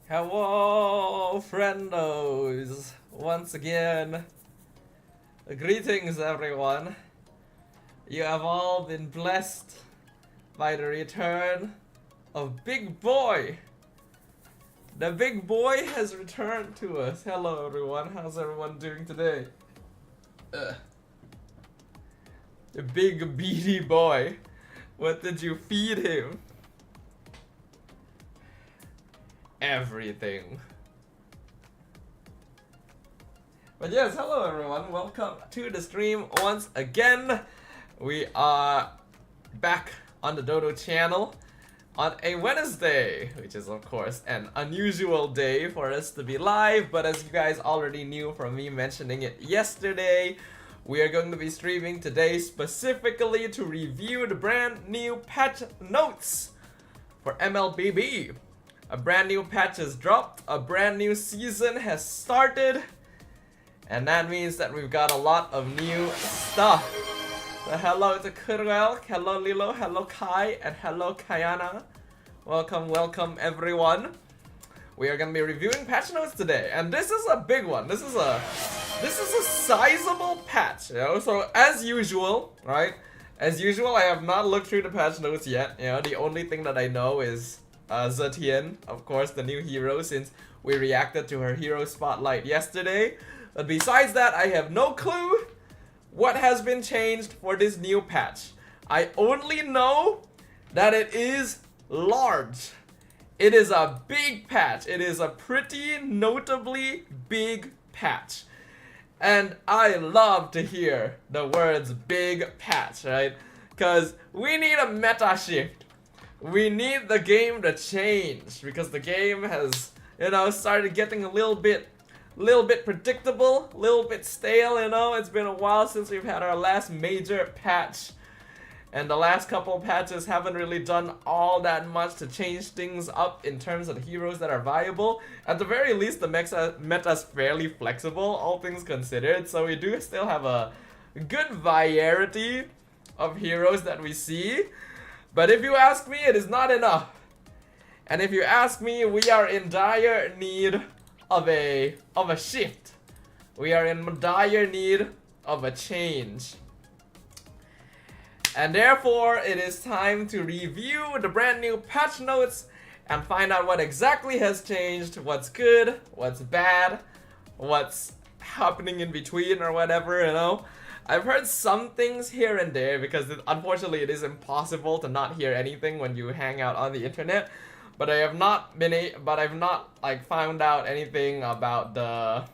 Hello, friendos! Once again, greetings everyone. You have all been blessed by the return of Big Boy. The Big Boy has returned to us. Hello everyone, how's everyone doing today? The big beady boy. What did you feed him? Everything. But yes, hello everyone, welcome to the stream once again. We are back on the Dodo channel on a Wednesday, which is of course an unusual day for us to be live, but as you guys already knew from me mentioning it yesterday, we are going to be streaming today specifically to review the brand new patch notes for MLBB. A brand new patch has dropped, a brand new season has started, and that means that we've got a lot of new stuff. So hello to Kurwell, hello Lilo, hello Kai, and hello Kayana. Welcome, welcome everyone. We are gonna be reviewing patch notes today, and this is a big one. This is a sizable patch, you know. So as usual, right? As usual, I have not looked through the patch notes yet. You know, the only thing that I know is ZETIAN, of course, the new hero, since we reacted to her hero spotlight yesterday. But besides that, I have no clue what has been changed for this new patch. I only know that it is large. It is a big patch. It is a pretty notably big patch. And I love to hear the words big patch, right? Because we need a meta shift. We need the game to change because the game has, you know, started getting a little bit predictable, a little bit stale, you know. It's been a while since we've had our last major patch, and the last couple patches haven't really done all that much to change things up in terms of the heroes that are viable. At the very least, the meta's fairly flexible, all things considered, so we do still have a good variety of heroes that we see. But if you ask me, it is not enough. And if you ask me, we are in dire need of a shift. We are in dire need of a change. And therefore, it is time to review the brand new patch notes and find out what exactly has changed, what's good, what's bad, what's happening in between or whatever, you know. I've heard some things here and there because unfortunately it is impossible to not hear anything when you hang out on the internet. But I've not like found out anything about the,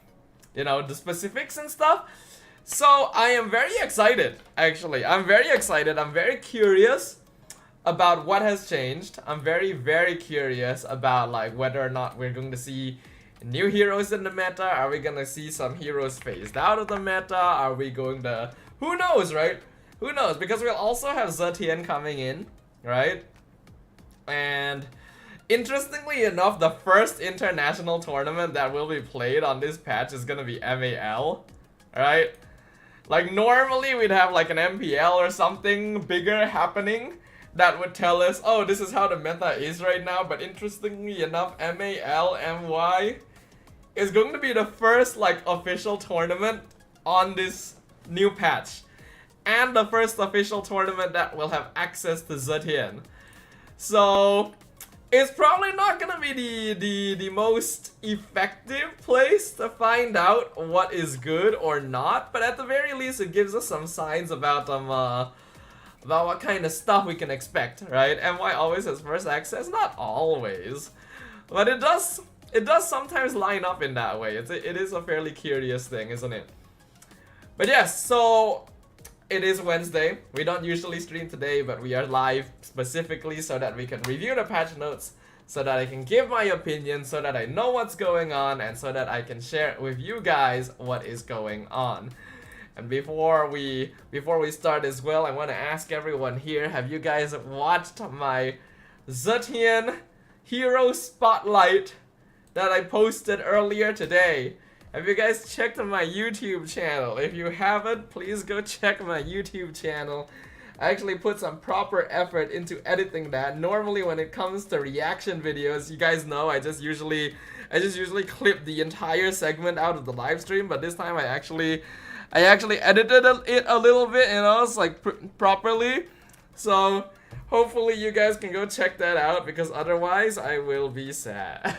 you know, the specifics and stuff. So I am very excited, actually. I'm very excited. I'm very curious about what has changed. I'm very curious about like whether or not we're going to see new heroes in the meta. Are we gonna see some heroes phased out of the meta? Are we going to... Who knows, right? Who knows? Because we'll also have ZETIAN coming in, right? And interestingly enough, the first international tournament that will be played on this patch is gonna be MAL, right? Like normally we'd have like an MPL or something bigger happening that would tell us, oh, this is how the meta is right now. But interestingly enough, MAL, MY is going to be the first like official tournament on this new patch, and the first official tournament that will have access to ZETIAN. So it's probably not gonna be the most effective place to find out what is good or not, but at the very least it gives us some signs about what kind of stuff we can expect, right? MY always has first access, not always, but it does sometimes line up in that way. It is a fairly curious thing, isn't it? But yes, so it is Wednesday. We don't usually stream today, but we are live specifically so that we can review the patch notes, so that I can give my opinion, so that I know what's going on, and so that I can share with you guys what is going on. And before we start as well, I want to ask everyone here, have you guys watched my ZETIAN hero spotlight that I posted earlier today? Have you guys checked my YouTube channel? If you haven't, please go check my YouTube channel. I actually put some proper effort into editing that. Normally when it comes to reaction videos, you guys know I just usually clip the entire segment out of the live stream, but this time I actually edited it a little bit, you know, it's like properly. So hopefully you guys can go check that out, because otherwise I will be sad.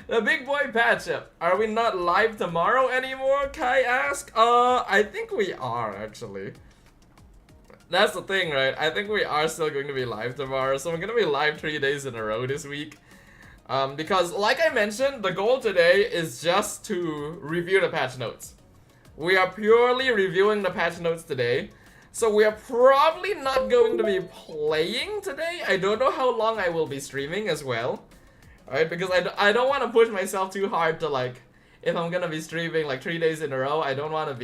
The big boy patch up. Are we not live tomorrow anymore? Kai asked. I think we are actually. That's the thing, right? I think we are still going to be live tomorrow, so I'm gonna be live 3 days in a row this week. Because like I mentioned, the goal today is just to review the patch notes. We are purely reviewing the patch notes today. So we are probably not going to be playing today. I don't know how long I will be streaming as well. Alright, because I don't want to push myself too hard to, like, if I'm gonna be streaming like 3 days in a row, I don't want to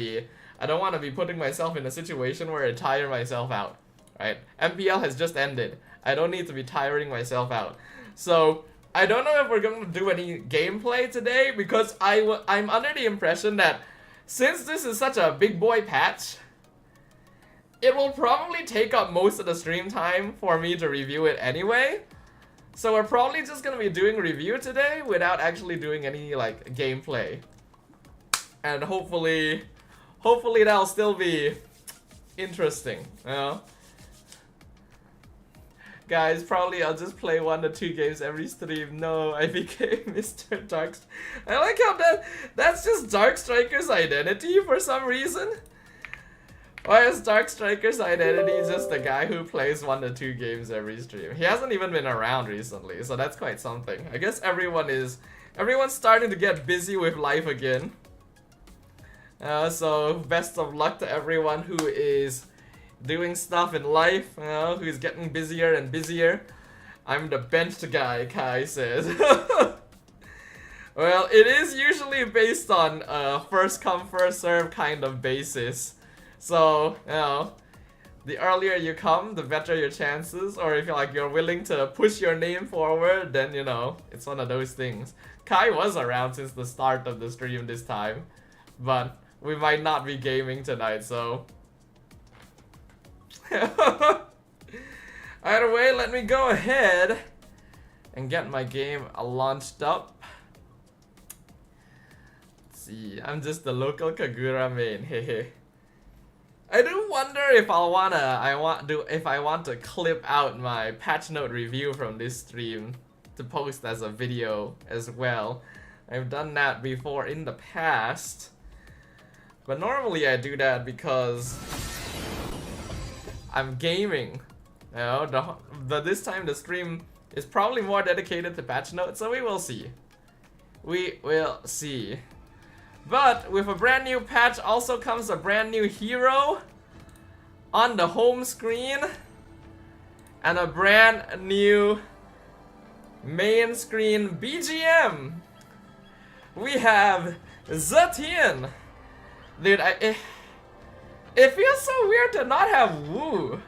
be putting myself in a situation where I tire myself out. Right? MPL has just ended. I don't need to be tiring myself out. So I don't know if we're going to do any gameplay today, because I'm under the impression that since this is such a big boy patch, it will probably take up most of the stream time for me to review it anyway. So we're probably just gonna be doing review today without actually doing any like gameplay. And hopefully that'll still be interesting, you know? Guys, probably I'll just play 1 to 2 games every stream. No, I became Mr. Dark. I like how that's just Dark Striker's identity for some reason. Why is Dark Striker's identity just the guy who plays 1 to 2 games every stream? He hasn't even been around recently, so that's quite something. I guess everyone's starting to get busy with life again. So best of luck to everyone who is doing stuff in life, who's getting busier and busier. I'm the benched guy, Kai says. Well, it is usually based on first come first serve kind of basis. So, you know, the earlier you come, the better your chances. Or if you're willing to push your name forward, then, you know, it's one of those things. Kai was around since the start of the stream this time, but we might not be gaming tonight, so. Either way, let me go ahead and get my game launched up. Let's see, I'm just the local Kagura main, hehe. I do wonder if I want to clip out my patch note review from this stream to post as a video as well. I've done that before in the past, but normally I do that because I'm gaming. You know, this time the stream is probably more dedicated to patch notes, so we will see. We will see. But with a brand new patch also comes a brand new hero on the home screen and a brand new main screen BGM. We have ZETIAN. Dude, it feels so weird to not have Woo.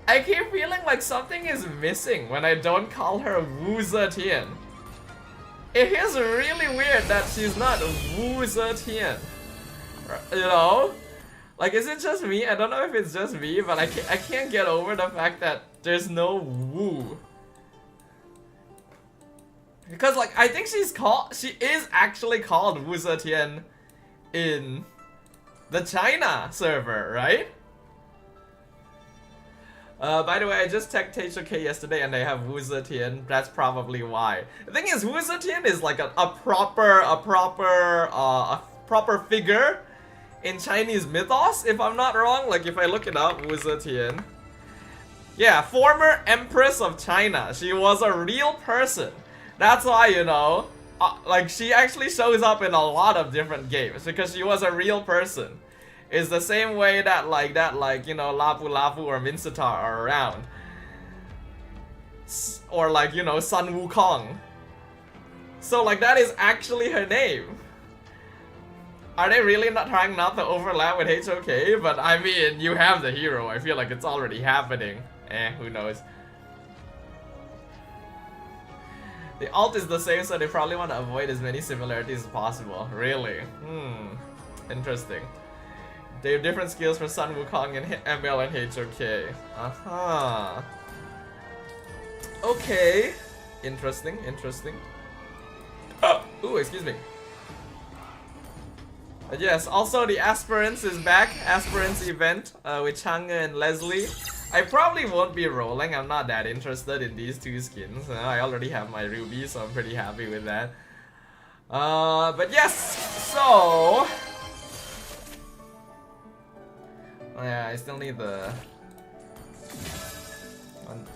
I keep feeling like something is missing when I don't call her Woo ZETIAN. It is really weird that she's not Woo ZETIAN. You know? Like, is it just me? I don't know if it's just me, but I can't get over the fact that there's no Woo. Because, like, I think she is actually called Woo ZETIAN in the China server, right? By the way, I just checked HUUUGE yesterday and they have Woo ZETIAN. That's probably why. The thing is, Woo ZETIAN is like a proper figure in Chinese mythos, if I'm not wrong. Like, if I look it up, Woo ZETIAN. Yeah, former Empress of China. She was a real person. That's why, you know, like, she actually shows up in a lot of different games because she was a real person. It's the same way that you know, Lapu Lapu or Mincetar are around. Or like, you know, Sun Wukong. So like, that is actually her name. Are they really not trying not to overlap with HUUUGE? But I mean, you have the hero. I feel like it's already happening. Who knows? The alt is the same, so they probably want to avoid as many similarities as possible. Really? Interesting. They have different skills for Sun Wukong and ML and HOK. Uh-huh. Okay. Interesting, interesting. Oh, ooh, excuse me. Yes, also the Aspirants is back. Aspirants event with Chang'e and Leslie. I probably won't be rolling. I'm not that interested in these two skins. I already have my Ruby, so I'm pretty happy with that. But yes, so... yeah, I still need the...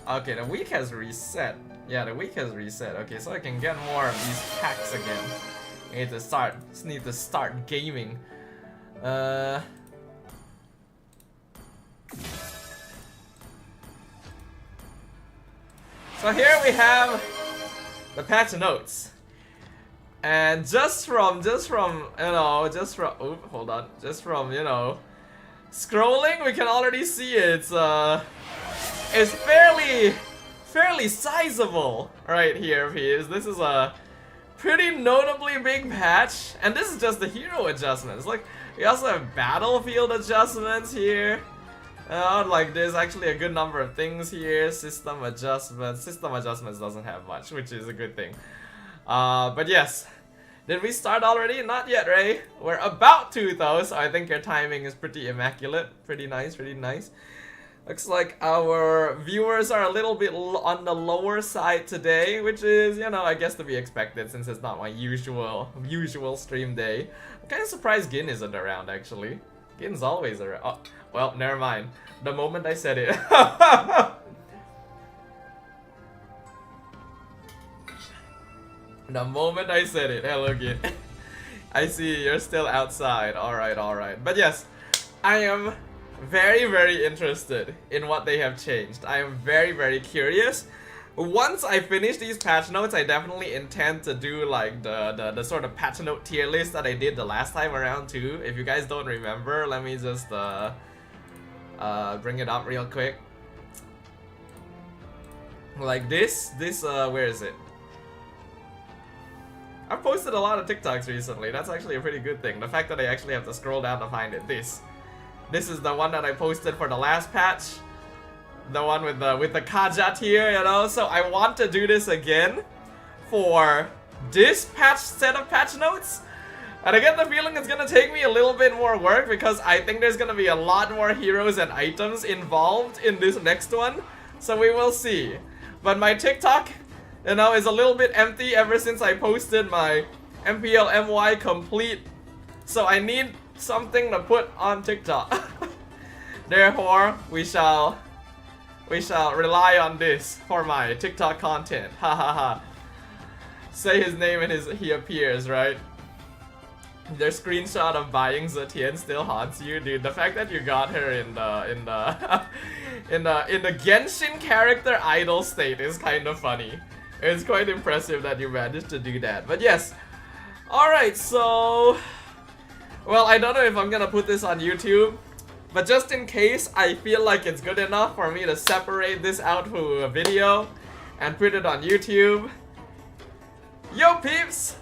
okay, the week has reset. Yeah, the week has reset. Okay, so I can get more of these packs again. Just need to start gaming. So here we have the patch notes. And just from scrolling, we can already see it's fairly sizable right here, peeps. This is a pretty notably big patch, and this is just the hero adjustments. Like, we also have battlefield adjustments here. Like, there's actually a good number of things here. System adjustments doesn't have much, which is a good thing. But yes. Did we start already? Not yet, Ray. We're about to, though, so I think your timing is pretty immaculate. Pretty nice, pretty nice. Looks like our viewers are a little bit on the lower side today, which is, you know, I guess to be expected since it's not my usual stream day. I'm kind of surprised Gin isn't around, actually. Gin's always around. Oh, well, never mind. The moment I said it. The moment I said it. Hello, Gin. I see you're still outside. Alright, alright. But yes, I am very interested in what they have changed. I am very curious. Once I finish these patch notes, I definitely intend to do like the sort of patch note tier list that I did the last time around too. If you guys don't remember, let me just bring it up real quick. Like this where is it? I've posted a lot of TikToks recently. That's actually a pretty good thing. The fact that I actually have to scroll down to find it. This is the one that I posted for the last patch. The one with the Kajat here, you know. So I want to do this again for this patch set of patch notes. And I get the feeling it's gonna take me a little bit more work because I think there's gonna be a lot more heroes and items involved in this next one. So we will see. But my TikTok, you know, is a little bit empty ever since I posted my MPL MY complete. So I need something to put on TikTok. Therefore, we shall rely on this for my TikTok content. Ha ha ha. Say his name and he appears, right? Their screenshot of buying ZETIAN still haunts you, dude. The fact that you got her in the in the Genshin character idol state is kind of funny. It's quite impressive that you managed to do that. But yes. Alright, so... well, I don't know if I'm gonna put this on YouTube. But just in case, I feel like it's good enough for me to separate this out for a video and put it on YouTube. Yo, peeps!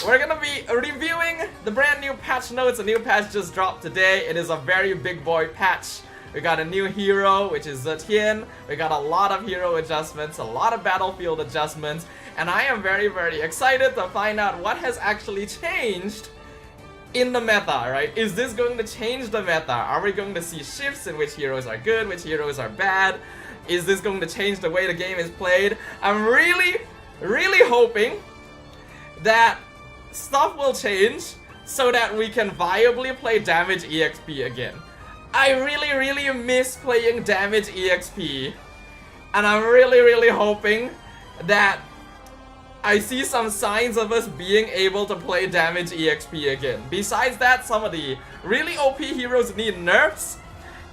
We're gonna be reviewing the brand new patch notes. A new patch just dropped today. It is a very big boy patch. We got a new hero, which is ZETIAN. We got a lot of hero adjustments, a lot of battlefield adjustments, and I am very excited to find out what has actually changed in the meta, right? Is this going to change the meta? Are we going to see shifts in which heroes are good, which heroes are bad? Is this going to change the way the game is played? I'm really hoping that stuff will change so that we can viably play damage EXP again. I really miss playing damage EXP, and I'm really hoping that I see some signs of us being able to play damage EXP again. Besides that, some of the really OP heroes need nerfs,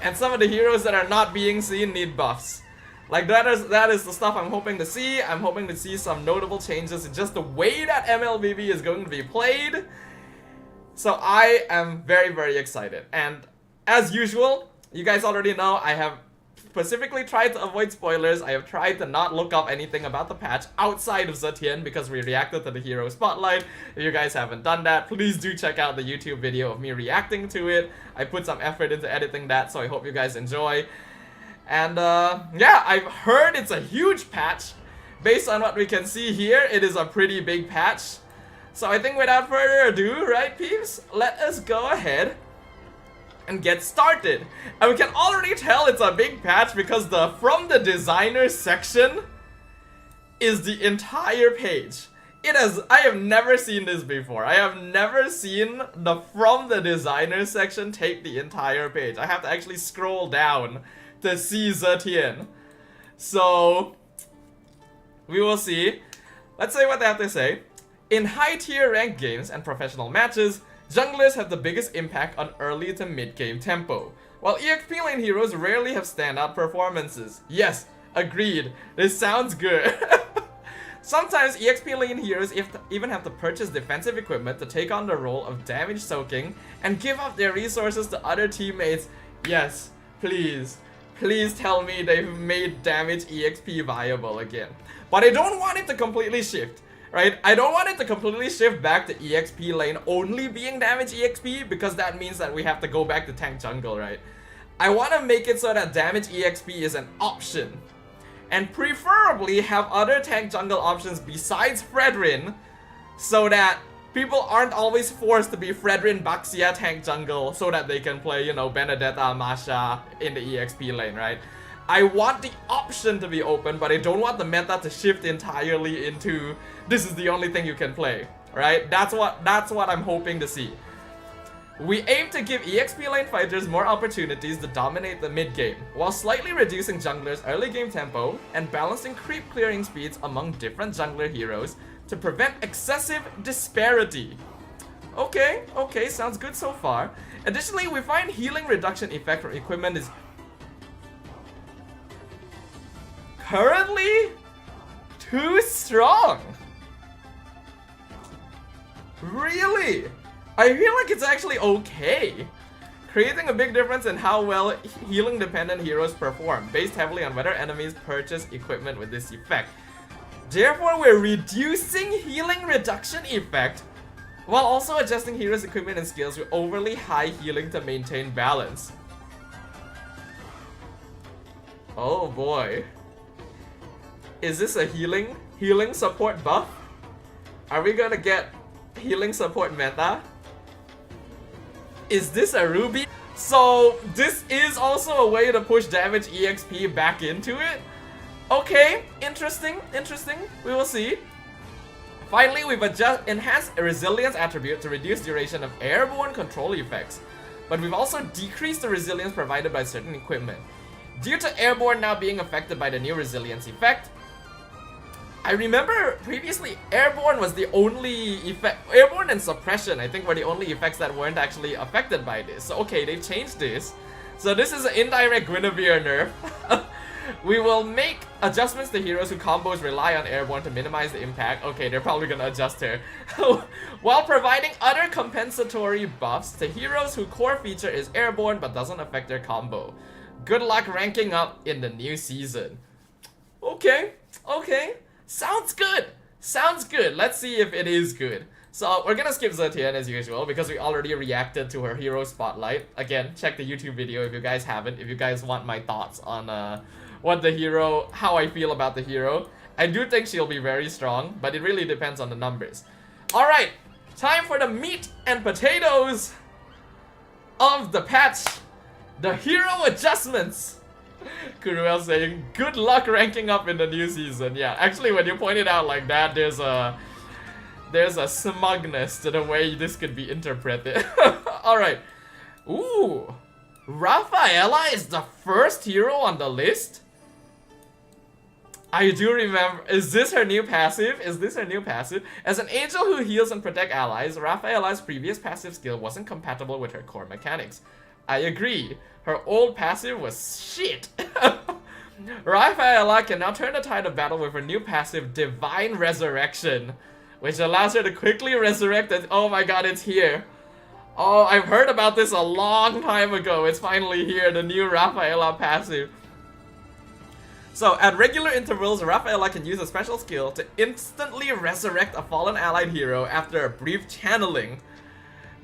and some of the heroes that are not being seen need buffs. Like that is the stuff I'm hoping to see. I'm hoping to see some notable changes in just the way that MLBB is going to be played. So I am very excited. And as usual, you guys already know I have specifically tried to avoid spoilers. I have tried to not look up anything about the patch outside of ZETIAN because we reacted to the hero spotlight. If you guys haven't done that, please do check out the YouTube video of me reacting to it. I put some effort into editing that, so I hope you guys enjoy. And yeah, I've heard it's a huge patch. Based on what we can see here, it is a pretty big patch. So I think without further ado, right peeps, let us go ahead and get started. And we can already tell it's a big patch because the from the designer section is the entire page. I have never seen this before. I have never seen the from the designer section take the entire page. I have to actually scroll down to see ZETIAN. So we will see. Let's see what they have to say. In high tier ranked games and professional matches, junglers have the biggest impact on early to mid game tempo, while EXP lane heroes rarely have standout performances. Yes, agreed. This sounds good. Sometimes EXP lane heroes even have to purchase defensive equipment to take on the role of damage soaking and give up their resources to other teammates. Yes, please. Please tell me they've made damage EXP viable again. But I don't want it to completely shift. Right? I don't want it to completely shift back to EXP lane only being damage EXP, because that means that we have to go back to tank jungle, right? I want to make it so that damage EXP is an option. And preferably have other tank jungle options besides Fredrin, so that people aren't always forced to be Fredrin Baxia tank jungle so that they can play, you know, Benedetta, Masha in the EXP lane, right? I want the option to be open, but I don't want the meta to shift entirely into this is the only thing you can play, right? That's what I'm hoping to see. We aim to give EXP lane fighters more opportunities to dominate the mid game, while slightly reducing junglers' early game tempo and balancing creep clearing speeds among different jungler heroes to prevent excessive disparity. Okay, sounds good so far. Additionally, we find healing reduction effect from equipment is currently too strong. Really? I feel like it's actually okay. Creating a big difference in how well healing dependent heroes perform, based heavily on whether enemies purchase equipment with this effect. Therefore, we're reducing healing reduction effect while also adjusting heroes' equipment and skills with overly high healing to maintain balance. Oh boy. Is this a healing support buff? Are we gonna get healing support meta? Is this a Ruby? So this is also a way to push damage EXP back into it? Okay, interesting. We will see. Finally, we've enhanced a resilience attribute to reduce duration of airborne control effects, but we've also decreased the resilience provided by certain equipment. Due to airborne now being affected by the new resilience effect, I remember previously Airborne was the only effect. Airborne and Suppression, I think, were the only effects that weren't actually affected by this. So okay, they've changed this. So this is an indirect Guinevere nerf. We will make adjustments to heroes whose combos rely on Airborne to minimize the impact. Okay, they're probably gonna adjust her. While providing other compensatory buffs to heroes whose core feature is Airborne but doesn't affect their combo. Good luck ranking up in the new season. Okay. Sounds good. Let's see if it is good. So we're gonna skip ZETIAN as usual because we already reacted to her hero spotlight. Again, check the YouTube video if you guys haven't, if you guys want my thoughts on how I feel about the hero. I do think she'll be very strong, but it really depends on the numbers. Alright, time for the meat and potatoes of the patch. The hero adjustments. Kuruel saying, good luck ranking up in the new season. Yeah, actually when you point it out like that, there's a smugness to the way this could be interpreted. Alright. Ooh. Rafaela is the first hero on the list? I do remember. Is this her new passive? As an angel who heals and protects allies, Rafaela's previous passive skill wasn't compatible with her core mechanics. I agree. Her old passive was shit. Rafaela can now turn the tide of battle with her new passive, Divine Resurrection, which allows her to quickly resurrect and oh my god, it's here. Oh, I've heard about this a long time ago. It's finally here, the new Rafaela passive. So, at regular intervals, Rafaela can use a special skill to instantly resurrect a fallen allied hero after a brief channeling.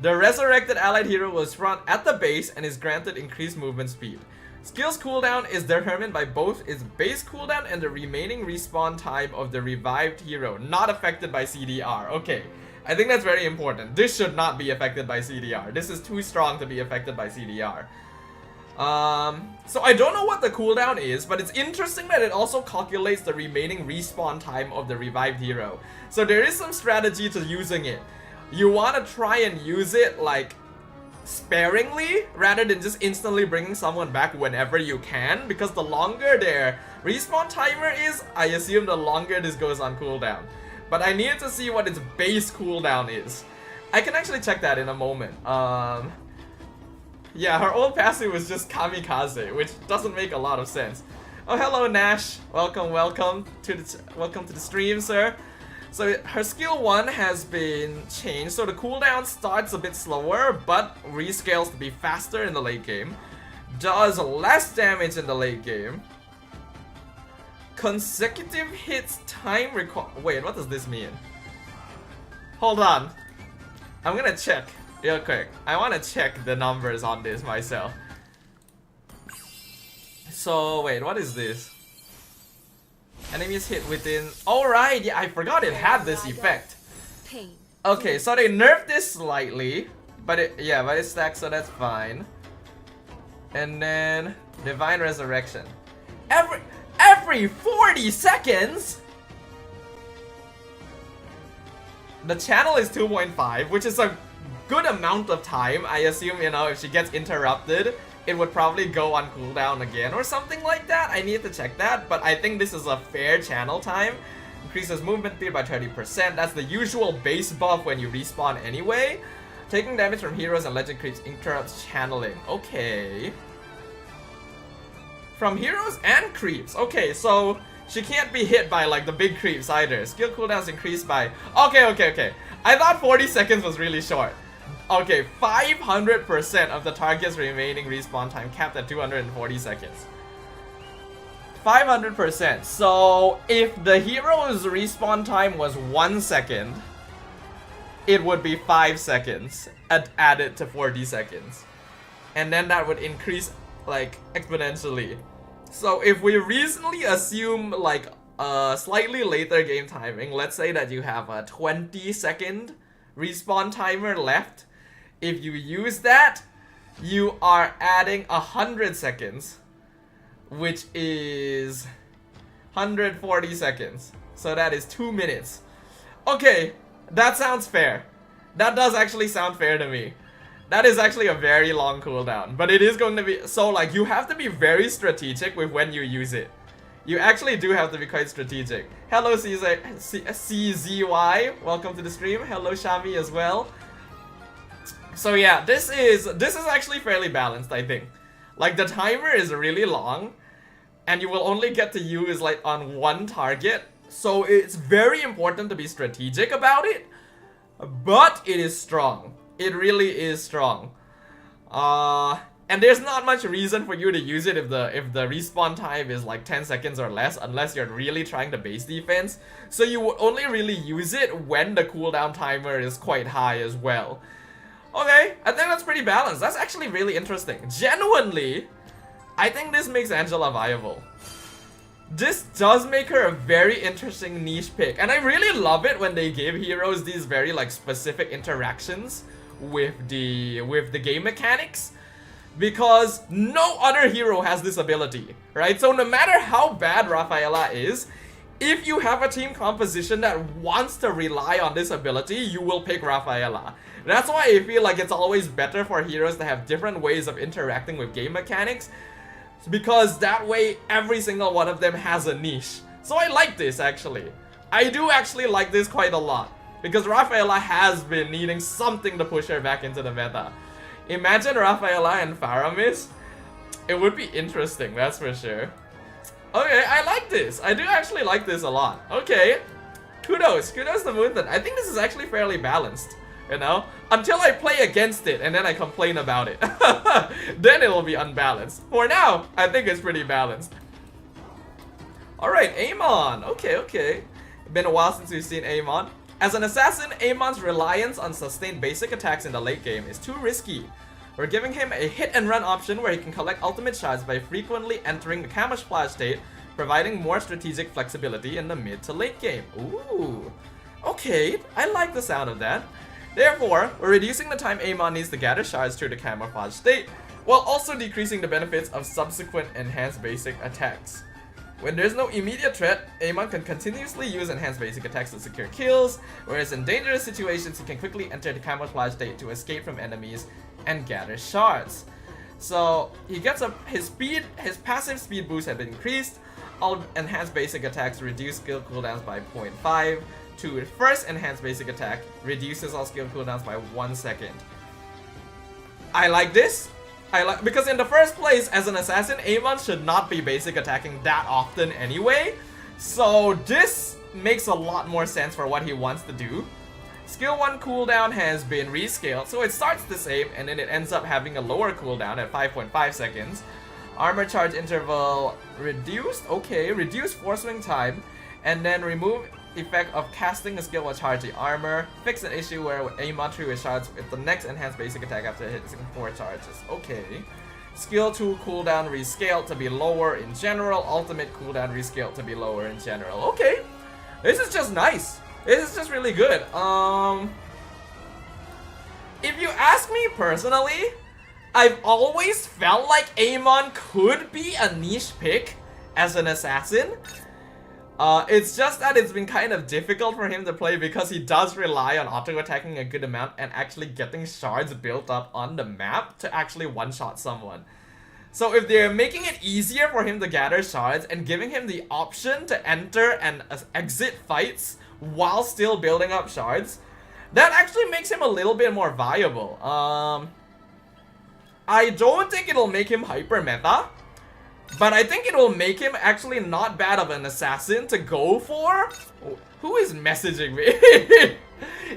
The resurrected allied hero will spawn at the base and is granted increased movement speed. Skill's cooldown is determined by both its base cooldown and the remaining respawn time of the revived hero, not affected by CDR. Okay, I think that's very important. This should not be affected by CDR. This is too strong to be affected by CDR. So I don't know what the cooldown is, but it's interesting that it also calculates the remaining respawn time of the revived hero. So there is some strategy to using it. You want to try and use it like sparingly rather than just instantly bringing someone back whenever you can, because the longer their respawn timer is, I assume the longer this goes on cooldown. But I need to see what its base cooldown is. I can actually check that in a moment. Yeah, her old passive was just Kamikaze, which doesn't make a lot of sense. Oh, hello Nash. Welcome to the stream, sir. So her skill 1 has been changed, so the cooldown starts a bit slower, but rescales to be faster in the late game. Does less damage in the late game. Consecutive hits time wait, what does this mean? Hold on. I'm gonna check real quick. I wanna check the numbers on this myself. So wait, what is this? Enemies hit within... Alright, yeah, I forgot it had this effect. Okay, so they nerfed this slightly. But it stacks, so that's fine. And then... Divine Resurrection. Every 40 seconds? The channel is 2.5, which is a good amount of time. I assume, you know, if she gets interrupted, it would probably go on cooldown again or something like that. I need to check that, but I think this is a fair channel time. Increases movement speed by 30%. That's the usual base buff when you respawn anyway. Taking damage from heroes and legend creeps interrupts channeling. Okay. From heroes and creeps. Okay, so she can't be hit by like the big creeps either. Skill cooldowns increased by... Okay. I thought 40 seconds was really short. Okay, 500% of the target's remaining respawn time capped at 240 seconds. 500%. So, if the hero's respawn time was 1 second, it would be 5 seconds added to 40 seconds. And then that would increase, like, exponentially. So, if we reasonably assume, like, a slightly later game timing, let's say that you have a 20-second respawn timer left. If you use that, you are adding 100 seconds, which is 140 seconds. So that is 2 minutes. Okay, that sounds fair. That does actually sound fair to me. That is actually a very long cooldown, but it is going to be... So, like, you have to be very strategic with when you use it. You actually do have to be quite strategic. Hello, CZY. Welcome to the stream. Hello, Shami as well. So yeah, this is actually fairly balanced, I think. Like, the timer is really long, and you will only get to use like on one target. So it's very important to be strategic about it, but it is strong. It really is strong. And there's not much reason for you to use it if the respawn time is like 10 seconds or less, unless you're really trying to base defense. So you would only really use it when the cooldown timer is quite high as well. Okay, I think that's pretty balanced. That's actually really interesting. Genuinely, I think this makes Angela viable. This does make her a very interesting niche pick. And I really love it when they give heroes these very like specific interactions with the game mechanics. Because no other hero has this ability, right? So no matter how bad Rafaela is, if you have a team composition that wants to rely on this ability, you will pick Rafaela. That's why I feel like it's always better for heroes to have different ways of interacting with game mechanics, because that way every single one of them has a niche. So I like this actually. I do actually like this quite a lot, because Rafaela has been needing something to push her back into the meta. Imagine Rafaela and Faramis. It would be interesting, that's for sure. Okay, I like this. I do actually like this a lot. Okay. Kudos to Moonton. I think this is actually fairly balanced, you know? Until I play against it and then I complain about it. Then it will be unbalanced. For now, I think it's pretty balanced. Alright, Amon. Okay. Been a while since we've seen Amon. As an assassin, Amon's reliance on sustained basic attacks in the late game is too risky. We're giving him a hit and run option where he can collect ultimate shards by frequently entering the camouflage state, providing more strategic flexibility in the mid to late game. Ooh. Okay, I like the sound of that. Therefore, we're reducing the time Amon needs to gather shards through the camouflage state, while also decreasing the benefits of subsequent enhanced basic attacks. When there's no immediate threat, Amon can continuously use enhanced basic attacks to secure kills, whereas in dangerous situations he can quickly enter the camouflage state to escape from enemies and gather shards. So he gets his passive speed boost has been increased. All enhanced basic attacks reduce skill cooldowns by 0.5. To first enhanced basic attack reduces all skill cooldowns by 1 second. I like this. Because in the first place, as an assassin, Amon should not be basic attacking that often anyway. So this makes a lot more sense for what he wants to do. Skill 1 cooldown has been rescaled, so it starts the same and then it ends up having a lower cooldown at 5.5 seconds. Armor charge interval reduced, okay, reduced force swing time, and then remove effect of casting a skill while charging armor. Fix an issue where Amon threw his shards with the next enhanced basic attack after hitting 4 charges. Okay. Skill 2 cooldown rescaled to be lower in general. Ultimate cooldown rescaled to be lower in general. Okay. This is just nice. This is just really good. If you ask me personally, I've always felt like Amon could be a niche pick as an assassin. It's just that it's been kind of difficult for him to play because he does rely on auto-attacking a good amount and actually getting shards built up on the map to actually one-shot someone. So if they're making it easier for him to gather shards and giving him the option to enter and exit fights while still building up shards, that actually makes him a little bit more viable. I don't think it'll make him hyper meta, but I think it will make him actually not bad of an assassin to go for. Who is messaging me?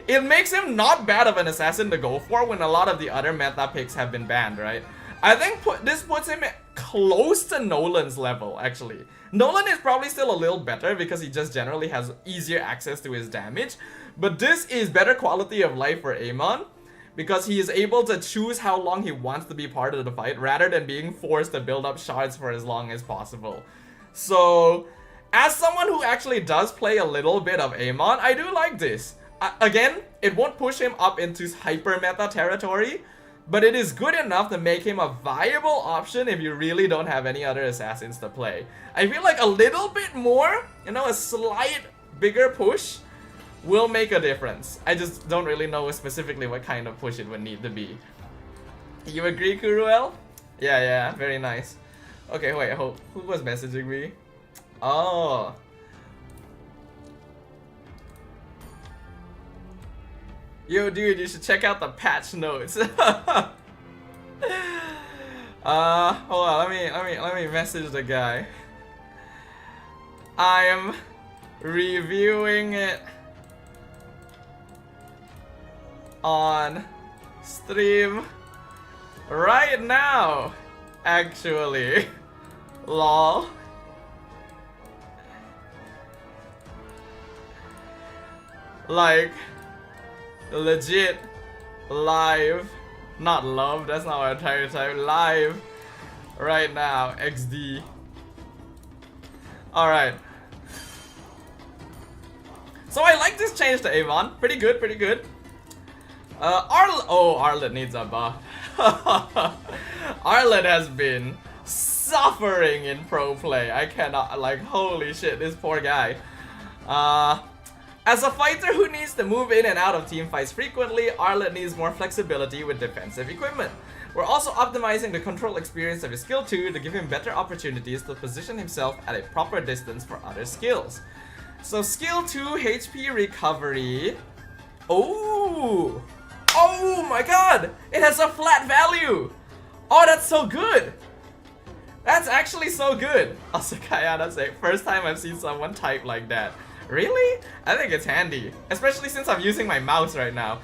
It makes him not bad of an assassin to go for when a lot of the other meta picks have been banned, right? I think this puts him close to Nolan's level, actually. Nolan is probably still a little better because he just generally has easier access to his damage, but this is better quality of life for Amon, because he is able to choose how long he wants to be part of the fight rather than being forced to build up shards for as long as possible. So, as someone who actually does play a little bit of Amon, I do like this. Again, it won't push him up into hyper meta territory, but it is good enough to make him a viable option if you really don't have any other assassins to play. I feel like a little bit more, you know, a slight bigger push will make a difference. I just don't really know specifically what kind of push it would need to be. You agree, Kuruel? Yeah, very nice. Okay, wait, who was messaging me? Oh. Yo, dude, you should check out the patch notes. Hold on, let me message the guy. I'm reviewing it on stream right now, actually. Lol. Like, legit live, not love, that's not what I'm trying to type, live right now, XD. Alright. So I like this change to Amon, pretty good, pretty good. Arlet needs a buff. Arlet has been suffering in pro play. I cannot, like, holy shit, this poor guy. As a fighter who needs to move in and out of team fights frequently, Arlet needs more flexibility with defensive equipment. We're also optimizing the control experience of his skill 2 to give him better opportunities to position himself at a proper distance for other skills. So skill 2, HP recovery. Oh! Oh my god! It has a flat value! Oh, that's so good! That's actually so good! Also, Kayana say, first time I've seen someone type like that. Really? I think it's handy, especially since I'm using my mouse right now.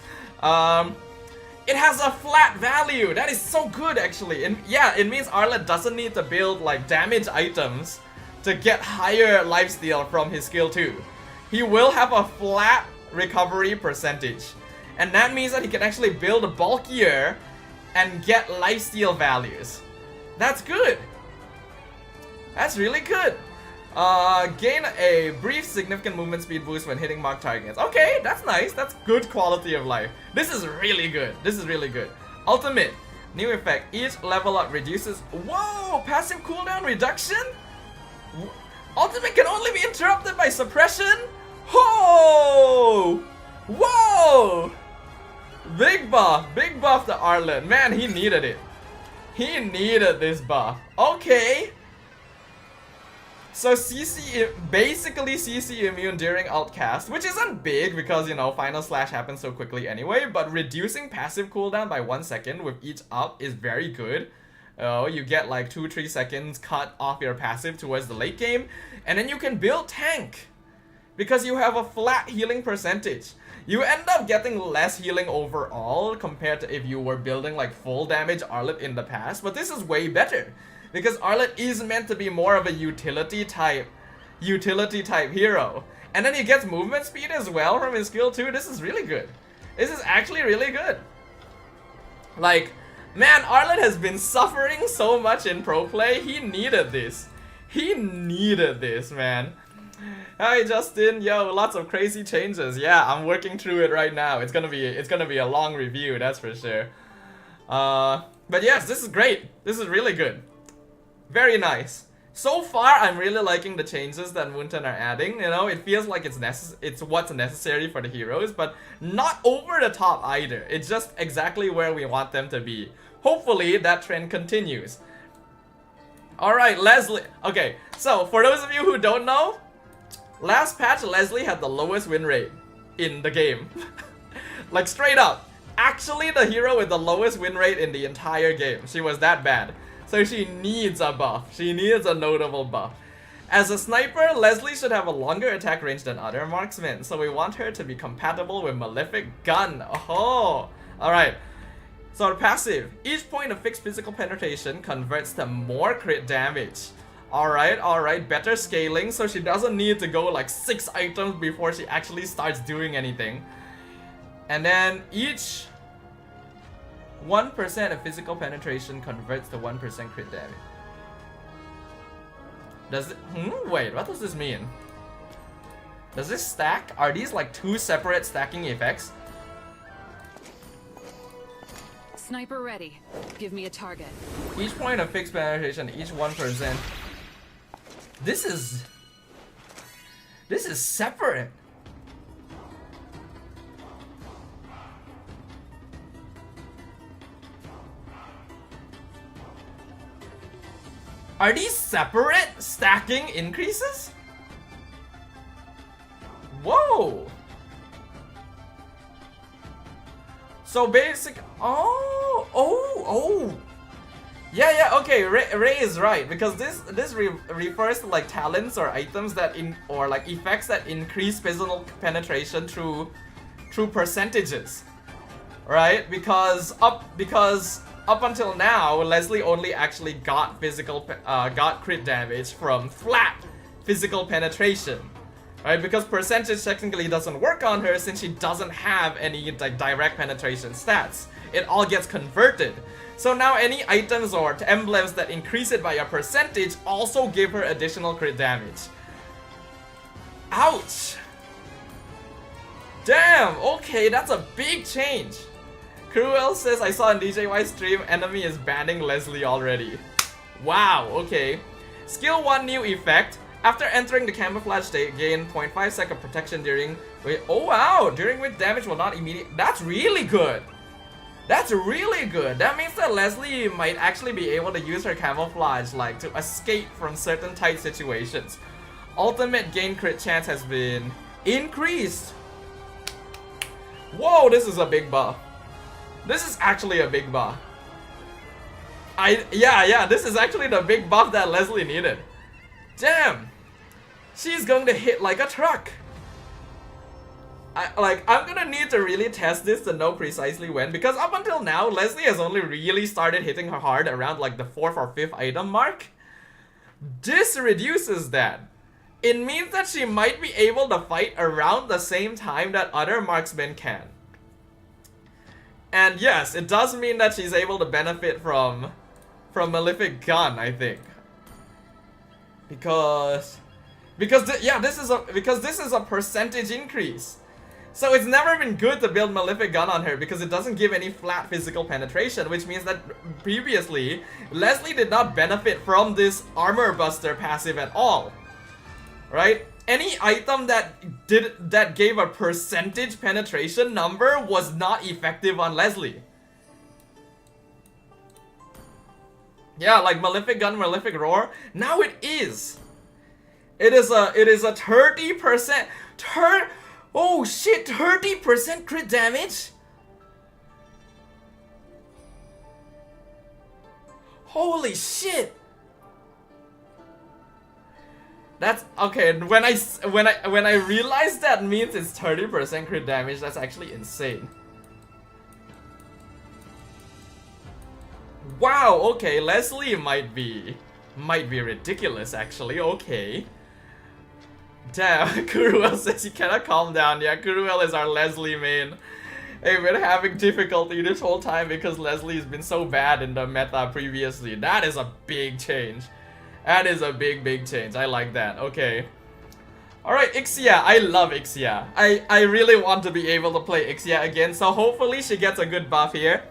It has a flat value. That is so good, actually. And yeah, it means Arlet doesn't need to build like damage items to get higher lifesteal from his skill 2. He will have a flat recovery percentage. And that means that he can actually build bulkier and get lifesteal values. That's good. That's really good. Gain a brief significant movement speed boost when hitting marked targets. Okay, that's nice. That's good quality of life. This is really good. This is really good. Ultimate. New effect. Each level up reduces... Whoa! Passive cooldown reduction? Ultimate can only be interrupted by suppression? Whoa! Whoa! Big buff to Arlen. Man, he needed it. He needed this buff. Okay. So CC, basically CC immune during alt cast, which isn't big because, you know, final slash happens so quickly anyway, but reducing passive cooldown by 1 second with each up is very good. You get like 2-3 seconds cut off your passive towards the late game, and then you can build tank because you have a flat healing percentage. You end up getting less healing overall compared to if you were building like full damage Arlet in the past, but this is way better. Because Arlet is meant to be more of a utility type hero. And then he gets movement speed as well from his skill 2. This is really good. This is actually really good. Like, man, Arlet has been suffering so much in pro play. He needed this. He needed this, man. Hi Justin, yo, lots of crazy changes. Yeah, I'm working through it right now. It's gonna be a long review, that's for sure. But yes, this is great. This is really good. Very nice. So far, I'm really liking the changes that Moonton are adding. You know, it feels like it's what's necessary for the heroes, but not over the top either. It's just exactly where we want them to be. Hopefully, that trend continues. Alright, Leslie. Okay, so for those of you who don't know, last patch, Leslie had the lowest win rate in the game. Like, straight up. Actually, the hero with the lowest win rate in the entire game. She was that bad. So she needs a buff. She needs a notable buff. As a sniper, Leslie should have a longer attack range than other marksmen, so we want her to be compatible with Malefic Gun. Oh, alright. So the passive. Each point of fixed physical penetration converts to more crit damage. Alright, better scaling, so she doesn't need to go like 6 items before she actually starts doing anything. And then each 1% of physical penetration converts to 1% crit damage. Does it... wait, what does this mean? Does this stack? Are these like 2 separate stacking effects? Sniper ready. Give me a target. Each point of fixed penetration, each 1%. This is separate. Are these separate stacking increases? Whoa! So basic... Oh! Yeah, okay, Ray is right, because this refers to like talents or items that or like effects that increase physical penetration through percentages. Right? Because up until now, Leslie only actually got got crit damage from flat physical penetration, right? Because percentage technically doesn't work on her since she doesn't have any like direct penetration stats. It all gets converted. So now any items or emblems that increase it by a percentage also give her additional crit damage. Ouch! Damn, okay, that's a big change. Cruel says, I saw on DJY's stream, enemy is banning Leslie already. Wow, okay. Skill 1 new effect. After entering the camouflage state, gain 0.5 second protection during... Wait, oh wow! During which damage will not immediately... That's really good! That's really good! That means that Leslie might actually be able to use her camouflage, like, to escape from certain tight situations. Ultimate gain crit chance has been increased! Whoa, this is a big buff. This is actually a big buff. Yeah, this is actually the big buff that Leslie needed. Damn! She's going to hit like a truck. I'm gonna need to really test this to know precisely when, because up until now, Leslie has only really started hitting her hard around like the 4th or 5th item mark. This reduces that. It means that she might be able to fight around the same time that other marksmen can. And yes, it does mean that she's able to benefit from Malefic Gun, I think. Because this is a percentage increase. So it's never been good to build Malefic Gun on her because it doesn't give any flat physical penetration, which means that previously Leslie did not benefit from this armor buster passive at all. Right? Any item that gave a percentage penetration number was not effective on Leslie. Yeah, like Malefic Gun, Malefic Roar. Now it is. It is a 30%. Oh shit, 30% crit damage? Holy shit. That's okay. When I realize that means it's 30% crit damage, that's actually insane. Wow, okay, Leslie might be ridiculous actually. Okay. Damn, Kuruel says you cannot calm down. Yeah, Kuruel is our Leslie main. Hey, we're having difficulty this whole time because Leslie's been so bad in the meta previously. That is a big change. That is a big change. I like that. Okay. Alright, Ixia. I love Ixia. I really want to be able to play Ixia again, so hopefully she gets a good buff here.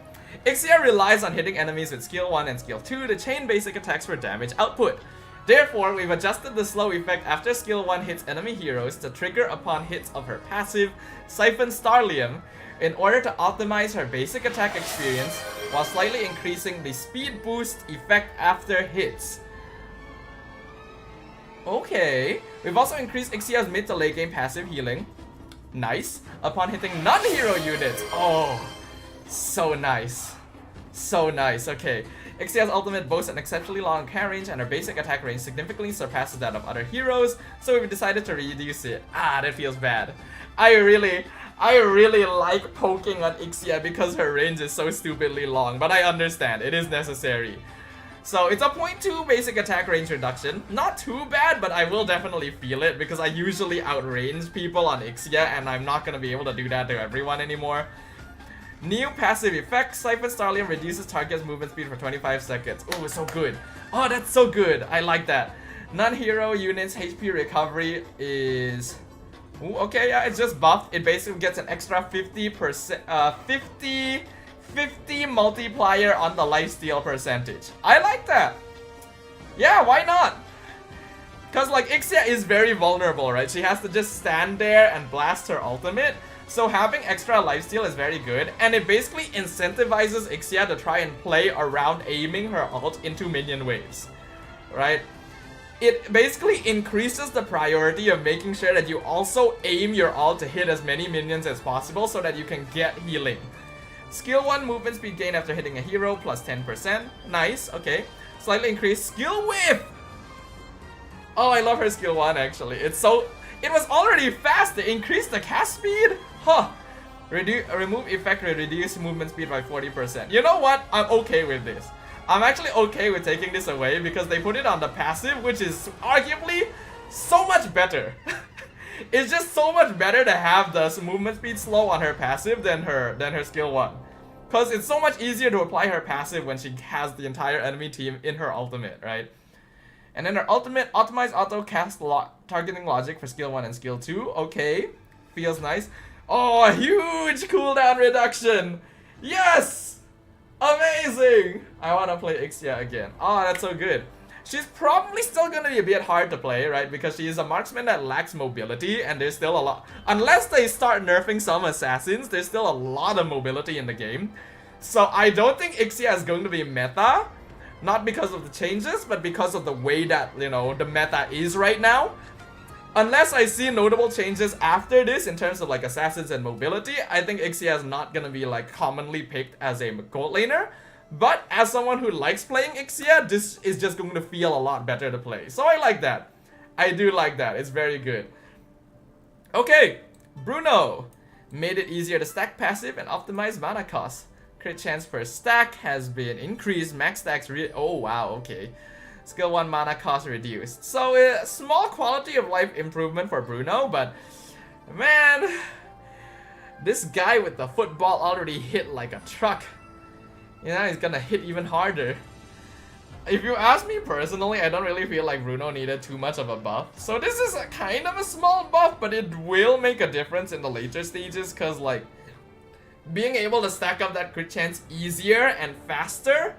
Ixia relies on hitting enemies with skill 1 and skill 2 to chain basic attacks for damage output. Therefore, we've adjusted the slow effect after skill 1 hits enemy heroes to trigger upon hits of her passive, Siphon Starlium, in order to optimize her basic attack experience while slightly increasing the speed boost effect after hits. Okay, we've also increased Ixia's mid to late game passive healing. Nice. Upon hitting non-hero units. Oh, so nice. So nice, okay. Ixia's ultimate boasts an exceptionally long can range and her basic attack range significantly surpasses that of other heroes, so we've decided to reduce it. Ah, that feels bad. I really like poking on Ixia because her range is so stupidly long, but I understand, it is necessary. So it's a 0.2 basic attack range reduction. Not too bad, but I will definitely feel it because I usually outrange people on Ixia and I'm not gonna be able to do that to everyone anymore. New passive effect, Siphon Starlium reduces target's movement speed for 25 seconds. Oh, it's so good. Oh, that's so good. I like that. Non-hero units HP recovery is... Ooh, okay, yeah, it's just buffed. It basically gets an extra 50%, 50 multiplier on the lifesteal percentage. I like that. Yeah, why not? Because like Ixia is very vulnerable, right? She has to just stand there and blast her ultimate. So having extra lifesteal is very good, and it basically incentivizes Ixia to try and play around aiming her ult into minion waves, right? It basically increases the priority of making sure that you also aim your ult to hit as many minions as possible so that you can get healing. Skill 1 movement speed gain after hitting a hero plus 10%. Nice, okay. Slightly increased skill whiff! Oh, I love her skill 1 actually. It was already fast to increase the cast speed? Huh. Remove effect to reduce movement speed by 40%. You know what? I'm okay with this. I'm actually okay with taking this away because they put it on the passive, which is arguably so much better. It's just so much better to have the movement speed slow on her passive than her skill 1. Because it's so much easier to apply her passive when she has the entire enemy team in her ultimate, right? And then her ultimate, optimize auto cast targeting logic for skill 1 and skill 2. Okay, feels nice. Oh, a huge cooldown reduction. Yes! Amazing! I want to play Ixia again. Oh, that's so good. She's probably still going to be a bit hard to play, right? Because she is a marksman that lacks mobility and there's still a lot. Unless they start nerfing some assassins, there's still a lot of mobility in the game. So I don't think Ixia is going to be meta. Not because of the changes, but because of the way that, you know, the meta is right now. Unless I see notable changes after this in terms of like assassins and mobility, I think Ixia is not gonna be like commonly picked as a gold laner. But as someone who likes playing Ixia, this is just going to feel a lot better to play. So I like that. I do like that. It's very good. Okay, Bruno made it easier to stack passive and optimize mana cost. Crit chance per stack has been increased. Max stacks oh wow, okay. Skill 1 mana cost reduced. So small quality of life improvement for Bruno, but man, this guy with the football already hit like a truck. You know, he's gonna hit even harder. If you ask me personally, I don't really feel like Bruno needed too much of a buff. So this is a kind of a small buff, but it will make a difference in the later stages, cause like being able to stack up that crit chance easier and faster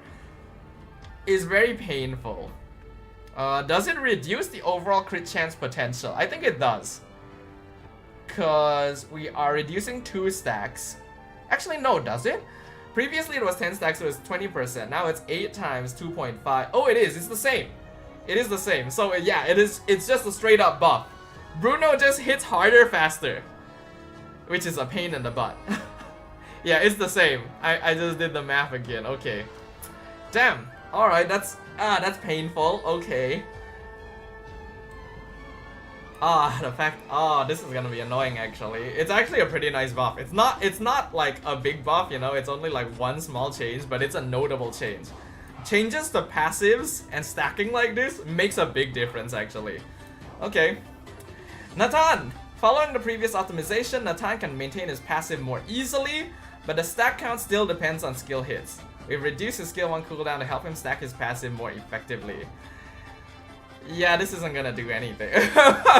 is very painful. Does it reduce the overall crit chance potential? I think it does. Cause we are reducing 2 stacks. Actually, no, does it? Previously it was 10 stacks, so it was 20%. Now it's 8 times 2.5. Oh, it is. It's the same. It is the same. So yeah, it is. It's just a straight up buff. Bruno just hits harder faster, which is a pain in the butt. Yeah, it's the same. I just did the math again. Okay. Damn. All right. That's painful. Okay. The fact, this is gonna be annoying actually. It's actually a pretty nice buff. It's not like a big buff, you know, it's only like one small change, but it's a notable change. Changes to passives and stacking like this makes a big difference actually. Okay. Natan! Following the previous optimization, Natan can maintain his passive more easily, but the stack count still depends on skill hits. We've reduced his skill 1 cooldown to help him stack his passive more effectively. Yeah, this isn't gonna do anything.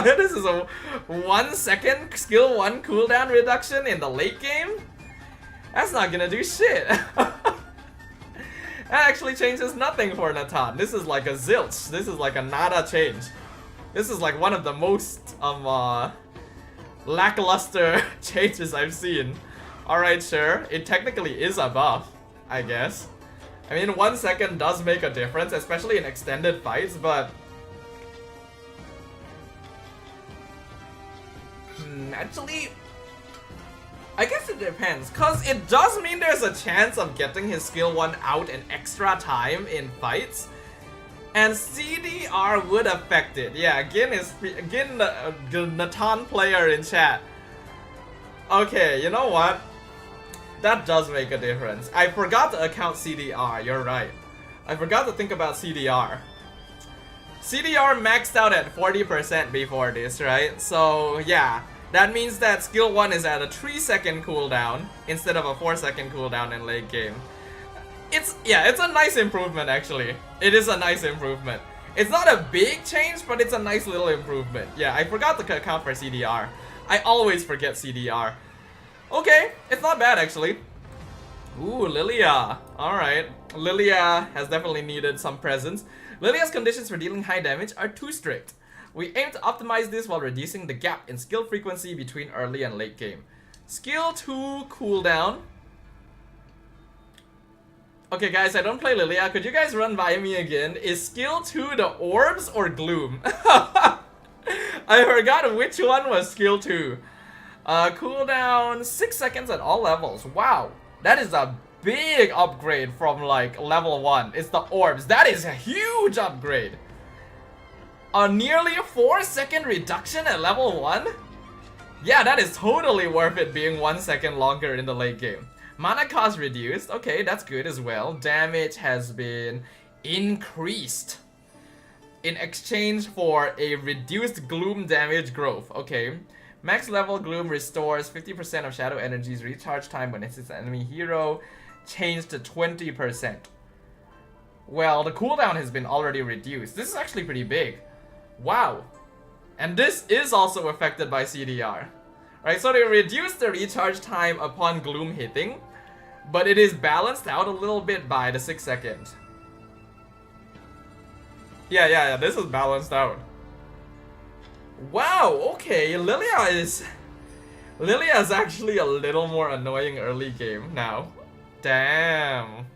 This is a 1 second skill 1 cooldown reduction in the late game? That's not gonna do shit. That actually changes nothing for Natan. This is like a zilch. This is like a nada change. This is like one of the most lackluster changes I've seen. Alright, sure. It technically is a buff, I guess. I mean, 1 second does make a difference, especially in extended fights, but actually, I guess it depends, cause it does mean there's a chance of getting his skill 1 out in extra time in fights, and CDR would affect it. Yeah, again the Natan player in chat. Okay, you know what? That does make a difference. I forgot to account CDR. You're right. I forgot to think about CDR. CDR maxed out at 40% before this, right? So yeah. That means that skill 1 is at a 3 second cooldown instead of a 4 second cooldown in late game. It's a nice improvement actually. It is a nice improvement. It's not a big change, but it's a nice little improvement. Yeah, I forgot to account for CDR. I always forget CDR. Okay, it's not bad actually. Ooh, Lilia. Alright. Lilia has definitely needed some presence. Lilia's conditions for dealing high damage are too strict. We aim to optimize this while reducing the gap in skill frequency between early and late game. Skill 2 cooldown. Okay guys, I don't play Lilia. Could you guys run by me again? Is skill 2 the orbs or gloom? I forgot which one was skill 2. Cooldown 6 seconds at all levels. Wow, that is a big upgrade from like level 1. It's the orbs. That is a huge upgrade. A nearly 4 second reduction at level 1? Yeah, that is totally worth it being 1 second longer in the late game. Mana cost reduced. Okay, that's good as well. Damage has been increased in exchange for a reduced gloom damage growth. Okay. Max level gloom restores 50% of shadow energy's recharge time when it hits an enemy hero. Changed to 20%. Well, the cooldown has been already reduced. This is actually pretty big. Wow. And this is also affected by CDR. Right, so they reduced the recharge time upon gloom hitting, but it is balanced out a little bit by the 6 seconds. Yeah, this is balanced out. Wow, okay, Lilia is actually a little more annoying early game now. Damn.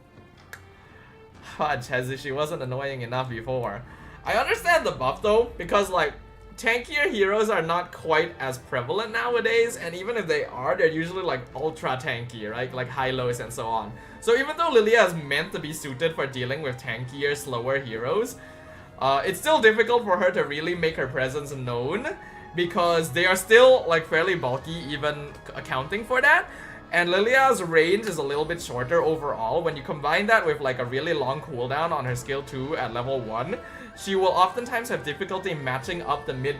Fudge, as if she wasn't annoying enough before. I understand the buff though, because like, tankier heroes are not quite as prevalent nowadays, and even if they are, they're usually like ultra tanky, right? Like high-lows and so on. So even though Lilia is meant to be suited for dealing with tankier, slower heroes, it's still difficult for her to really make her presence known, because they are still like fairly bulky even accounting for that. And Lilia's range is a little bit shorter overall. When you combine that with like a really long cooldown on her skill 2 at level 1, she will oftentimes have difficulty matching up the mid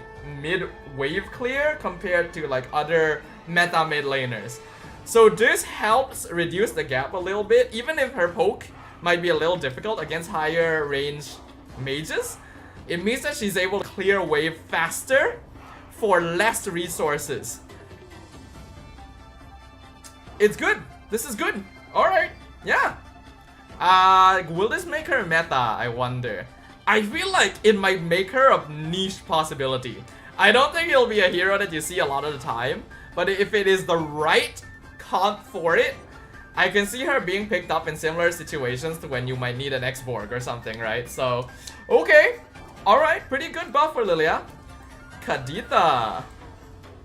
wave clear compared to like other meta mid laners. So this helps reduce the gap a little bit, even if her poke might be a little difficult against higher range mages. It means that she's able to clear wave faster for less resources. It's good. This is good. Alright, yeah. Will this make her meta, I wonder? I feel like it might make her a niche possibility. I don't think it'll be a hero that you see a lot of the time, but if it is the right comp for it, I can see her being picked up in similar situations to when you might need an X-Borg or something, right? So, okay. Alright, pretty good buff for Lilia. Kadita.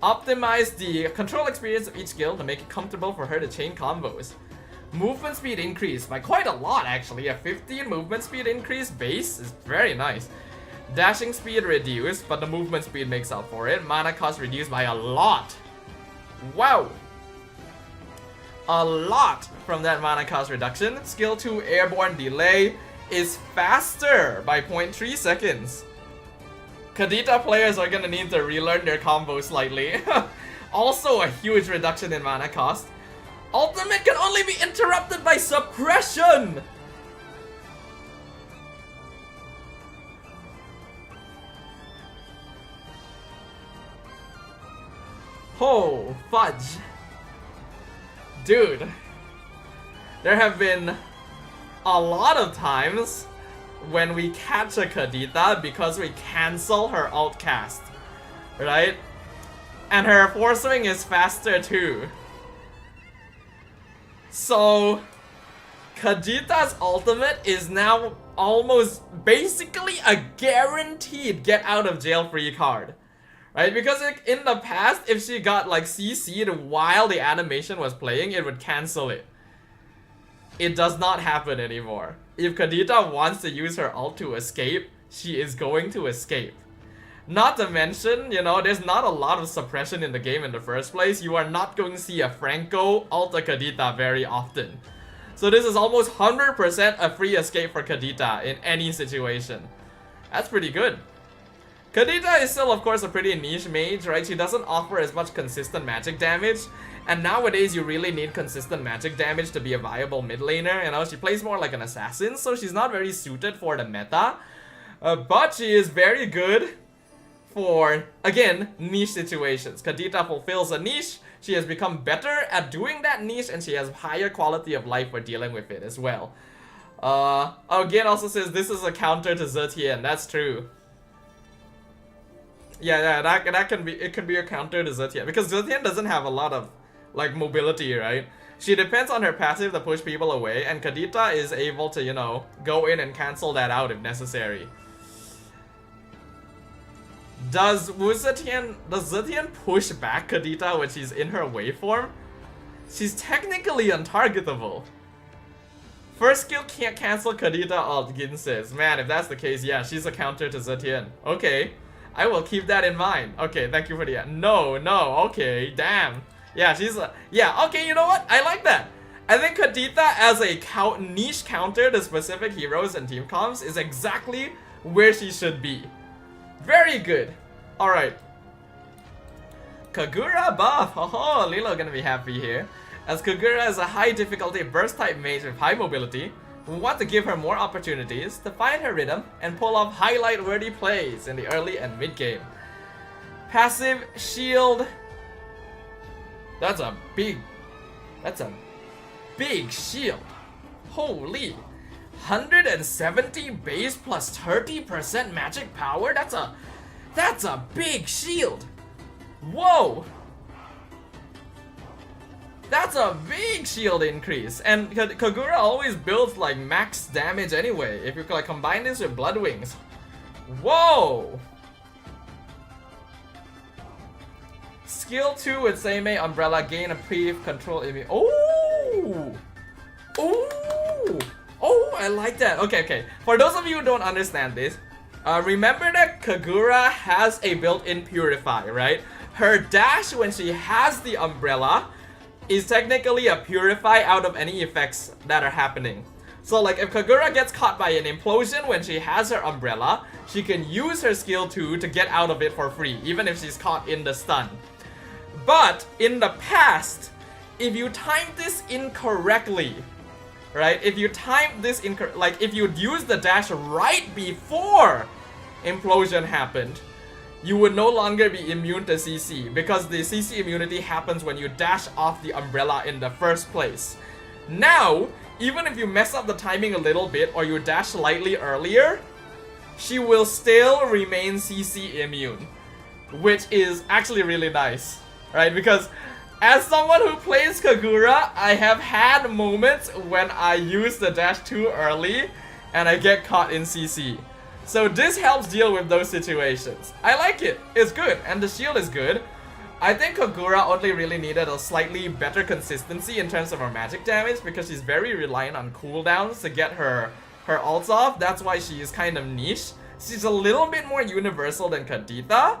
Optimize the control experience of each skill to make it comfortable for her to chain combos. Movement speed increased by quite a lot actually. A 15 movement speed increase base is very nice. Dashing speed reduced, but the movement speed makes up for it. Mana cost reduced by a lot. Wow. A lot from that mana cost reduction. Skill 2 airborne delay is faster by 0.3 seconds. Kadita players are gonna need to relearn their combo slightly. Also a huge reduction in mana cost. Ultimate can only be interrupted by suppression! Oh, fudge. Dude. There have been a lot of times when we catch a Kadita because we cancel her ult cast. Right? And her force swing is faster too. So, Kadita's ultimate is now almost basically a guaranteed get out of jail free card. Right? Because in the past, if she got like CC'd while the animation was playing, it would cancel it. It does not happen anymore. If Kadita wants to use her ult to escape, she is going to escape. Not to mention, you know, there's not a lot of suppression in the game in the first place. You are not going to see a Franco ult a Kadita very often. So this is almost 100% a free escape for Kadita in any situation. That's pretty good. Kadita is still, of course, a pretty niche mage, right? She doesn't offer as much consistent magic damage. And nowadays, you really need consistent magic damage to be a viable mid laner. You know, she plays more like an assassin, so she's not very suited for the meta. But she is very good for, again, niche situations. Kadita fulfills a niche. She has become better at doing that niche, and she has higher quality of life for dealing with it as well. Again, also says this is a counter to ZETIAN. That's true. Yeah, that can be, it can be a counter to ZETIAN, because ZETIAN doesn't have a lot of like mobility, right? She depends on her passive to push people away, and Kadita is able to, you know, go in and cancel that out if necessary. Does ZETIAN push back Kadita when she's in her waveform? She's technically untargetable. First skill can't cancel Kadita ult, Gin says. Man, if that's the case, yeah, she's a counter to ZETIAN. Okay. I will keep that in mind. Okay, thank you for the... No, okay, damn. Yeah, she's a... Yeah, okay, you know what? I like that. I think Kadita as a niche counter to specific heroes and team comps is exactly where she should be. Very good. Alright. Kagura buff. Oh, Lilo gonna be happy here. As Kagura is a high difficulty burst type mage with high mobility, we want to give her more opportunities to find her rhythm and pull off highlight-worthy plays in the early and mid-game. Passive shield. That's a big shield. Holy. 170 base plus 30% magic power? That's a big shield. Whoa. That's a big shield increase, and Kagura always builds like max damage anyway, if you like combine this with Blood Wings. Whoa! Skill 2 with Seimei Umbrella, gain a brief control immunity. Oh! Oh! Oh, I like that. Okay. For those of you who don't understand this, remember that Kagura has a built-in Purify, right? Her dash when she has the Umbrella is technically a purify out of any effects that are happening. So like if Kagura gets caught by an implosion when she has her umbrella, she can use her skill 2 to get out of it for free, even if she's caught in the stun. But in the past, if you time this incorrectly, right? If you time this like if you'd use the dash right before implosion happened, you would no longer be immune to CC, because the CC immunity happens when you dash off the umbrella in the first place. Now, even if you mess up the timing a little bit or you dash slightly earlier, she will still remain CC immune, which is actually really nice, right? Because as someone who plays Kagura, I have had moments when I use the dash too early and I get caught in CC. So this helps deal with those situations. I like it. It's good. And the shield is good. I think Kagura only really needed a slightly better consistency in terms of her magic damage, because she's very reliant on cooldowns to get her ults off. That's why she is kind of niche. She's a little bit more universal than Kadita,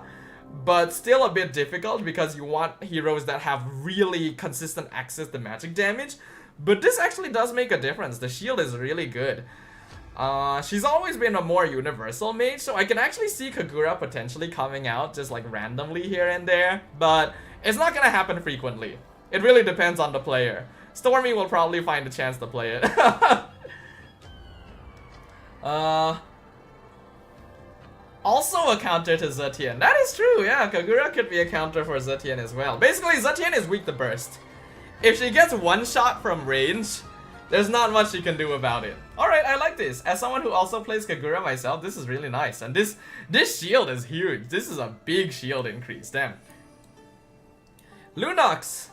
but still a bit difficult because you want heroes that have really consistent access to magic damage. But this actually does make a difference. The shield is really good. She's always been a more universal mage, so I can actually see Kagura potentially coming out just like randomly here and there, but it's not gonna happen frequently. It really depends on the player. Stormy will probably find a chance to play it. Also a counter to ZETIAN. That is true, yeah, Kagura could be a counter for ZETIAN as well. Basically, ZETIAN is weak to burst. If she gets one shot from range, there's not much you can do about it. Alright, I like this. As someone who also plays Kagura myself, this is really nice. And this shield is huge. This is a big shield increase, damn. Lunox.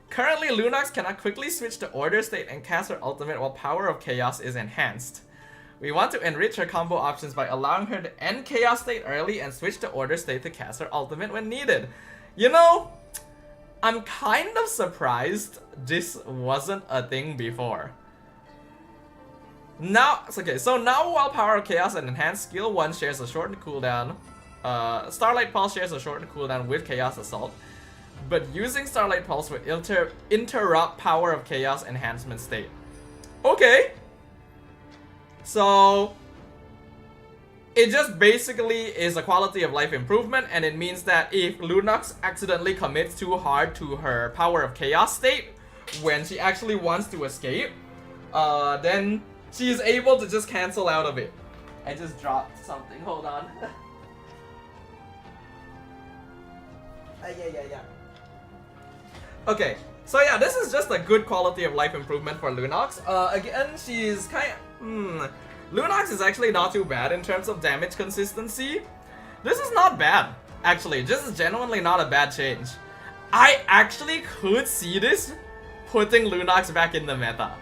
Currently, Lunox cannot quickly switch to Order State and cast her ultimate while Power of Chaos is enhanced. We want to enrich her combo options by allowing her to end Chaos State early and switch to Order State to cast her ultimate when needed. You know, I'm kind of surprised this wasn't a thing before. Now, okay, so now while Power of Chaos and Enhanced Skill 1 shares a shortened cooldown, Starlight Pulse shares a shortened cooldown with Chaos Assault, but using Starlight Pulse will interrupt Power of Chaos Enhancement State. Okay. So, it just basically is a quality of life improvement, and it means that if Lunox accidentally commits too hard to her Power of Chaos state when she actually wants to escape, then she is able to just cancel out of it. I just dropped something, hold on. Yeah. Okay, so yeah, this is just a good quality of life improvement for Lunox. Again, she's kind of... Lunox is actually not too bad in terms of damage consistency. This is not bad, actually. This is genuinely not a bad change. I actually could see this putting Lunox back in the meta.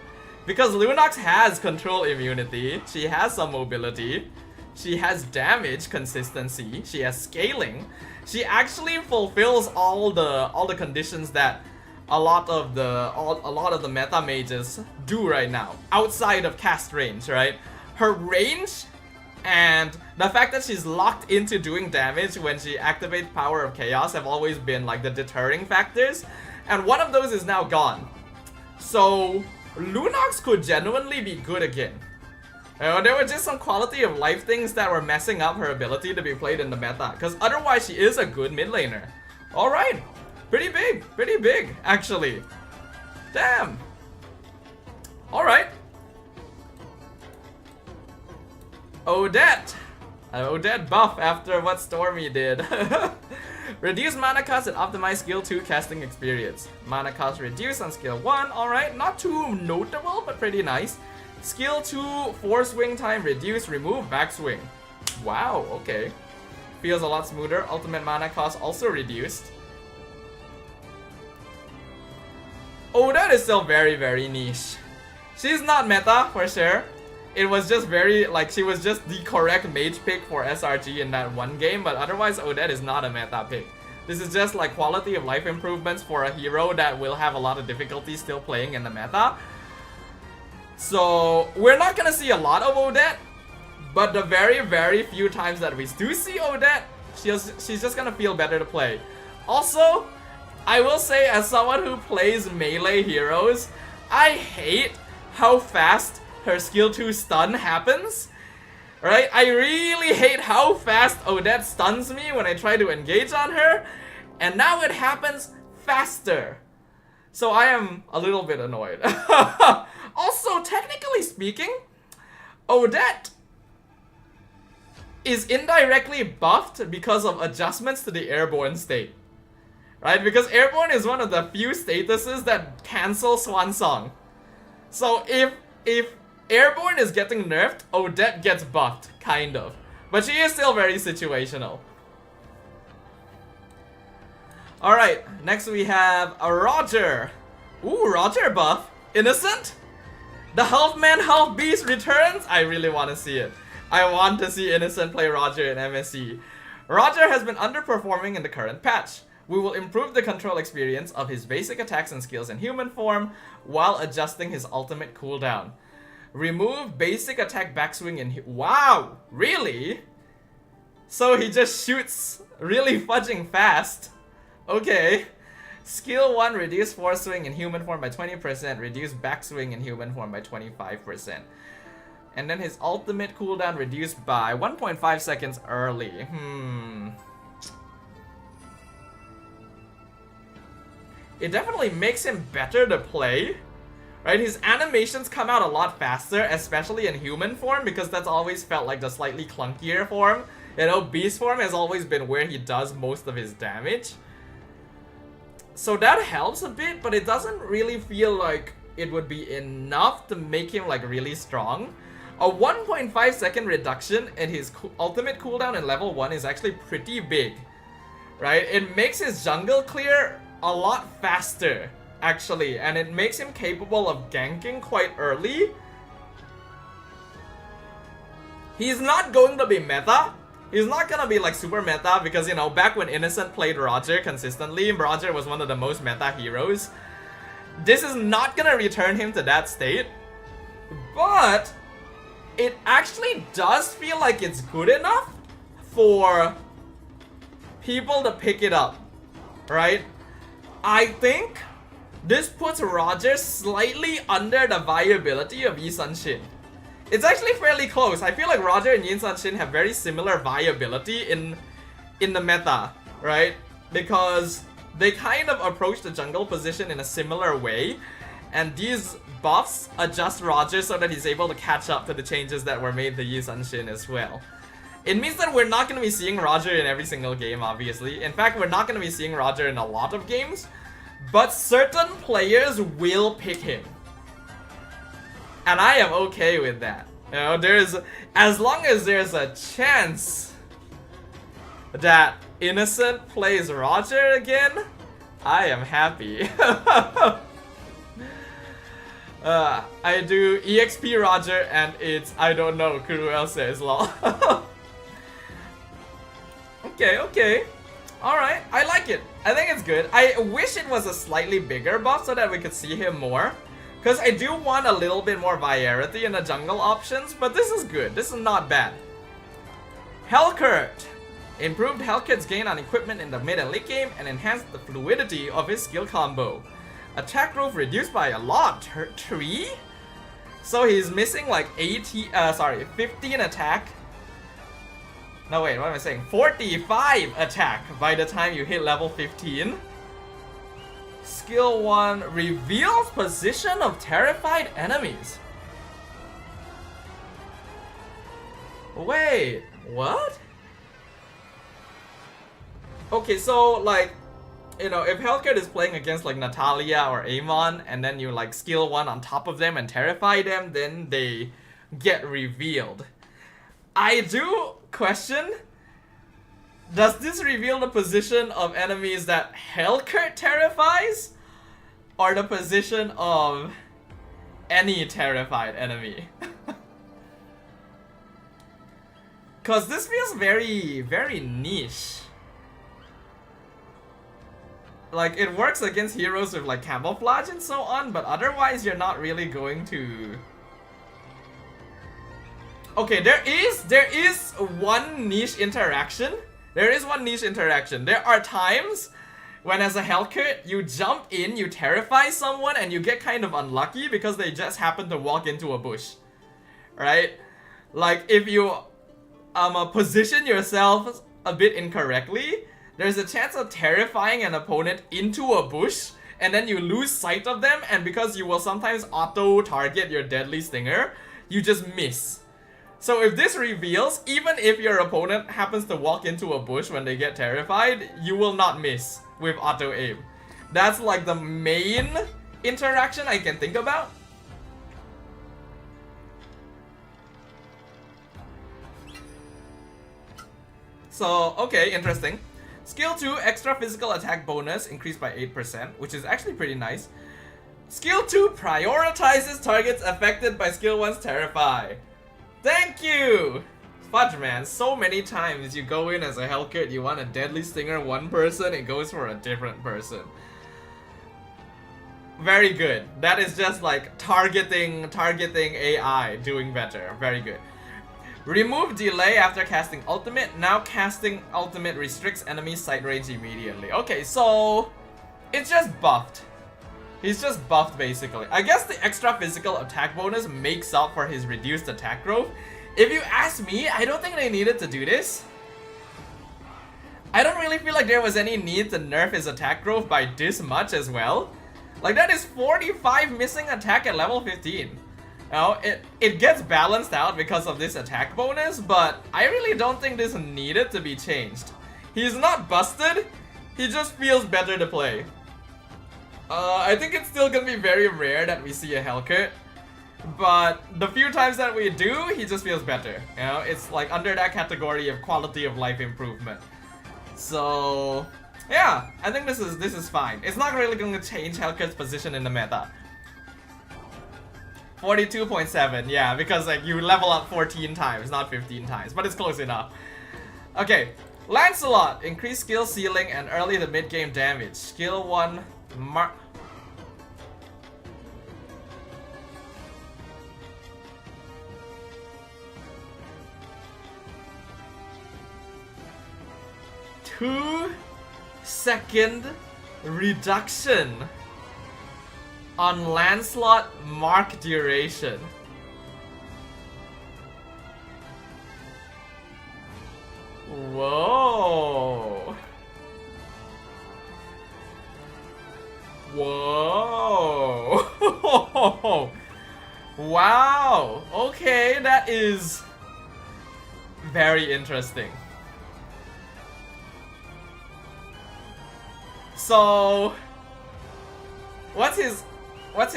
Because Lunox has control immunity, she has some mobility, she has damage consistency, she has scaling. She actually fulfills all the conditions that a lot of the meta mages do right now, outside of cast range, right? Her range and the fact that she's locked into doing damage when she activates Power of Chaos have always been like the deterring factors, and one of those is now gone. So Lunox could genuinely be good again. There were just some quality of life things that were messing up her ability to be played in the meta, because otherwise she is a good mid laner. Alright, pretty big, actually. Damn. Alright. Odette. Odette buff after what Stormy did. Reduce mana cost and optimize skill 2 casting experience. Mana cost reduced on skill 1, alright, not too notable, but pretty nice. Skill 2, force swing time reduced, remove backswing. Wow, okay. Feels a lot smoother. Ultimate mana cost also reduced. Odette is still very niche. She's not meta, for sure. It was just very, like, she was just the correct mage pick for SRG in that one game, but otherwise Odette is not a meta pick. This is just like quality of life improvements for a hero that will have a lot of difficulty still playing in the meta. So, we're not gonna see a lot of Odette, but the very few times that we do see Odette, she's just gonna feel better to play. Also, I will say, as someone who plays melee heroes, I hate how fast her skill 2 stun happens. Right? I really hate how fast Odette stuns me when I try to engage on her. And now it happens faster. So I am a little bit annoyed. Also, technically speaking, Odette is indirectly buffed because of adjustments to the airborne state. Right? Because airborne is one of the few statuses that cancel Swan Song. So if airborne is getting nerfed, Odette gets buffed, kind of. But she is still very situational. Alright, next we have a Roger. Ooh, Roger buff. Innocent? The half man, half beast returns? I really want to see it. I want to see Innocent play Roger in MSC. Roger has been underperforming in the current patch. We will improve the control experience of his basic attacks and skills in human form while adjusting his ultimate cooldown. Remove basic attack backswing in wow! Really? So he just shoots really fudging fast. Okay. Skill 1, reduce force swing in human form by 20%, reduce backswing in human form by 25%. And then his ultimate cooldown reduced by 1.5 seconds early. It definitely makes him better to play. Right, his animations come out a lot faster, especially in human form, because that's always felt like the slightly clunkier form. You know, beast form has always been where he does most of his damage. So that helps a bit, but it doesn't really feel like it would be enough to make him like really strong. A 1.5 second reduction in his ultimate cooldown in level 1 is actually pretty big. Right, it makes his jungle clear a lot faster. Actually, and it makes him capable of ganking quite early. He's not going to be meta. He's not gonna be like super meta because, you know, back when Innocent played Roger consistently, Roger was one of the most meta heroes. This is not gonna return him to that state. But it actually does feel like it's good enough for people to pick it up. Right? I think this puts Roger slightly under the viability of Yi Sun Shin. It's actually fairly close. I feel like Roger and Yi Sun Shin have very similar viability in the meta, right? Because they kind of approach the jungle position in a similar way, and these buffs adjust Roger so that he's able to catch up to the changes that were made to Yi Sun Shin as well. It means that we're not going to be seeing Roger in every single game, obviously. In fact, we're not going to be seeing Roger in a lot of games. But certain players will pick him. And I am okay with that. You know, as long as there's a chance that Innocent plays Roger again, I am happy. I do EXP Roger and it's, I don't know, Kuruel says lol. Okay. Alright, I like it. I think it's good. I wish it was a slightly bigger buff so that we could see him more. Because I do want a little bit more variety in the jungle options, but this is good. This is not bad. Helkurt. Improved Helkurt's gain on equipment in the mid and late game and enhanced the fluidity of his skill combo. Attack growth reduced by a lot. 3? So he's missing like 15 attack. No wait, what am I saying? 45 attack by the time you hit level 15. Skill 1 reveals position of terrified enemies. Wait, what? Okay, so like, you know, if Helkurt is playing against like Natalia or Amon and then you like skill 1 on top of them and terrify them, then they get revealed. I do question, does this reveal the position of enemies that Helkurt terrifies? Or the position of any terrified enemy? Cause this feels very, very niche. Like, it works against heroes with like camouflage and so on, but otherwise you're not really going to... Okay, there is one niche interaction. There is one niche interaction. There are times when as a Helkurt, you jump in, you terrify someone, and you get kind of unlucky because they just happen to walk into a bush. right? Like if you position yourself a bit incorrectly, there's a chance of terrifying an opponent into a bush, and then you lose sight of them, and because you will sometimes auto-target your deadly stinger, you just miss. So if this reveals, even if your opponent happens to walk into a bush when they get terrified, you will not miss with auto-aim. That's like the main interaction I can think about. So, okay, interesting. Skill 2, extra physical attack bonus increased by 8%, which is actually pretty nice. Skill 2 prioritizes targets affected by Skill 1's Terrify. Thank you! Fudge man, so many times you go in as a Hellkit, you want a deadly stinger one person, it goes for a different person. Very good. That is just like targeting AI doing better. Very good. Remove delay after casting ultimate. Now casting ultimate restricts enemy sight range immediately. Okay, so it's just buffed. He's just buffed basically. I guess the extra physical attack bonus makes up for his reduced attack growth. If you ask me, I don't think they needed to do this. I don't really feel like there was any need to nerf his attack growth by this much as well. Like that is 45 missing attack at level 15. Now, it gets balanced out because of this attack bonus, but I really don't think this needed to be changed. He's not busted, he just feels better to play. I think it's still gonna be very rare that we see a Hellkit, but the few times that we do, he just feels better. You know, it's like under that category of quality of life improvement. So, yeah, I think this is fine. It's not really gonna change Hellkit's position in the meta. 42.7, yeah, because like you level up 14 times, not 15 times, but it's close enough. Okay, Lancelot, increase skill ceiling and early to mid game damage. Skill 1, mark. Two-second reduction on Lancelot mark duration. Whoa. Whoa. Wow. Okay, that is very interesting. So, what's his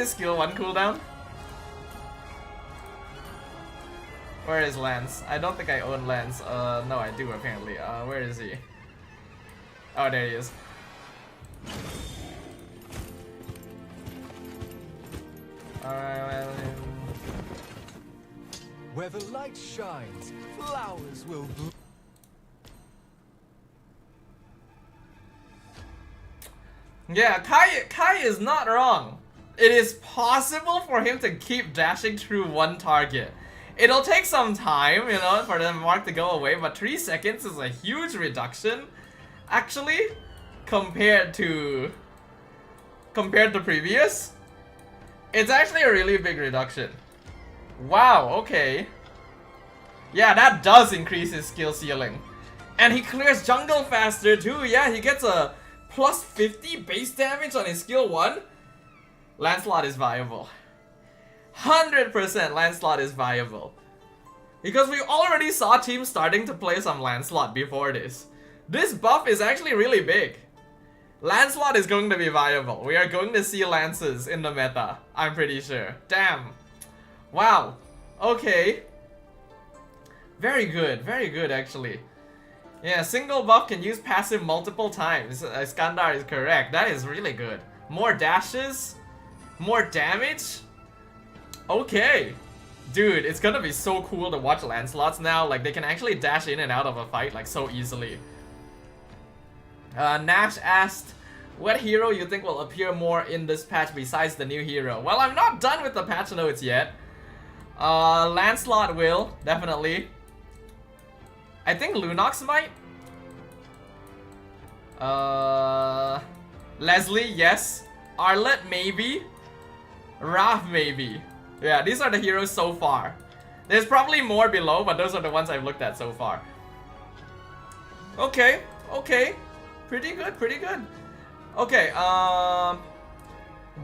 skill 1 cooldown? Where is Lance? I don't think I own Lance. No, I do apparently. Where is he? Oh, there he is. Where the light shines, flowers will bloom. Yeah, Kai is not wrong. It is possible for him to keep dashing through one target. It'll take some time, you know, for the mark to go away, but 3 seconds is a huge reduction, actually, compared to previous. It's actually a really big reduction. Wow, okay. Yeah, that does increase his skill ceiling. And he clears jungle faster too. Yeah, he gets a plus 50 base damage on his skill 1. Lancelot is viable. 100% Lancelot is viable. Because we already saw teams starting to play some Lancelot before this. This buff is actually really big. Lancelot is going to be viable. We are going to see Lances in the meta, I'm pretty sure. Damn. Wow. Okay. Very good actually. Yeah, single buff can use passive multiple times. Skandar is correct. That is really good. More dashes, more damage. Okay. Dude, it's gonna be so cool to watch Lancelots now. Like, they can actually dash in and out of a fight, like, so easily. Nash asked, what hero you think will appear more in this patch besides the new hero? Well, I'm not done with the patch notes yet. Lancelot will, definitely. I think Lunox might. Leslie, yes. Arlette, maybe. Raph, maybe. Yeah, these are the heroes so far. There's probably more below, but those are the ones I've looked at so far. Okay, okay. Pretty good, pretty good. Okay,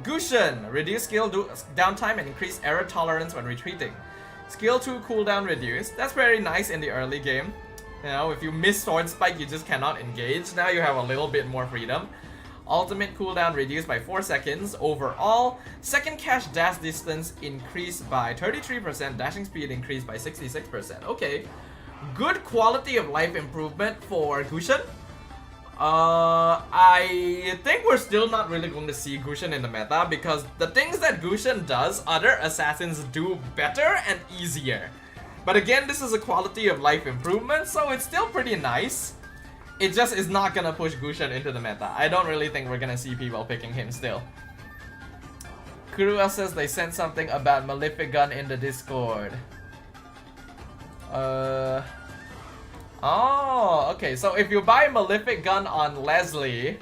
Gushen. Reduce skill downtime and increase error tolerance when retreating. Skill 2 cooldown reduced. That's very nice in the early game. You know, if you miss Sword Spike, you just cannot engage. Now you have a little bit more freedom. Ultimate cooldown reduced by 4 seconds. Overall, second cash dash distance increased by 33%. Dashing speed increased by 66%. Okay. Good quality of life improvement for Gushen. I think we're still not really going to see Gushen in the meta because the things that Gushen does, other assassins do better and easier. But again, this is a quality of life improvement, so it's still pretty nice. It just is not gonna push Gushen into the meta. I don't really think we're gonna see people picking him still. Kurua says they sent something about Malefic Gun in the Discord. Oh, okay, so if you buy Malefic Gun on Leslie,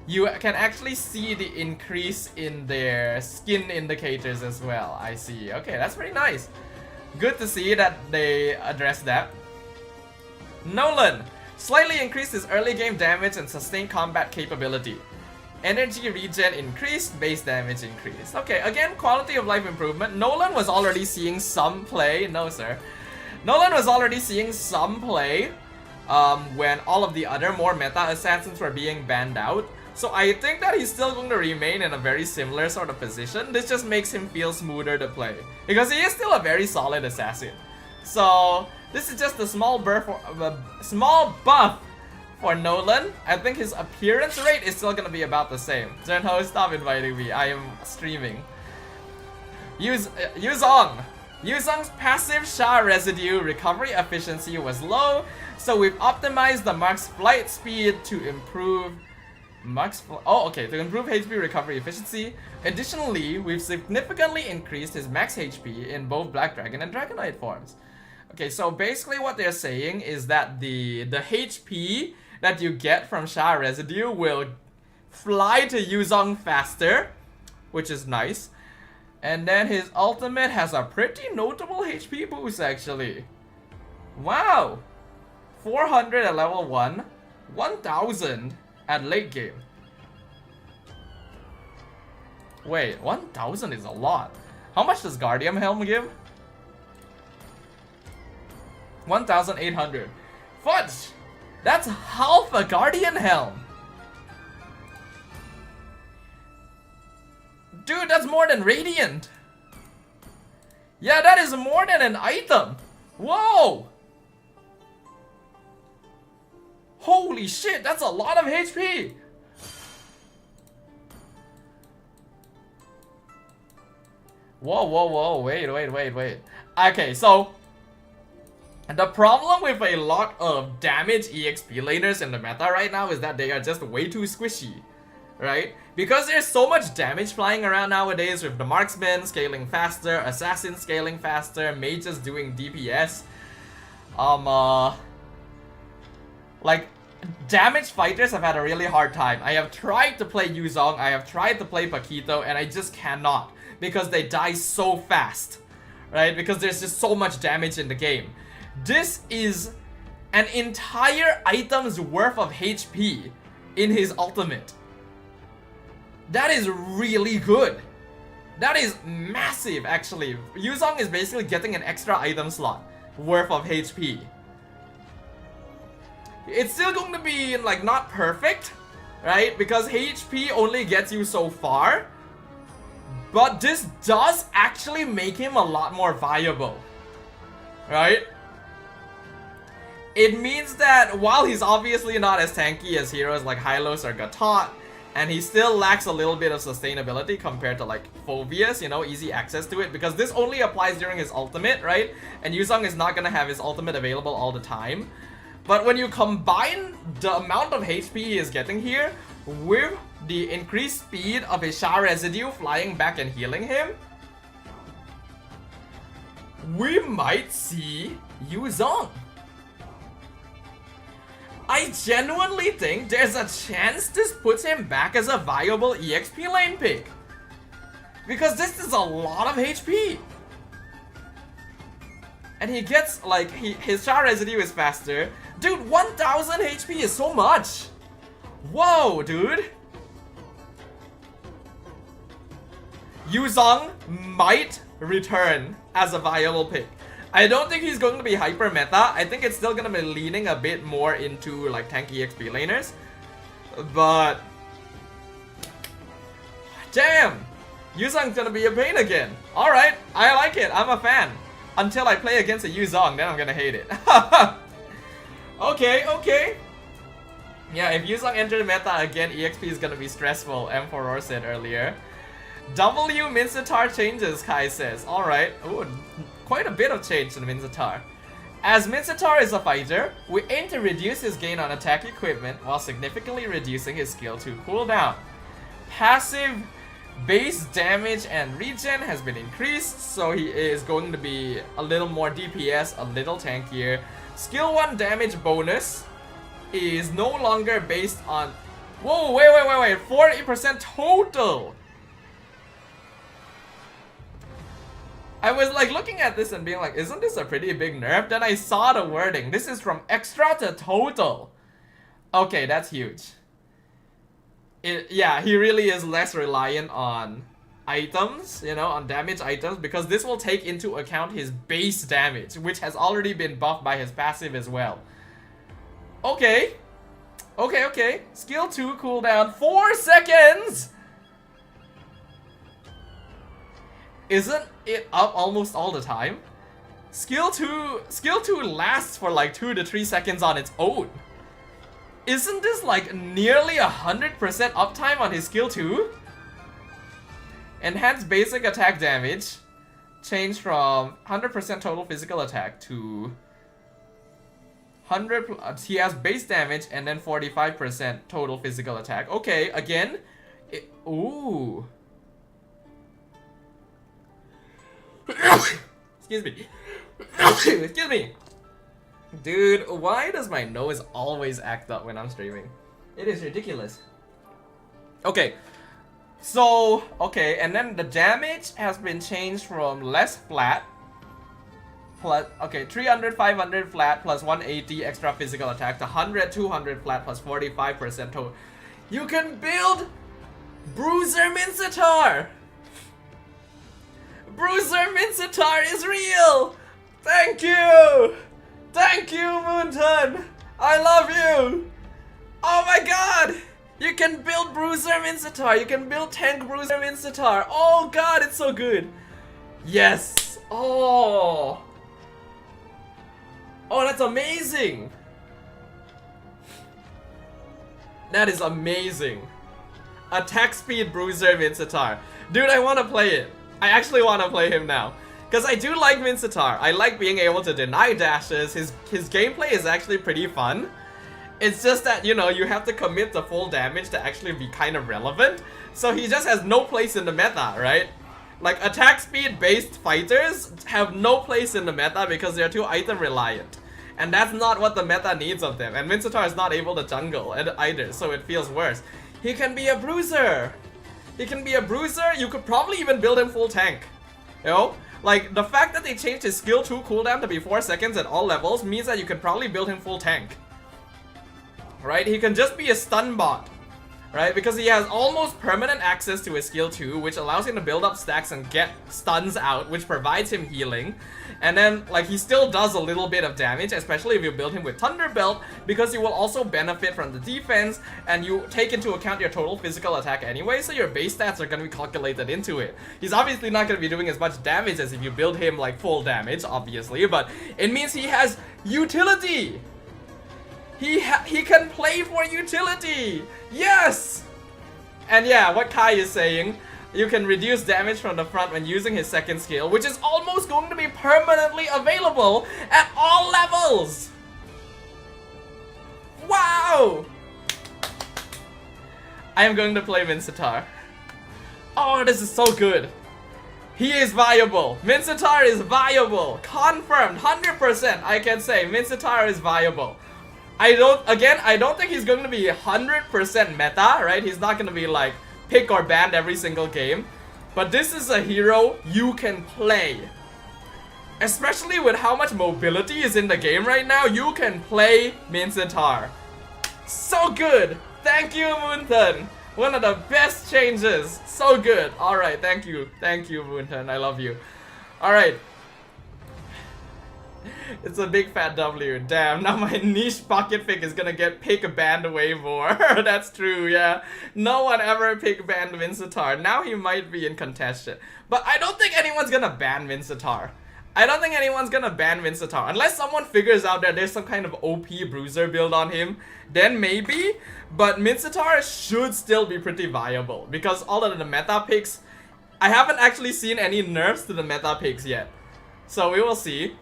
you can actually see the increase in their skin indicators as well. I see. Okay, that's pretty nice. Good to see that they addressed that. Nolan slightly increased his early game damage and sustained combat capability. Energy regen increased, base damage increased. Okay, again, quality of life improvement. Nolan was already seeing some play. No, sir. Nolan was already seeing some play when all of the other more meta assassins were being banned out. So I think that he's still going to remain in a very similar sort of position. This just makes him feel smoother to play because he is still a very solid assassin. So this is just a small buff for Nolan. I think his appearance rate is still going to be about the same. Zhenho, stop inviting me. I am streaming. Yuzong. Yuzong's passive Sha residue recovery efficiency was low, so we've optimized the Mark's flight speed to improve to improve HP recovery efficiency. Additionally, we've significantly increased his max HP in both Black Dragon and Dragonite forms. Okay, so basically what they're saying is that the HP that you get from Sha residue will fly to Yuzong faster, which is nice. And then his ultimate has a pretty notable HP boost actually. Wow! 400 at level 1, 1000 at late game. Wait, 1000 is a lot. How much does Guardian Helm give? 1800. Fudge! That's half a Guardian Helm! Dude, that's more than Radiant! Yeah, that is more than an item! Whoa! Holy shit, that's a lot of HP! Whoa, wait. Okay, so the problem with a lot of damage EXP laners in the meta right now is that they are just way too squishy, right? Because there's so much damage flying around nowadays with the marksmen scaling faster, assassins scaling faster, mages doing DPS. Like, damage fighters have had a really hard time. I have tried to play Yuzong, I have tried to play Paquito, and I just cannot. Because they die so fast, right? Because there's just so much damage in the game. This is an entire item's worth of HP in his ultimate. That is really good. That is massive, actually. Yuzong is basically getting an extra item slot worth of HP. It's still going to be, like, not perfect, right? Because HP only gets you so far. But this does actually make him a lot more viable, right? It means that while he's obviously not as tanky as heroes like Hylos or Gatot, and he still lacks a little bit of sustainability compared to like Phobius, you know, easy access to it, because this only applies during his ultimate, right? And Yuzong is not gonna have his ultimate available all the time. But when you combine the amount of HP he is getting here with the increased speed of his Sha residue flying back and healing him, we might see Yuzong. I genuinely think there's a chance this puts him back as a viable EXP lane pick. Because this is a lot of HP. And he gets, like, his char residue is faster. Dude, 1000 HP is so much! Whoa, dude! Yuzong might return as a viable pick. I don't think he's going to be hyper meta. I think it's still going to be leaning a bit more into, like, tanky XP laners. But... damn! Yuzong's gonna be a pain again. Alright, I like it. I'm a fan. Until I play against a Yuzong, then I'm gonna hate it. Okay, okay. Yeah, if Yuzong enters the meta again, EXP is gonna be stressful, M4R said earlier. W Mincetar changes, Kai says. Alright. Ooh, quite a bit of change in Mincetar. As Mincetar is a fighter, we aim to reduce his gain on attack equipment while significantly reducing his skill 2 cooldown. Passive base damage and regen has been increased, so he is going to be a little more DPS, a little tankier. Skill 1 damage bonus is no longer based on... whoa, wait, 40% total! I was like looking at this and being like, isn't this a pretty big nerf? Then I saw the wording. This is from extra to total. Okay, that's huge. Yeah, he really is less reliant on items, you know, on damage items, because this will take into account his base damage, which has already been buffed by his passive as well. Okay. Okay. Skill 2 cooldown 4 seconds! Isn't it up almost all the time? Skill 2 lasts for like 2 to 3 seconds on its own. Isn't this like nearly 100% uptime on his skill 2? Enhanced basic attack damage changed from 100% total physical attack to 100. He has base damage and then 45% total physical attack. Okay, again. Ooh. Excuse me. Excuse me. Dude, why does my nose always act up when I'm streaming? It is ridiculous. Okay. So, okay, and then the damage has been changed from less flat. Plus, okay, 300, 500 flat plus 180 extra physical attack to 100, 200 flat plus 45% total. You can build Bruiser Mincetar! Bruiser Mincetar is real! Thank you! Thank you, Moonton! I love you! Oh my god! You can build Bruiser Mincetar! You can build Tank Bruiser Mincetar! Oh god, it's so good! Yes! Oh! Oh, that's amazing! That is amazing! Attack speed Bruiser Mincetar. Dude, I want to play it. I actually want to play him now. Because I do like Mincetar. I like being able to deny dashes. His gameplay is actually pretty fun. It's just that, you know, you have to commit the full damage to actually be kind of relevant. So he just has no place in the meta, right? Like, attack speed based fighters have no place in the meta because they're too item reliant. And that's not what the meta needs of them. And Mincetar is not able to jungle either, so it feels worse. He can be a bruiser. He can be a bruiser. You could probably even build him full tank. You know? Like, the fact that they changed his skill 2 cooldown to be 4 seconds at all levels means that you can probably build him full tank. Right? He can just be a stun bot. Right? Because he has almost permanent access to his skill 2, which allows him to build up stacks and get stuns out, which provides him healing. And then, like, he still does a little bit of damage, especially if you build him with Thunderbelt, because you will also benefit from the defense, and you take into account your total physical attack anyway, so your base stats are going to be calculated into it. He's obviously not going to be doing as much damage as if you build him, like, full damage, obviously, but it means he has utility! He can play for utility! Yes! And yeah, what Kai is saying, you can reduce damage from the front when using his second skill, which is almost going to be permanently available at all levels! Wow! I am going to play Mincetar. Oh, this is so good. He is viable. Mincetar is viable. Confirmed, 100%, I can say Mincetar is viable. I don't think he's going to be 100% meta, right? He's not going to be like pick or banned every single game. But this is a hero you can play. Especially with how much mobility is in the game right now, you can play Mincetar. So good! Thank you, Moonton! One of the best changes! So good! Alright, thank you. Thank you, Moonton. I love you. Alright. It's a big fat W. Damn, now my niche pocket pick is gonna get pick banned way more. That's true, yeah. No one ever pick banned Mincetar. Now he might be in contention. But I don't think anyone's gonna ban Mincetar. I don't think anyone's gonna ban Mincetar. Unless someone figures out that there's some kind of OP bruiser build on him, then maybe. But Mincetar should still be pretty viable. Because all of the meta picks, I haven't actually seen any nerfs to the meta picks yet. So we will see.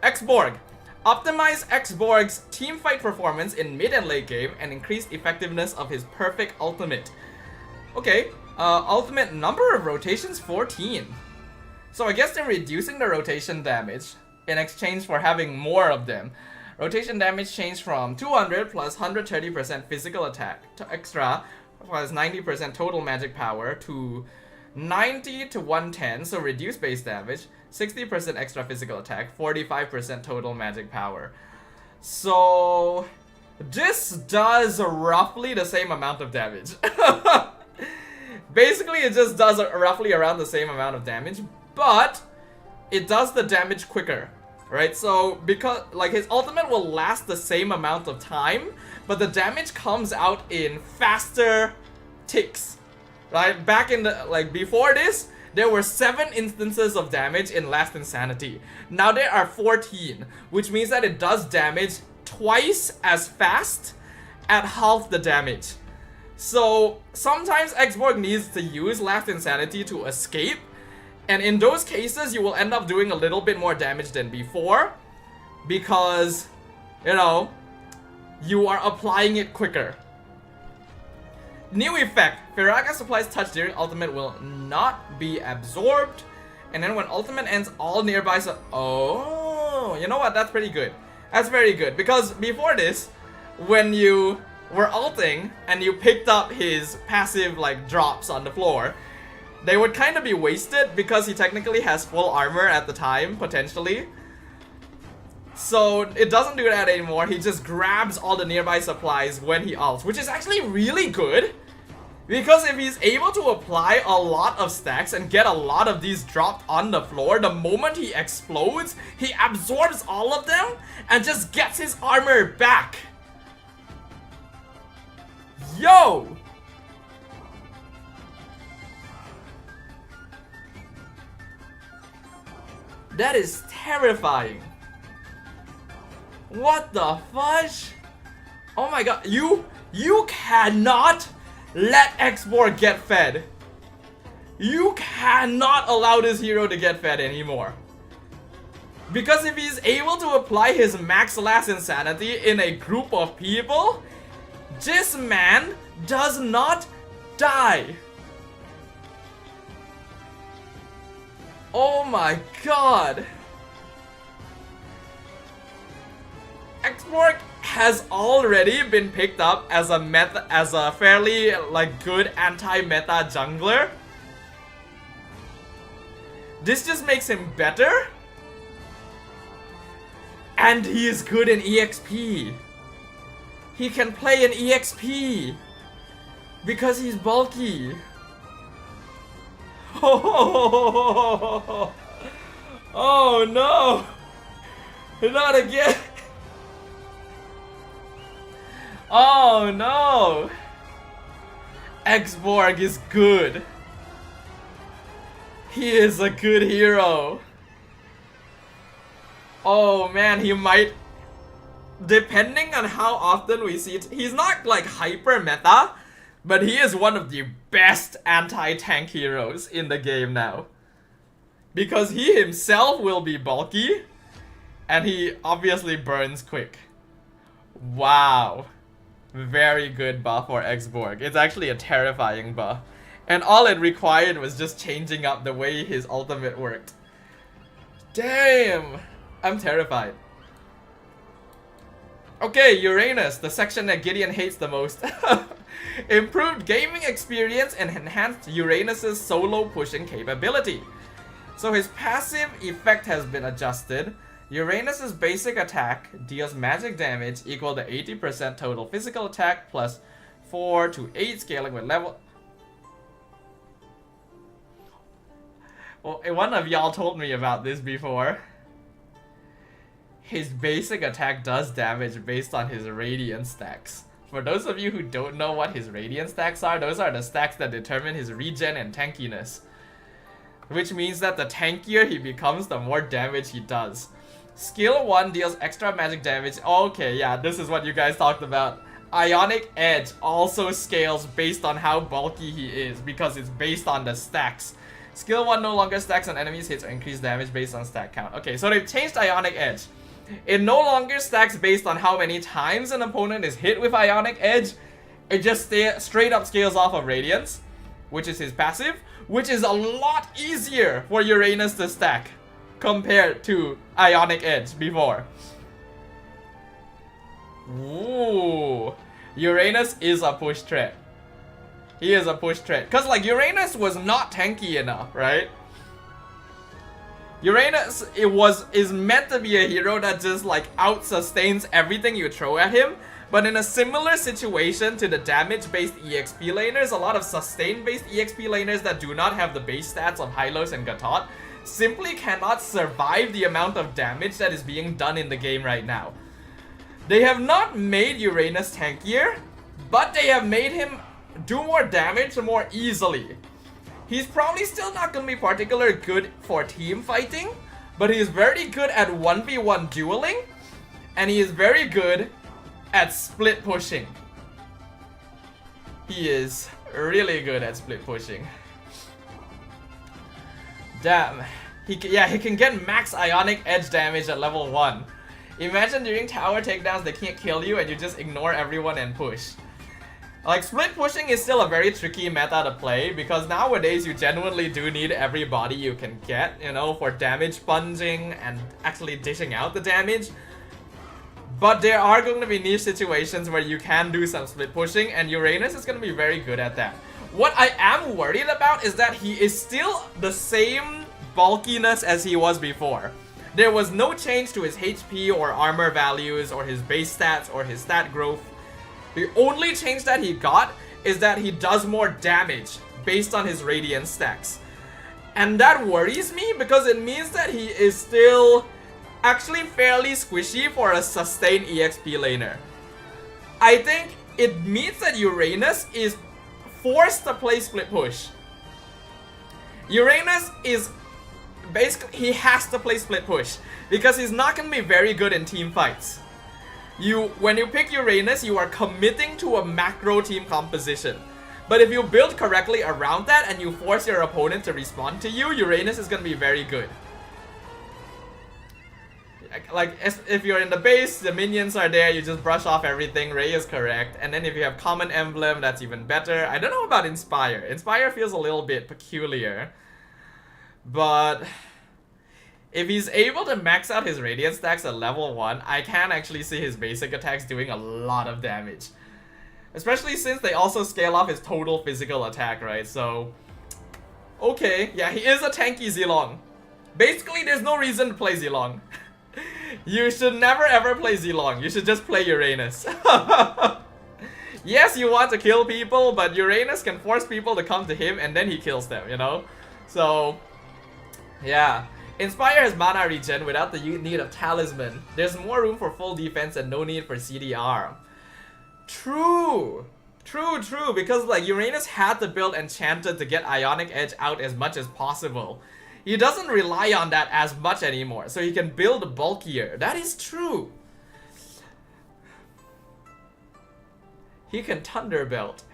Xborg. Optimize Xborg's teamfight performance in mid and late game and increase effectiveness of his perfect ultimate. Okay, ultimate number of rotations 14. So I guess they're reducing the rotation damage in exchange for having more of them. Rotation damage changed from 200 plus 130% physical attack to extra plus 90% total magic power to 90 to 110, so reduce base damage, 60% extra physical attack, 45% total magic power. So this does roughly the same amount of damage. Basically it just does roughly around the same amount of damage, but it does the damage quicker, right? So because like his ultimate will last the same amount of time, but the damage comes out in faster ticks, right? Back in the like before this, there were 7 instances of damage in Last Insanity. Now there are 14, which means that it does damage twice as fast at half the damage. So sometimes Xborg needs to use Last Insanity to escape, and in those cases you will end up doing a little bit more damage than before because, you know, you are applying it quicker. New effect. Firaga applies touch during ultimate will not be absorbed. And then when ultimate ends, all nearby oh, you know what? That's pretty good. That's very good. Because before this, when you were ulting and you picked up his passive like drops on the floor, they would kind of be wasted because he technically has full armor at the time, potentially. So it doesn't do that anymore. He just grabs all the nearby supplies when he ults, which is actually really good. Because if he's able to apply a lot of stacks and get a lot of these dropped on the floor, the moment he explodes, he absorbs all of them and just gets his armor back. Yo! That is terrifying. What the fudge? Oh my god, you cannot let Xborg get fed. You cannot allow this hero to get fed anymore. Because if he's able to apply his max Last Insanity in a group of people, this man does not die. Oh my god. Xborg has already been picked up as a fairly like good anti-meta jungler. This just makes him better. And he is good in EXP. He can play in EXP because he's bulky. Oh no! Not again! Oh no! Xborg is good. He is a good hero. Oh man, he might, depending on how often we see it, he's not like hyper meta, but he is one of the best anti-tank heroes in the game now. Because he himself will be bulky, and he obviously burns quick. Wow. Very good buff for Xborg. It's actually a terrifying buff. And all it required was just changing up the way his ultimate worked. Damn! I'm terrified. Okay, Uranus, the section that Gideon hates the most. Improved gaming experience and enhanced Uranus's solo pushing capability. So his passive effect has been adjusted. Uranus's basic attack deals magic damage equal to 80% total physical attack plus 4 to 8 scaling with level. Well, one of y'all told me about this before. His basic attack does damage based on his radiant stacks. For those of you who don't know what his radiant stacks are, those are the stacks that determine his regen and tankiness. Which means that the tankier he becomes, the more damage he does. Skill 1 deals extra magic damage. Okay, yeah, this is what you guys talked about. Ionic Edge also scales based on how bulky he is, because it's based on the stacks. Skill 1 no longer stacks on enemies' hits or increased damage based on stack count. Okay, so they've changed Ionic Edge. It no longer stacks based on how many times an opponent is hit with Ionic Edge. It just straight up scales off of Radiance, which is his passive, which is a lot easier for Uranus to stack compared to Ionic Edge before. Ooh, Uranus is a push threat. He is a push threat. Cause like Uranus was not tanky enough, right? Uranus is meant to be a hero that just like out sustains everything you throw at him. But in a similar situation to the damage-based EXP laners, a lot of sustain-based EXP laners that do not have the base stats of Hylos and Gatot simply cannot survive the amount of damage that is being done in the game right now. They have not made Uranus tankier, but they have made him do more damage more easily. He's probably still not going to be particularly good for team fighting, but he is very good at 1v1 dueling, and he is very good at split pushing. He is really good at split pushing. Damn. He can get max Ionic Edge damage at level 1. Imagine during tower takedowns they can't kill you and you just ignore everyone and push. Like, split pushing is still a very tricky meta to play because nowadays you genuinely do need every body you can get, you know, for damage sponging and actually dishing out the damage. But there are going to be niche situations where you can do some split pushing, and Uranus is going to be very good at that. What I am worried about is that he is still the same bulkiness as he was before. There was no change to his HP or armor values or his base stats or his stat growth. The only change that he got is that he does more damage based on his radiant stacks. And that worries me because it means that he is still actually fairly squishy for a sustained EXP laner. I think it means that Uranus is forced to play split push. Uranus is basically, he has to play split push because he's not going to be very good in team fights. When you pick Uranus, you are committing to a macro team composition. But if you build correctly around that and you force your opponent to respond to you, Uranus is going to be very good. Like, if you're in the base, the minions are there, you just brush off everything, Ray is correct. And then if you have Common Emblem, that's even better. I don't know about Inspire. Inspire feels a little bit peculiar. But if he's able to max out his radiant stacks at level 1, I can actually see his basic attacks doing a lot of damage. Especially since they also scale off his total physical attack, right? So, okay, yeah, he is a tanky Zilong. Basically, there's no reason to play Zilong. You should never ever play Zilong. You should just play Uranus. Yes, you want to kill people, but Uranus can force people to come to him and then he kills them, you know? So, yeah. Inspire has mana regen without the need of Talisman. There's more room for full defense and no need for CDR. True, because like Uranus had to build Enchanted to get Ionic Edge out as much as possible. He doesn't rely on that as much anymore, so he can build bulkier. That is true. He can Thunderbelt.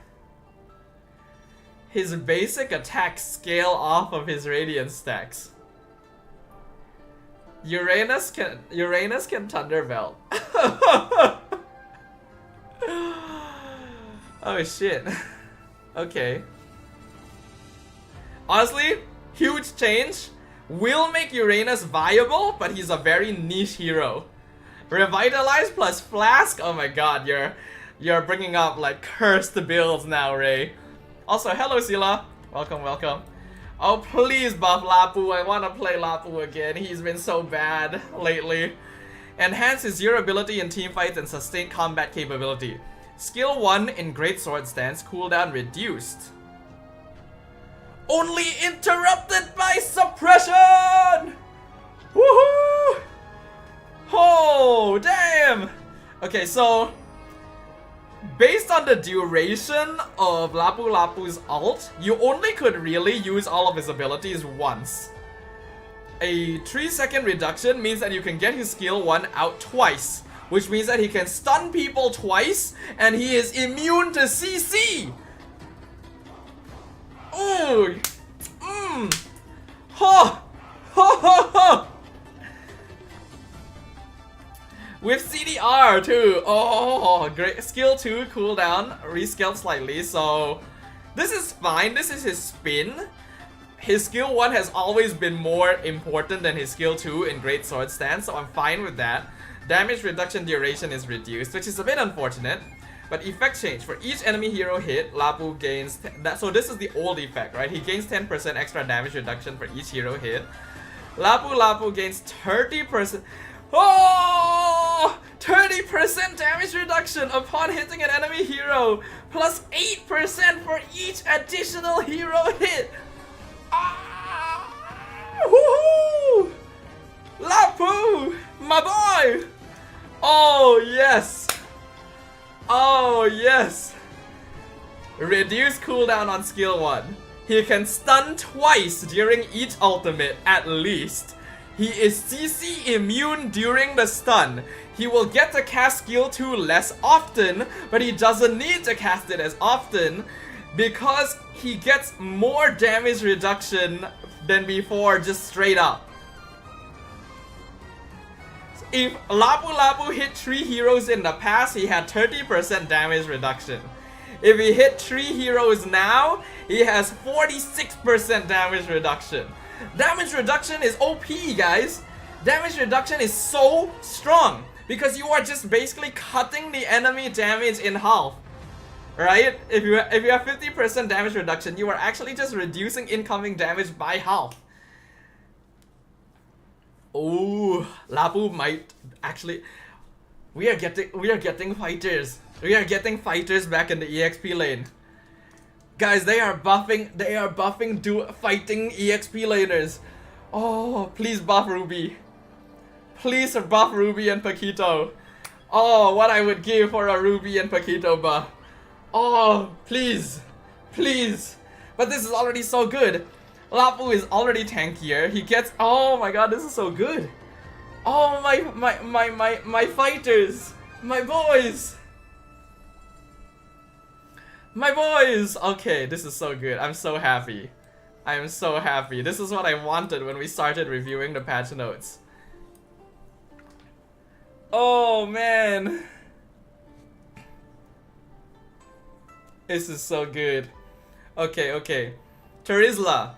His basic attacks scale off of his radiant stacks. Uranus can Thunderbelt. Oh shit. Okay. Honestly, huge change. Will make Uranus viable, but he's a very niche hero. Revitalize plus Flask. Oh my god, you're bringing up like cursed builds now, Ray. Also, hello Sila. Welcome. Oh, please buff Lapu. I want to play Lapu again. He's been so bad lately. Enhance his durability in teamfights and sustained combat capability. Skill 1 in Great Sword Stance, cooldown reduced. Only interrupted by suppression! Woohoo! Oh, damn! Okay, so based on the duration of Lapu Lapu's ult, you only could really use all of his abilities once. A 3-second reduction means that you can get his skill 1 out twice, which means that he can stun people twice and he is immune to CC. Ooh. Ho! Ho ho ho! With CDR too. Oh, great. Skill 2 cooldown rescaled slightly, so this is fine. This is his spin. His skill 1 has always been more important than his skill 2 in Great Sword Stance, so I'm fine with that. Damage reduction duration is reduced, which is a bit unfortunate. But effect change. For each enemy hero hit, Lapu gains... So this is the old effect, right? He gains 10% extra damage reduction for each hero hit. Lapu gains 30%... Oh! 30% damage reduction upon hitting an enemy hero, plus 8% for each additional hero hit. Ah! Woohoo! Lapu, my boy. Oh yes. Oh yes. Reduce cooldown on skill 1. He can stun twice during each ultimate at least. He is CC immune during the stun. He will get to cast skill 2 less often, but he doesn't need to cast it as often because he gets more damage reduction than before just straight up. If Lapu hit 3 heroes in the past, he had 30% damage reduction. If he hit 3 heroes now, he has 46% damage reduction. Damage reduction is OP, guys. Damage reduction is so strong because you are just basically cutting the enemy damage in half. Right? If you have 50% damage reduction, you are actually just reducing incoming damage by half. Oh, Lapu might actually. We are getting fighters. We are getting fighters back in the EXP lane. Guys, they are buffing fighting EXP laners. Oh, please buff Ruby. Please buff Ruby and Paquito. Oh, what I would give for a Ruby and Paquito buff. Oh, please. Please. But this is already so good. Lapu is already tankier. He gets... Oh my god, this is so good. Oh, my fighters. My boys. My boys. Okay, this is so good. I'm so happy. I am so happy. This is what I wanted when we started reviewing the patch notes. Oh, man. This is so good. Okay. Terizla.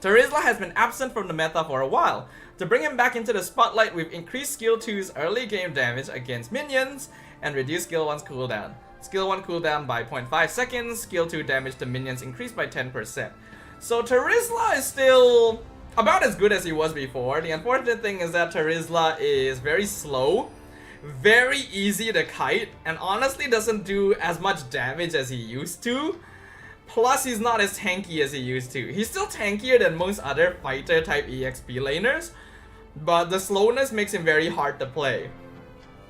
Terizla has been absent from the meta for a while. To bring him back into the spotlight, we've increased skill 2's early game damage against minions and reduced skill 1's cooldown. Skill 1 cooldown by 0.5 seconds, skill 2 damage to minions increased by 10%. So Terizla is still about as good as he was before. The unfortunate thing is that Terizla is very slow, very easy to kite, and honestly doesn't do as much damage as he used to. Plus, he's not as tanky as he used to. He's still tankier than most other fighter type EXP laners, but the slowness makes him very hard to play.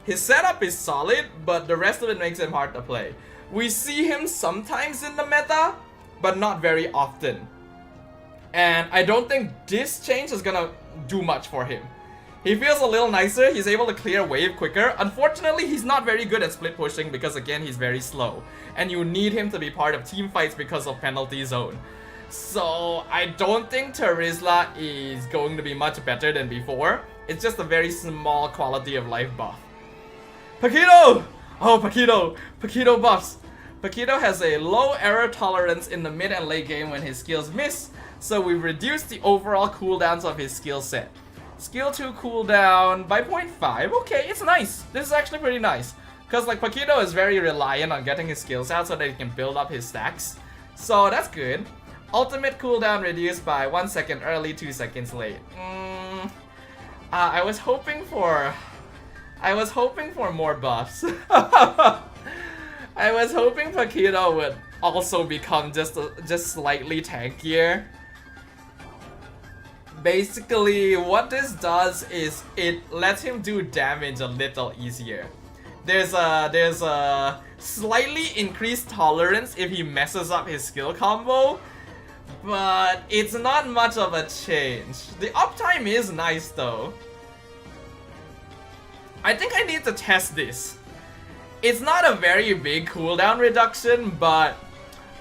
His setup is solid, but the rest of it makes him hard to play. We see him sometimes in the meta, but not very often. And I don't think this change is gonna do much for him. He feels a little nicer, he's able to clear wave quicker. Unfortunately, he's not very good at split pushing because again, he's very slow. And you need him to be part of team fights because of penalty zone. So I don't think Terizla is going to be much better than before. It's just a very small quality of life buff. Paquito! Oh, Paquito! Paquito buffs! Paquito has a low error tolerance in the mid and late game when his skills miss, so we've reduced the overall cooldowns of his skill set. Skill 2 cooldown by 0.5. Okay, it's nice. This is actually pretty nice. Because like Paquito is very reliant on getting his skills out so that he can build up his stacks. So that's good. Ultimate cooldown reduced by 1 second early, 2 seconds late. I was hoping for more buffs. I was hoping Paquito would also become just slightly tankier. Basically, what this does is it lets him do damage a little easier. There's a slightly increased tolerance if he messes up his skill combo, but it's not much of a change. The uptime is nice though. I think I need to test this. It's not a very big cooldown reduction, but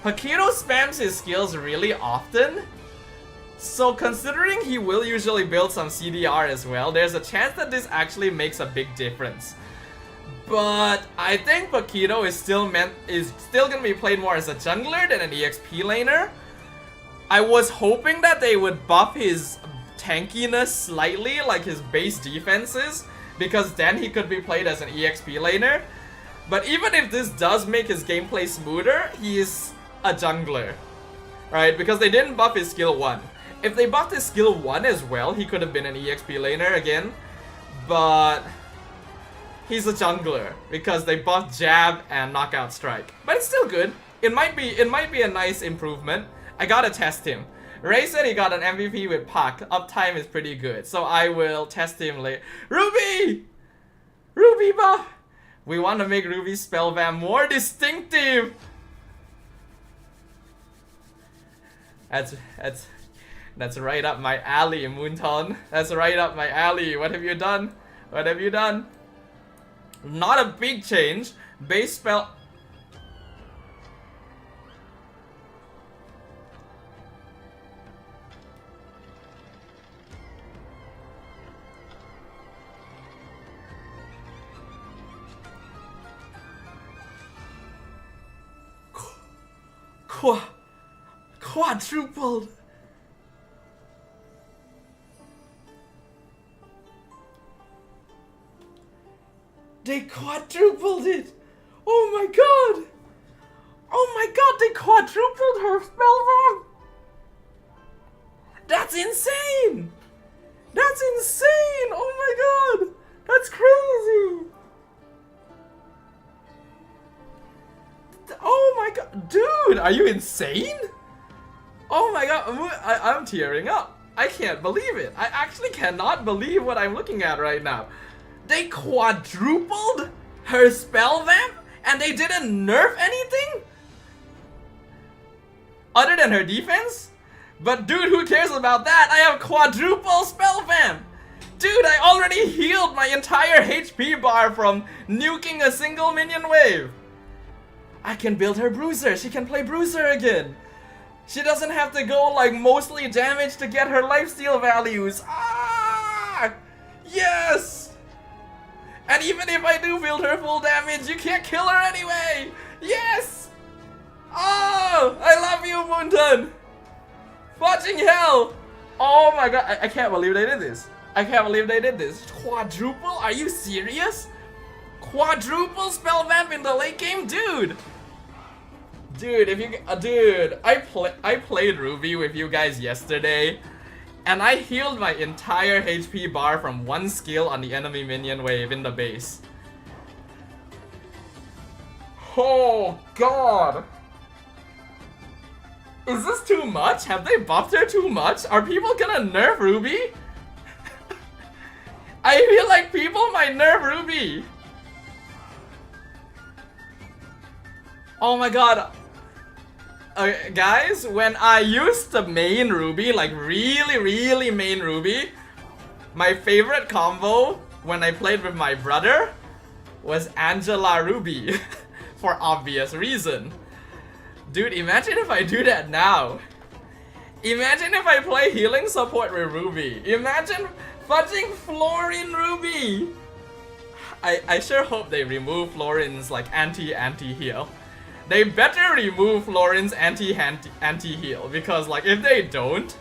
Paquito spams his skills really often. So considering he will usually build some CDR as well, there's a chance that this actually makes a big difference. But I think Paquito is still gonna be played more as a jungler than an EXP laner. I was hoping that they would buff his tankiness slightly, like his base defenses, because then he could be played as an EXP laner. But even if this does make his gameplay smoother, he is a jungler, right? Because they didn't buff his skill 1. If they buffed his skill 1 as well, he could have been an EXP laner again. But he's a jungler because they buffed jab and knockout strike. But it's still good. It might be a nice improvement. I gotta test him. Ray said he got an MVP with Pak. Uptime is pretty good, so I will test him later. Ruby! Ruby buff! We want to make Ruby's spell vamp more distinctive. That's right up my alley, Moonton. That's right up my alley. What have you done? What have you done? Not a big change. Base spell. Quadrupled. They quadrupled it. Oh my god. Oh my god, they quadrupled her spell vamp. That's insane. That's insane. Oh my god. That's crazy. Oh my god, dude, are you insane? Oh my god, I'm tearing up. I can't believe it. I actually cannot believe what I'm looking at right now. They quadrupled her spell vamp and they didn't nerf anything? Other than her defense? But dude, who cares about that? I have quadruple spell vamp. Dude, I already healed my entire HP bar from nuking a single minion wave. I can build her bruiser. She can play bruiser again. She doesn't have to go like mostly damage to get her lifesteal values. Ah! Yes! And even if I do build her full damage, you can't kill her anyway! Yes! Oh! I love you, Moonton! Watching hell! Oh my god, I can't believe they did this. I can't believe they did this. Quadruple? Are you serious? Quadruple spell vamp in the late game? Dude! Dude, if you I played Ruby with you guys yesterday, and I healed my entire HP bar from one skill on the enemy minion wave in the base. Oh god! Is this too much? Have they buffed her too much? Are people gonna nerf Ruby? I feel like people might nerf Ruby. Oh my god. Guys, when I used the main Ruby, like really main Ruby, my favorite combo when I played with my brother was Angela Ruby. For obvious reason. Dude, imagine if I do that now. Imagine if I play healing support with Ruby. Imagine fudging Florin Ruby. I sure hope they remove Florin's like anti-heal. They better remove Florin's anti-heal, because like if they don't,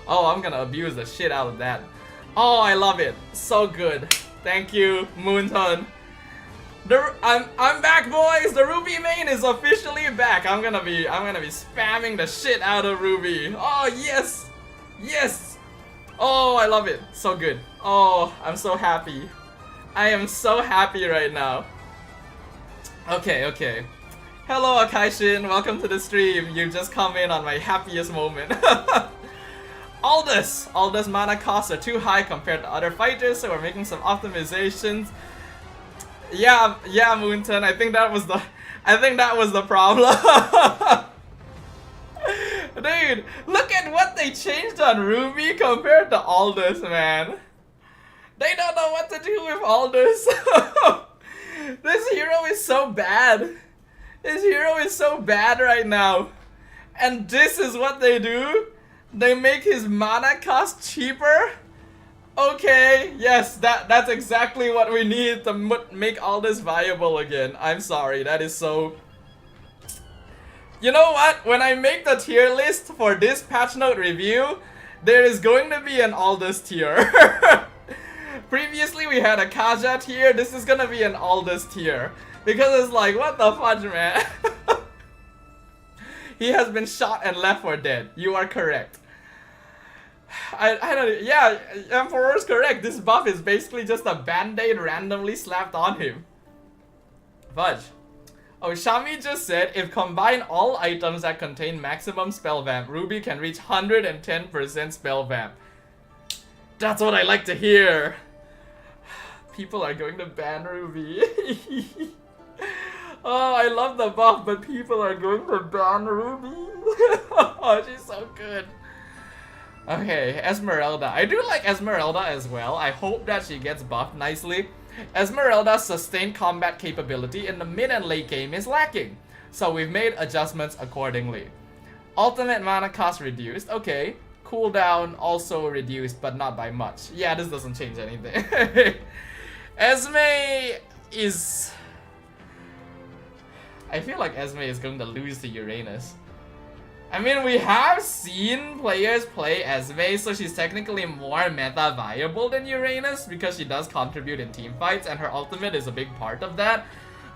oh, I'm gonna abuse the shit out of that. Oh, I love it. So good. Thank you, Moonton. I'm back, boys. The Ruby main is officially back. I'm gonna be spamming the shit out of Ruby. Oh yes, yes. Oh, I love it. So good. Oh, I'm so happy. I am so happy right now. Okay, okay. Hello, Akaishin. Welcome to the stream. You just come in on my happiest moment. Aldous mana costs are too high compared to other fighters, so we're making some optimizations. Yeah, Moonton. I think that was the problem. Dude, look at what they changed on Ruby compared to Aldous, man. They don't know what to do with Aldous. This hero is so bad. This hero is so bad right now. And this is what they do? They make his mana cost cheaper? Okay, yes, that's exactly what we need to make all this viable again. I'm sorry, that is so... You know what? When I make the tier list for this patch note review, there is going to be an Aldous tier. Previously we had a Kaja tier, this is gonna be an Aldous tier. Because it's like, what the fudge, man? He has been shot and left for dead. You are correct. I don't... Yeah, Emperor's correct. This buff is basically just a band-aid randomly slapped on him. Fudge. Oh, Shami just said, if combine all items that contain maximum spell vamp, Ruby can reach 110% spell vamp. That's what I like to hear. People are going to ban Ruby. Oh, I love the buff, but people are going to ban Ruby. Oh, she's so good. Okay, Esmeralda. I do like Esmeralda as well. I hope that she gets buffed nicely. Esmeralda's sustained combat capability in the mid and late game is lacking, so we've made adjustments accordingly. Ultimate mana cost reduced. Okay. Cooldown also reduced, but not by much. Yeah, this doesn't change anything. Esme is... I feel like Esme is going to lose to Uranus. I mean, we have seen players play Esme, so she's technically more meta viable than Uranus because she does contribute in team fights and her ultimate is a big part of that.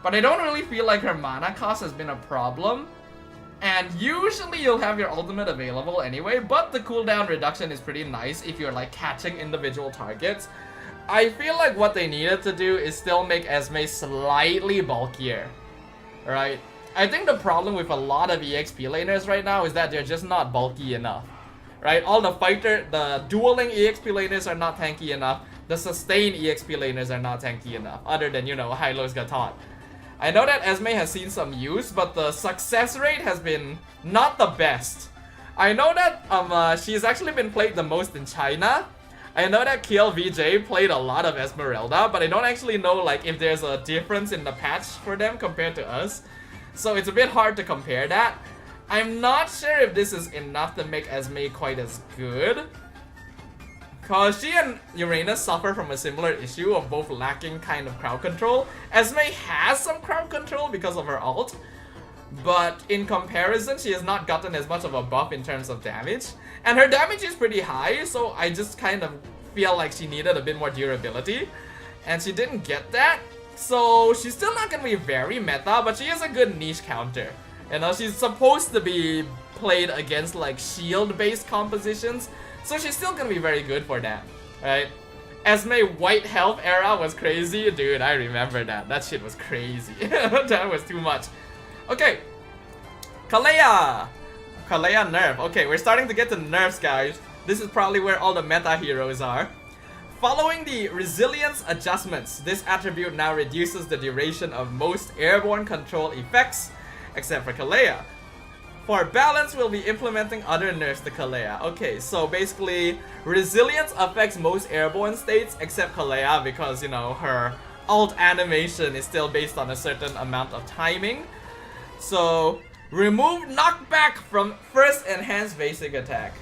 But I don't really feel like her mana cost has been a problem. And usually you'll have your ultimate available anyway, but the cooldown reduction is pretty nice if you're like catching individual targets. I feel like what they needed to do is still make Esme slightly bulkier, right? I think the problem with a lot of EXP laners right now is that they're just not bulky enough, right? All the dueling EXP laners are not tanky enough. The sustained EXP laners are not tanky enough, other than, you know, Hylos Gatot. I know that Esme has seen some use, but the success rate has been not the best. I know that she's actually been played the most in China. I know that KLVJ played a lot of Esmeralda, but I don't actually know like if there's a difference in the patch for them compared to us. So it's a bit hard to compare that. I'm not sure if this is enough to make Esme quite as good, cause she and Uranus suffer from a similar issue of both lacking kind of crowd control. Esme has some crowd control because of her ult, but in comparison she has not gotten as much of a buff in terms of damage. And her damage is pretty high, so I just kind of feel like she needed a bit more durability. And she didn't get that. So she's still not gonna be very meta, but she is a good niche counter. You know, she's supposed to be played against like shield-based compositions, so she's still gonna be very good for that, right? Esme white health era was crazy. Dude, I remember that. That shit was crazy. That was too much. Okay. Kalea! Kalea nerf. Okay, we're starting to get to nerfs, guys. This is probably where all the meta heroes are. Following the resilience adjustments, this attribute now reduces the duration of most airborne control effects, except for Kalea. For balance, we'll be implementing other nerfs to Kalea. Okay, so basically, resilience affects most airborne states except Kalea because, you know, her ult animation is still based on a certain amount of timing. So, remove knockback from first enhanced basic attack.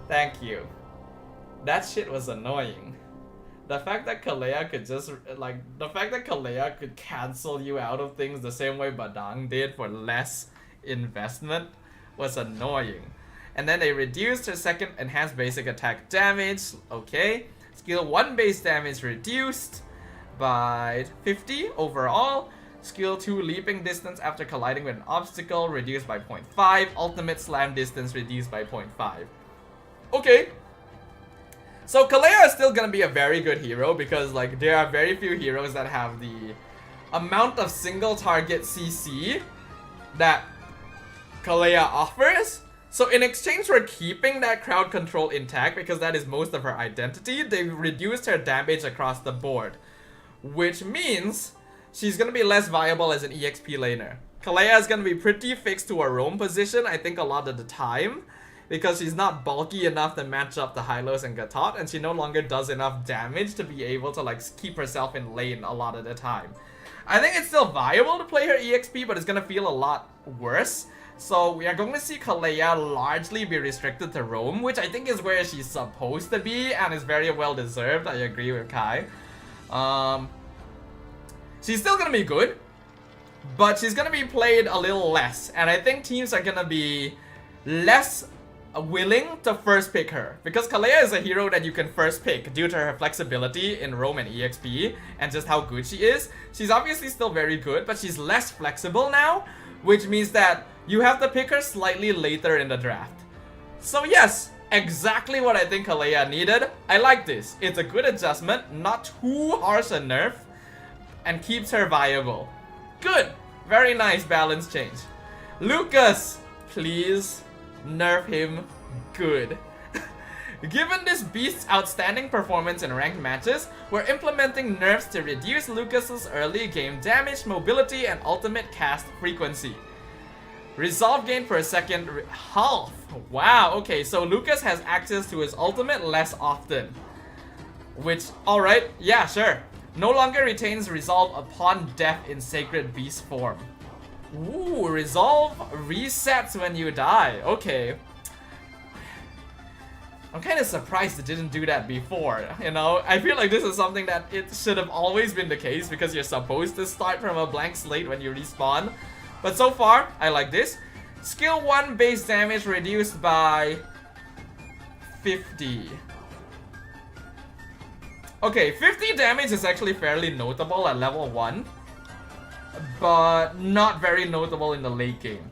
Thank you. That shit was annoying. The fact that Kalea could just, like, the fact that Kalea could cancel you out of things the same way Badang did for less investment was annoying. And then they reduced her second enhanced basic attack damage. Okay. Skill 1 base damage reduced. by 50 overall. Skill 2 leaping distance after colliding with an obstacle reduced by 0.5. Ultimate slam distance reduced by 0.5. Okay. So Kalea is still gonna be a very good hero because like there are very few heroes that have the amount of single target CC that Kalea offers. So in exchange for keeping that crowd control intact, because that is most of her identity, they've reduced her damage across the board. Which means she's gonna be less viable as an EXP laner. Kalea is gonna be pretty fixed to her roam position, I think a lot of the time. Because she's not bulky enough to match up the Hylos and Gatot, and she no longer does enough damage to be able to like keep herself in lane a lot of the time. I think it's still viable to play her EXP, but it's gonna feel a lot worse. So we are going to see Kalea largely be restricted to roam, which I think is where she's supposed to be and is very well deserved. I agree with Kai. She's still gonna be good, but she's gonna be played a little less, and I think teams are gonna be less willing to first pick her, because Kalea is a hero that you can first pick due to her flexibility in roam and EXP and just how good she is. She's obviously still very good, but she's less flexible now, which means that you have to pick her slightly later in the draft. So yes, exactly what I think Kalea needed. I like this. It's a good adjustment, not too harsh a nerf, and keeps her viable. Good. Very nice balance change. Lucas, please nerf him good. Given this beast's outstanding performance in ranked matches, we're implementing nerfs to reduce Lucas's early game damage, mobility, and ultimate cast frequency. Resolve gain per second half. Wow, okay, so Lucas has access to his ultimate less often. Which, alright, yeah, sure. No longer retains resolve upon death in Sacred Beast form. Ooh, resolve resets when you die. Okay. I'm kind of surprised it didn't do that before, you know? I feel like this is something that it should have always been the case because you're supposed to start from a blank slate when you respawn. But so far, I like this. Skill 1 base damage reduced by 50. Okay, 50 damage is actually fairly notable at level 1. But not very notable in the late game.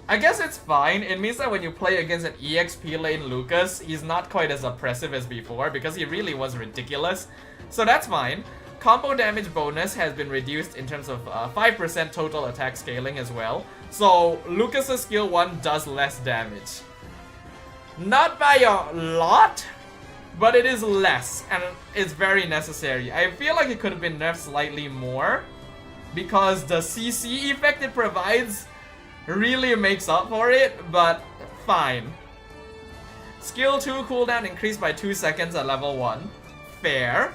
I guess it's fine. It means that when you play against an EXP lane Lucas, he's not quite as oppressive as before because he really was ridiculous. So that's fine. Combo damage bonus has been reduced in terms of 5% total attack scaling as well. So Lucas's skill 1 does less damage. Not by a lot, but it is less and it's very necessary. I feel like it could have been nerfed slightly more because the CC effect it provides really makes up for it, but fine. Skill 2 cooldown increased by 2 seconds at level 1. Fair.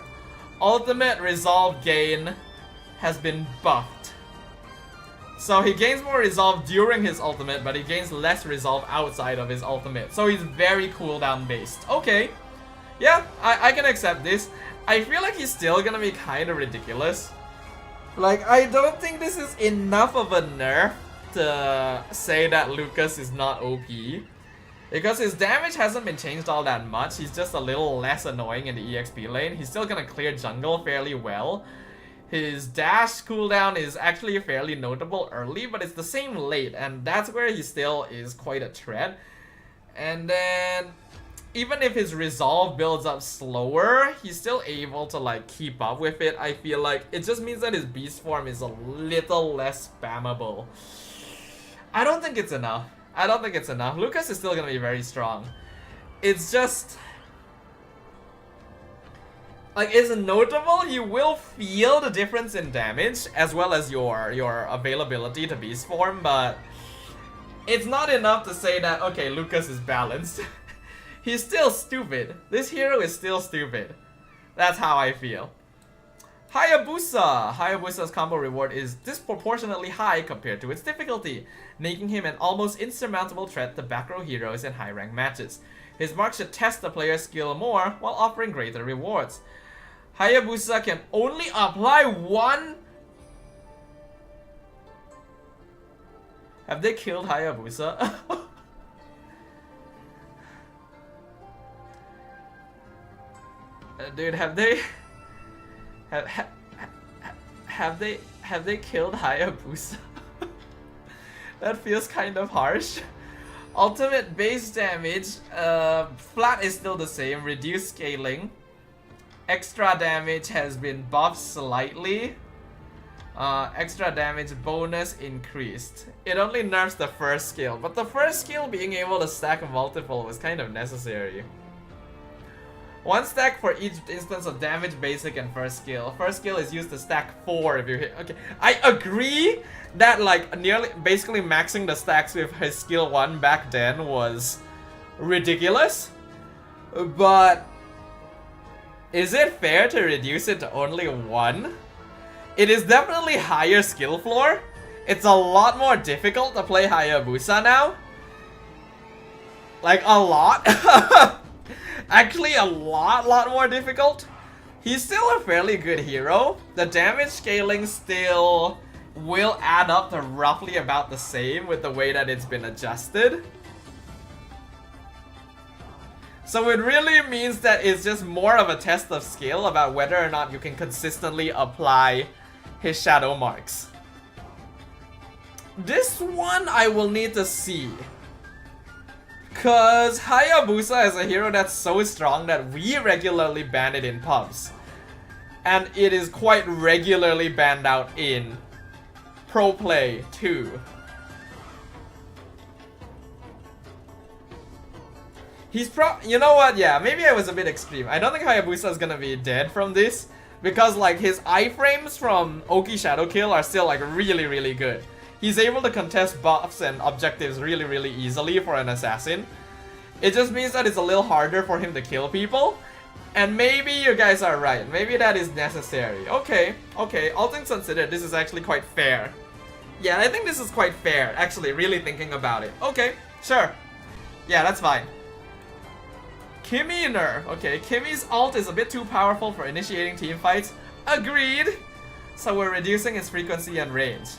Ultimate resolve gain has been buffed. So he gains more resolve during his ultimate, but he gains less resolve outside of his ultimate. So he's very cooldown based. Okay. Yeah, I can accept this. I feel like he's still gonna be kind of ridiculous. Like, I don't think this is enough of a nerf to say that Lucas is not OP. Because his damage hasn't been changed all that much. He's just a little less annoying in the EXP lane. He's still gonna clear jungle fairly well. His dash cooldown is actually fairly notable early, but it's the same late, and that's where he still is quite a threat. And then, even if his resolve builds up slower, he's still able to like keep up with it. I feel like it just means that his beast form is a little less spammable. I don't think it's enough. I don't think it's enough. Lucas is still gonna be very strong. It's just like, it's notable. You will feel the difference in damage as well as your availability to beast form, but it's not enough to say that okay, Lucas is balanced. He's still stupid. This hero is still stupid. That's how I feel. Hayabusa! Hayabusa's combo reward is disproportionately high compared to its difficulty, making him an almost insurmountable threat to back row heroes in high rank matches. His mark should test the player's skill more while offering greater rewards. Hayabusa can only apply one... Have they killed Hayabusa? Dude, have they... have they killed Hayabusa? That feels kind of harsh. Ultimate base damage, flat is still the same, reduced scaling. Extra damage has been buffed slightly. Extra damage bonus increased. It only nerfs the first skill, but the first skill being able to stack multiple was kind of necessary. One stack for each instance of damage, basic and first skill. First skill is used to stack 4 if you hit. Okay, I agree that like nearly basically maxing the stacks with his skill 1 back then was ridiculous. But is it fair to reduce it to only 1? It is definitely higher skill floor. It's a lot more difficult to play Hayabusa now. Like a lot. Actually a lot more difficult. He's still a fairly good hero. The damage scaling still will add up to roughly about the same with the way that it's been adjusted. So it really means that it's just more of a test of skill about whether or not you can consistently apply his shadow marks. This one I will need to see. Cause Hayabusa is a hero that's so strong that we regularly ban it in pubs. And it is quite regularly banned out in pro play too. He's you know what, yeah, maybe I was a bit extreme. I don't think Hayabusa is gonna be dead from this. Because like his iframes from Oki Shadow Kill are still like really good. He's able to contest buffs and objectives really easily for an assassin. It just means that it's a little harder for him to kill people. And maybe you guys are right. Maybe that is necessary. Okay, all things considered, this is actually quite fair. Yeah, I think this is quite fair, actually, really thinking about it. Okay, sure. Yeah, that's fine. Kimmy nerf. Okay, Kimmy's ult is a bit too powerful for initiating team fights. Agreed. So we're reducing its frequency and range.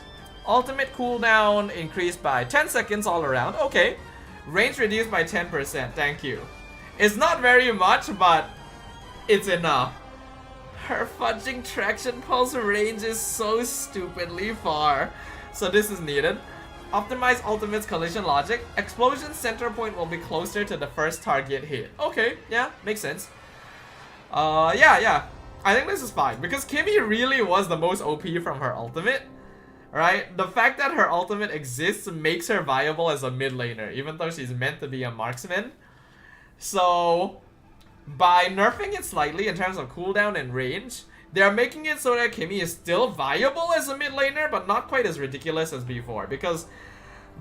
Ultimate cooldown increased by 10 seconds all around. Okay. Range reduced by 10%. Thank you. It's not very much, but it's enough. Her fudging traction pulse range is so stupidly far. So this is needed. Optimize ultimate's collision logic. Explosion center point will be closer to the first target hit. Okay, yeah, makes sense. Yeah. I think this is fine because Kimmy really was the most OP from her ultimate. Right? The fact that her ultimate exists makes her viable as a mid laner, even though she's meant to be a marksman. So, by nerfing it slightly in terms of cooldown and range, they're making it so that Kimmy is still viable as a mid laner, but not quite as ridiculous as before. Because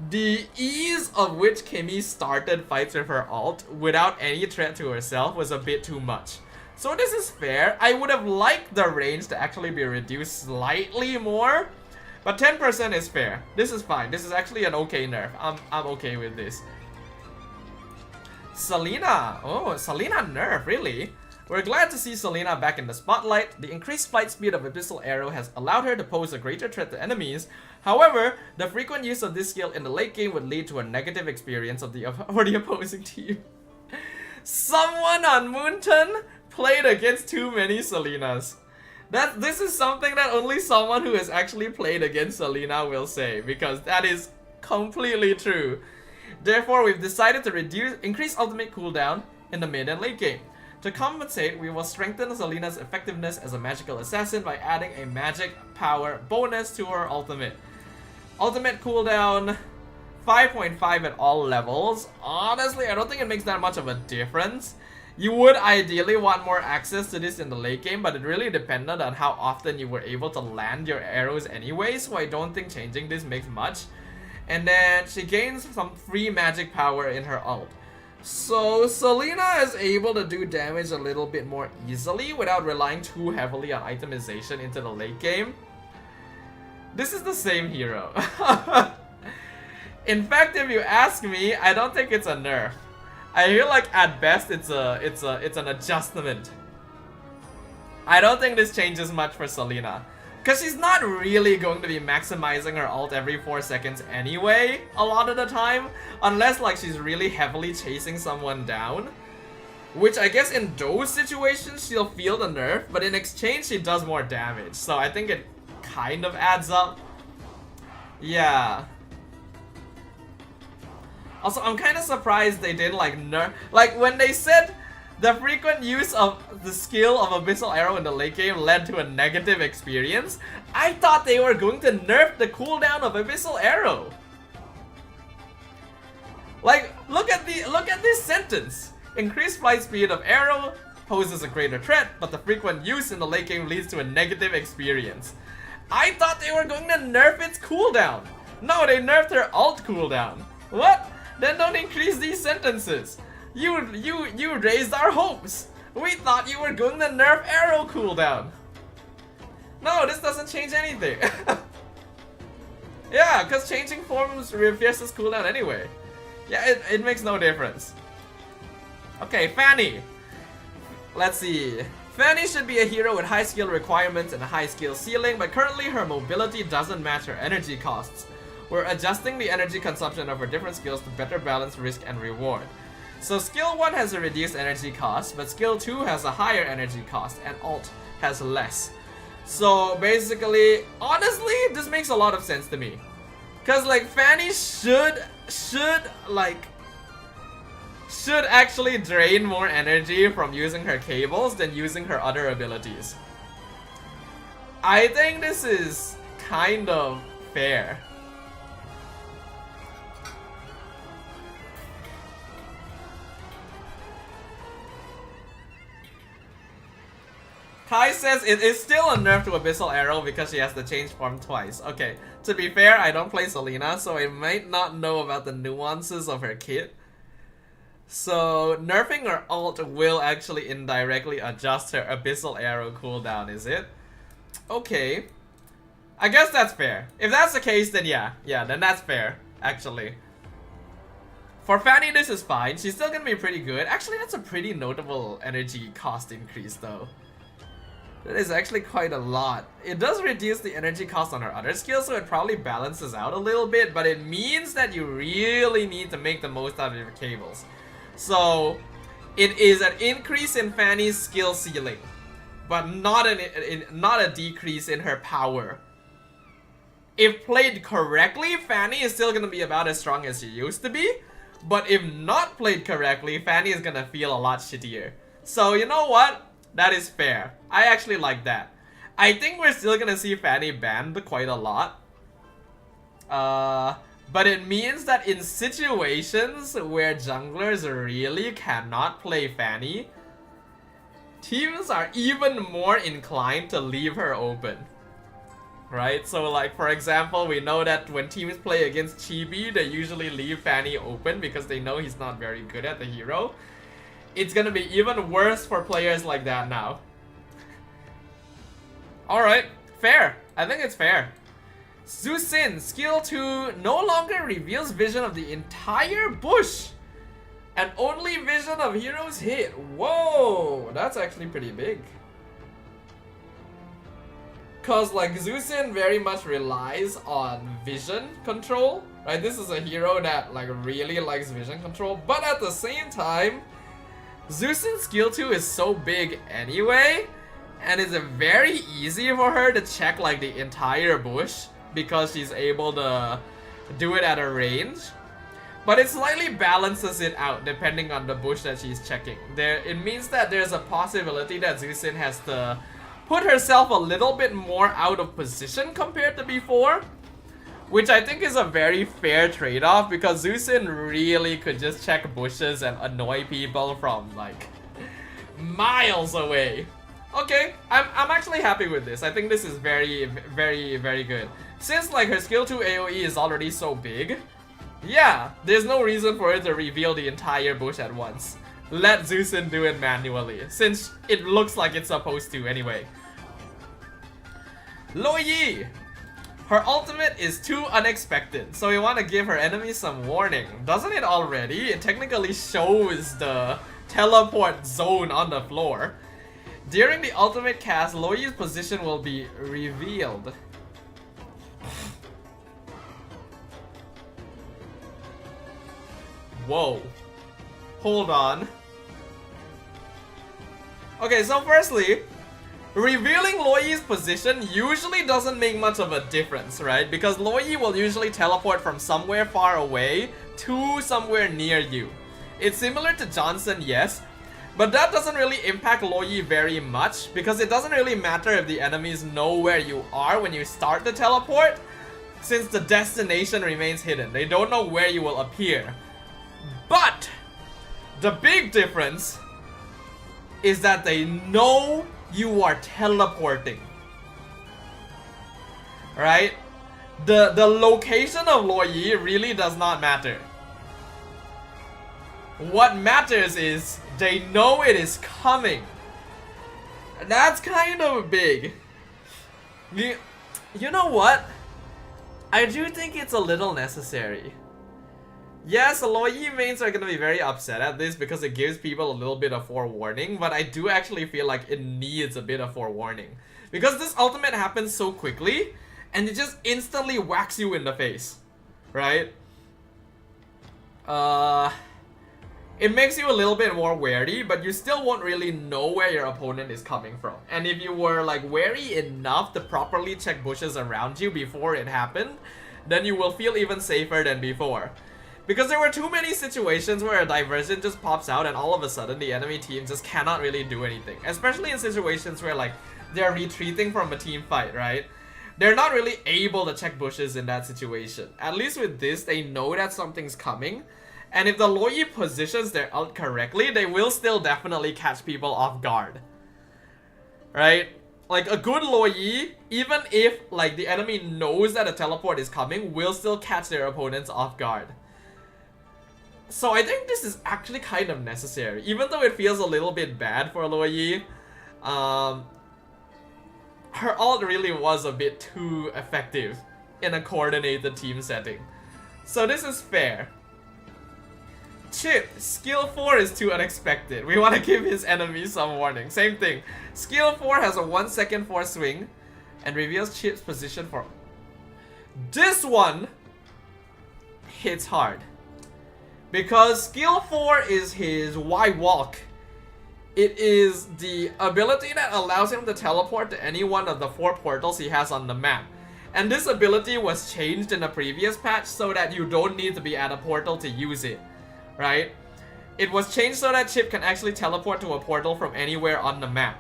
the ease of which Kimmy started fights with her ult without any threat to herself was a bit too much. So this is fair. I would have liked the range to actually be reduced slightly more. But 10% is fair. This is fine. This is actually an okay nerf. I'm okay with this. Selena. Oh, Selena nerf, really? We're glad to see Selena back in the spotlight. The increased flight speed of Abyssal Arrow has allowed her to pose a greater threat to enemies. However, the frequent use of this skill in the late game would lead to a negative experience for the opposing team. Someone on Moonton played against too many Selenas. This is something that only someone who has actually played against Selena will say, because that is completely true. Therefore, we've decided to increase ultimate cooldown in the mid and late game. To compensate, we will strengthen Selena's effectiveness as a magical assassin by adding a magic power bonus to her ultimate. Ultimate cooldown 5.5 at all levels. Honestly, I don't think it makes that much of a difference. You would ideally want more access to this in the late game, but it really depended on how often you were able to land your arrows anyway, so I don't think changing this makes much. And then she gains some free magic power in her ult. So Selena is able to do damage a little bit more easily without relying too heavily on itemization into the late game. This is the same hero. In fact, if you ask me, I don't think it's a nerf. I feel like at best it's an adjustment. I don't think this changes much for Selena, because she's not really going to be maximizing her ult every 4 seconds anyway, a lot of the time, unless like she's really heavily chasing someone down. Which I guess in those situations she'll feel the nerf, but in exchange she does more damage. So I think kind of adds up. Yeah. Also, I'm kind of surprised they didn't like nerf. Like when they said the frequent use of the skill of Abyssal Arrow in the late game led to a negative experience, I thought they were going to nerf the cooldown of Abyssal Arrow. Like, look at this sentence. Increased flight speed of arrow poses a greater threat, but the frequent use in the late game leads to a negative experience. I thought they were going to nerf its cooldown. No, they nerfed her alt cooldown. What? Then don't increase these sentences. You raised our hopes. We thought you were going to nerf arrow cooldown. No, this doesn't change anything. Yeah, because changing forms reverses cooldown anyway. Yeah, it makes no difference. Okay, Fanny. Let's see. Fanny should be a hero with high skill requirements and a high skill ceiling, but currently her mobility doesn't match her energy costs. We're adjusting the energy consumption of her different skills to better balance risk and reward. So skill 1 has a reduced energy cost, but skill 2 has a higher energy cost, and alt has less. So basically, honestly, this makes a lot of sense to me. Cause like Fanny should actually drain more energy from using her cables than using her other abilities. I think this is kind of fair. Kai says it is still a nerf to Abyssal Arrow because she has to change form twice. Okay, to be fair, I don't play Selena, so I might not know about the nuances of her kit. So, nerfing her alt will actually indirectly adjust her Abyssal Arrow cooldown, is it? Okay. I guess that's fair. If that's the case, then yeah, then that's fair, actually. For Fanny, this is fine. She's still gonna be pretty good. Actually, that's a pretty notable energy cost increase, though. That is actually quite a lot. It does reduce the energy cost on her other skills, so it probably balances out a little bit, but it means that you really need to make the most out of your cables. So, it is an increase in Fanny's skill ceiling, but not a decrease in her power. If played correctly, Fanny is still gonna be about as strong as she used to be, but if not played correctly, Fanny is gonna feel a lot shittier. So, you know what? That is fair. I actually like that. I think we're still gonna see Fanny banned quite a lot. But it means that in situations where junglers really cannot play Fanny, teams are even more inclined to leave her open. Right? So like, for example, we know that when teams play against Chibi, they usually leave Fanny open because they know he's not very good at the hero. It's gonna be even worse for players like that now. Alright, fair. I think it's fair. Zusin, skill 2 no longer reveals vision of the entire bush and only vision of heroes hit. Whoa, that's actually pretty big. Cause like Zusin very much relies on vision control, right? This is a hero that like really likes vision control, but at the same time, Zusin's skill 2 is so big anyway, and it's very easy for her to check like the entire bush because she's able to do it at a range. But it slightly balances it out depending on the bush that she's checking. It means that there's a possibility that Zusin has to put herself a little bit more out of position compared to before, which I think is a very fair trade-off because Zusin really could just check bushes and annoy people from like miles away. Okay, I'm actually happy with this. I think this is very, very, very good. Since like her skill 2 AoE is already so big, yeah, there's no reason for it to reveal the entire bush at once. Let Zusin do it manually, since it looks like it's supposed to anyway. Lo Yi! Her ultimate is too unexpected, so we want to give her enemies some warning. Doesn't it already? It technically shows the teleport zone on the floor. During the ultimate cast, Lo Yi's position will be revealed. Whoa. Hold on. Okay, so firstly, Revealing Luoyi's position usually doesn't make much of a difference, right? Because Luoyi will usually teleport from somewhere far away to somewhere near you. It's similar to Johnson, yes, but that doesn't really impact Luoyi very much because it doesn't really matter if the enemies know where you are when you start the teleport, since the destination remains hidden. They don't know where you will appear. But the big difference is that they know you are teleporting, right? The location of Luoyi really does not matter. What matters is they know it is coming. That's kind of big. You know what? I do think it's a little necessary. Yes, Luoyi mains are gonna be very upset at this because it gives people a little bit of forewarning, but I do actually feel like it needs a bit of forewarning. Because this ultimate happens so quickly, and it just instantly whacks you in the face, right? It makes you a little bit more wary, but you still won't really know where your opponent is coming from. And if you were like wary enough to properly check bushes around you before it happened, then you will feel even safer than before. Because there were too many situations where a diversion just pops out and all of a sudden the enemy team just cannot really do anything. Especially in situations where like they're retreating from a team fight, right? They're not really able to check bushes in that situation. At least with this, they know that something's coming. And if the Luoyi positions their ult correctly, they will still definitely catch people off guard. Right? Like a good Luoyi, even if like the enemy knows that a teleport is coming, will still catch their opponents off guard. So I think this is actually kind of necessary. Even though it feels a little bit bad for Luoyi, her ult really was a bit too effective in a coordinated team setting. So this is fair. Chip, skill 4 is too unexpected. We want to give his enemies some warning. Same thing. Skill 4 has a 1 second force swing and reveals Chip's position for... This one hits hard. Because skill 4 is his Y walk. It is the ability that allows him to teleport to any one of the 4 portals he has on the map. And this ability was changed in a previous patch so that you don't need to be at a portal to use it. Right? It was changed so that Chip can actually teleport to a portal from anywhere on the map.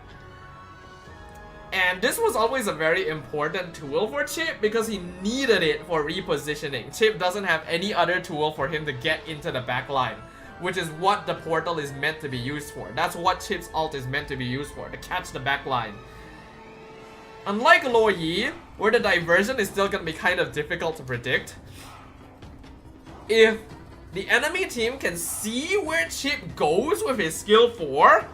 And this was always a very important tool for Chip because he needed it for repositioning. Chip doesn't have any other tool for him to get into the back line, which is what the portal is meant to be used for. That's what Chip's ult is meant to be used for, to catch the back line. Unlike Luoyi, where the diversion is still gonna be kind of difficult to predict, if the enemy team can see where Chip goes with his skill 4,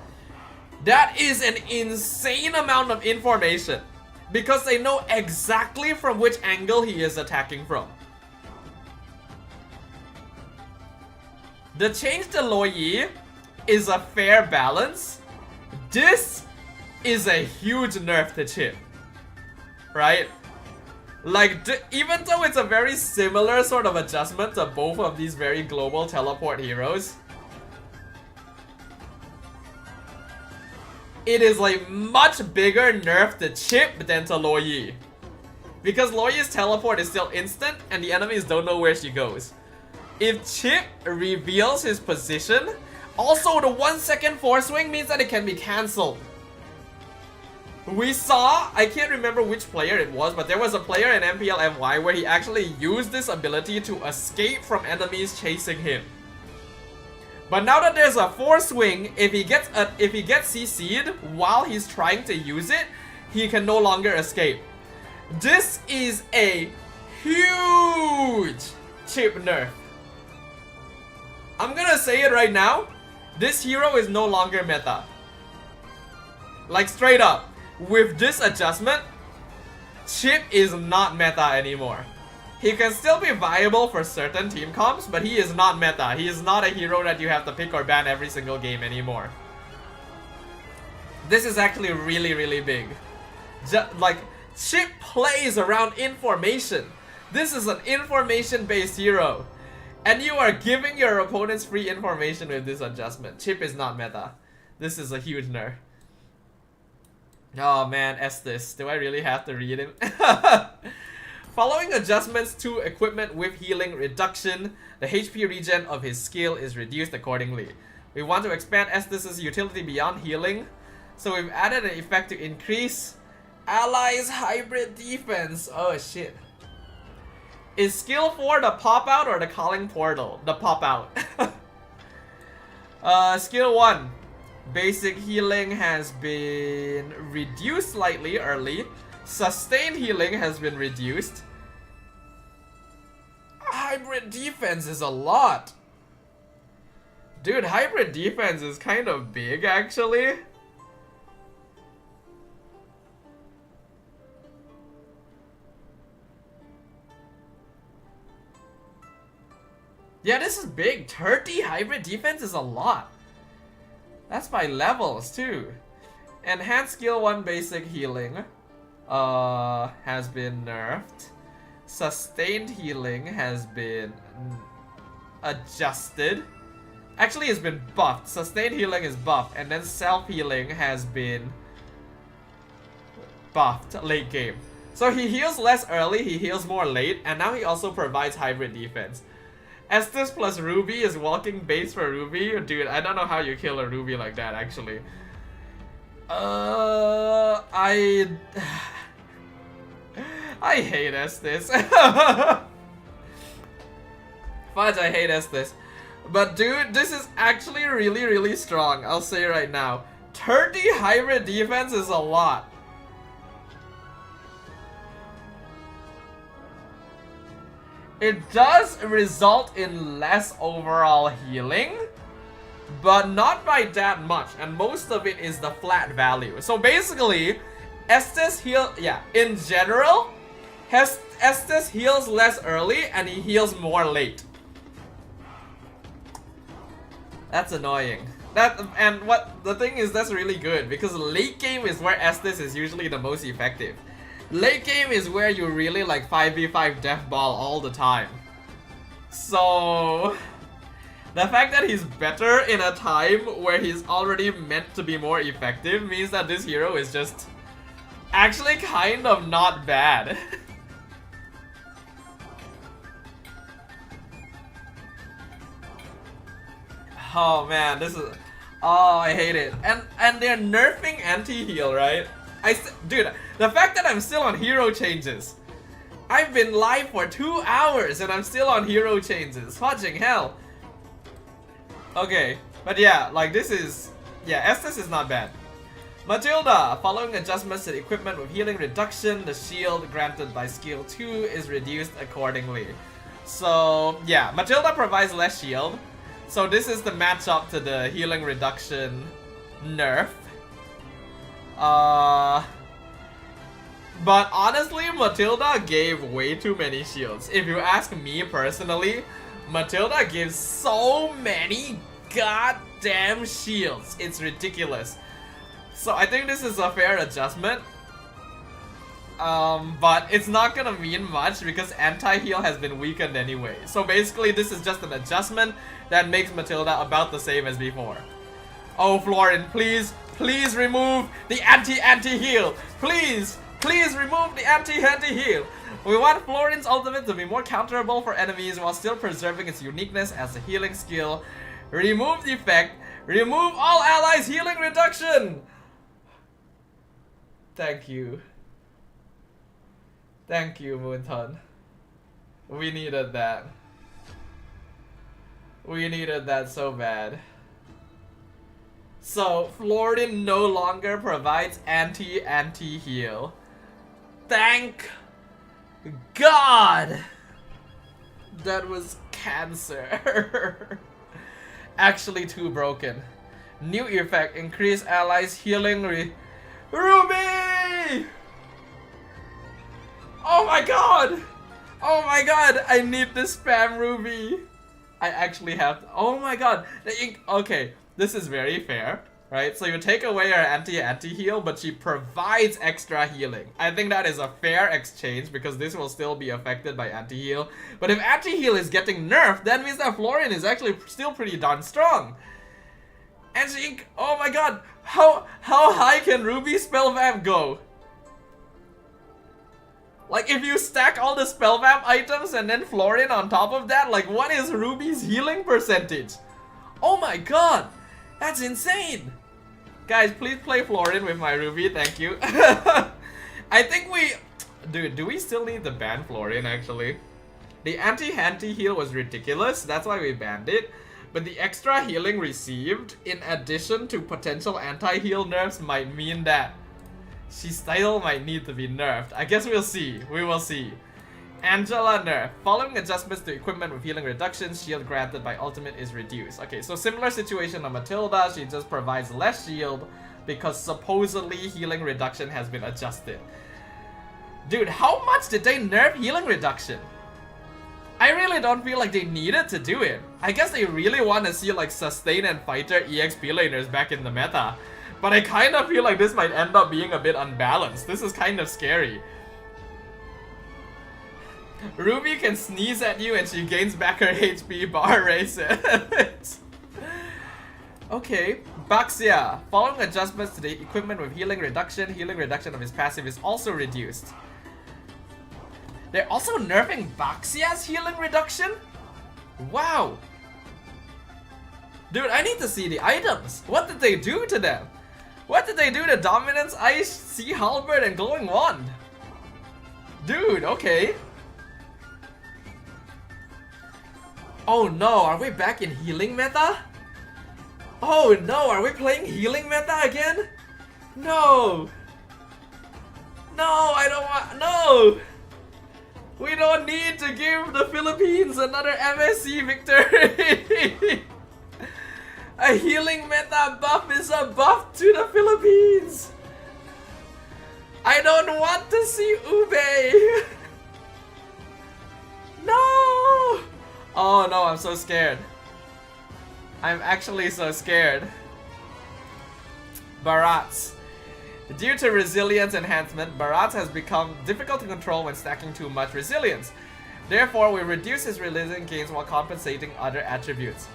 that is an insane amount of information. Because they know exactly from which angle he is attacking from. The change to Luoyi is a fair balance. This is a huge nerf to Chip. Right? Like, even though it's a very similar sort of adjustment to both of these very global teleport heroes, it is like much bigger nerf to Chip than to Luoyi. Because Luoyi's teleport is still instant and the enemies don't know where she goes. If Chip reveals his position, also the 1 second force swing means that it can be cancelled. We saw, I can't remember which player it was, but there was a player in MPL MY where he actually used this ability to escape from enemies chasing him. But now that there's a force swing, if he gets CC'd while he's trying to use it, he can no longer escape. This is a huge Chip nerf. I'm gonna say it right now, this hero is no longer meta. Like straight up. With this adjustment, Chip is not meta anymore. He can still be viable for certain team comps, but he is not meta. He is not a hero that you have to pick or ban every single game anymore. This is actually really, really big. Like, Chip plays around information. This is an information-based hero. And you are giving your opponents free information with this adjustment. Chip is not meta. This is a huge nerf. Oh man, Estes, do I really have to read him? Following adjustments to equipment with healing reduction, the HP regen of his skill is reduced accordingly. We want to expand Estes' utility beyond healing, so we've added an effect to increase allies' hybrid defense. Oh shit. Is skill 4 the pop out or the calling portal? The pop out. Skill 1. Basic healing has been reduced slightly early. Sustained healing has been reduced. Hybrid defense is a lot. Dude, hybrid defense is kind of big actually. Yeah, this is big. 30 hybrid defense is a lot. That's by levels too. Enhanced skill 1 basic healing has been nerfed. Sustained healing has been adjusted. Actually, it's been buffed. Sustained healing is buffed, and then self healing has been buffed late game. So he heals less early, he heals more late, and now he also provides hybrid defense. Estes plus Ruby is walking base for Ruby. Dude, I don't know how you kill a Ruby like that actually. I hate Estes. Fudge, I hate Estes. But dude, this is actually really strong, I'll say right now. 30 hybrid defense is a lot. It does result in less overall healing, but not by that much, and most of it is the flat value. So basically, Estes in general, Estes heals less early and he heals more late. That's annoying. The thing is, that's really good because late game is where Estes is usually the most effective. Late game is where you really like 5v5 death ball all the time. So the fact that he's better in a time where he's already meant to be more effective means that this hero is just actually kind of not bad. Oh man, this is... Oh, I hate it. And they're nerfing anti-heal, right? Dude, the fact that I'm still on hero changes. I've been live for 2 hours and I'm still on hero changes. Fudging hell. Okay, but yeah, like this is... Yeah, Estes is not bad. Matilda, following adjustments to the equipment with healing reduction, the shield granted by skill 2 is reduced accordingly. So, yeah, Matilda provides less shield. So this is the matchup to the healing reduction nerf. But honestly, Matilda gave way too many shields. If you ask me personally, Matilda gives so many goddamn shields. It's ridiculous. So I think this is a fair adjustment. But it's not gonna mean much because anti-heal has been weakened anyway. So basically this is just an adjustment that makes Matilda about the same as before. Oh Florin, please remove the anti-heal. Please remove the anti-heal. We want Florin's ultimate to be more counterable for enemies while still preserving its uniqueness as a healing skill. Remove the effect. Remove all allies healing reduction. Thank you. Thank you, Moonton. We needed that. We needed that so bad. So, Florin no longer provides anti-heal. Thank God! That was cancer. Actually too broken. New effect, increase allies healing Ruby! Oh my god! Oh my god! I need this spam Ruby. I actually have to, oh my god. Okay, this is very fair, right? So you take away her anti-heal, but she provides extra healing. I think that is a fair exchange because this will still be affected by anti-heal. But if anti-heal is getting nerfed, that means that Florin is actually still pretty darn strong. And she, oh my god, How high can Ruby spell vamp go? Like if you stack all the spell vamp items and then Florin on top of that, like what is Ruby's healing percentage? Oh my god, that's insane. Guys, please play Florin with my Ruby, thank you. I think we... Dude, do we still need to ban Florin actually? The anti-hanty heal was ridiculous, that's why we banned it. But the extra healing received, in addition to potential anti-heal nerfs, might mean that she still might need to be nerfed. I guess we'll see. We will see. Angela nerf. Following adjustments to equipment with healing reduction, shield granted by ultimate is reduced. Okay, so similar situation on Matilda. She just provides less shield because supposedly healing reduction has been adjusted. Dude, how much did they nerf healing reduction? I really don't feel like they needed to do it. I guess they really want to see like sustain and fighter EXP laners back in the meta. But I kind of feel like this might end up being a bit unbalanced. This is kind of scary. Ruby can sneeze at you and she gains back her HP bar race it. Okay, Baxia. Following adjustments to the equipment with healing reduction of his passive is also reduced. They're also nerfing Baxia's healing reduction? Wow. Dude, I need to see the items. What did they do to them? What did they do to Dominance, Ice, Sea Halberd, and Glowing Wand? Dude, okay. Oh no, are we back in healing meta? Oh no, are we playing healing meta again? No. No, I don't want, no. We don't need to give the Philippines another MSC victory. A healing meta buff is a buff to the Philippines. I don't want to see Ube. No. Oh no, I'm so scared. I'm actually so scared. Barats. Due to resilience enhancement, Barats has become difficult to control when stacking too much resilience. Therefore, we reduce his resilience gains while compensating other attributes.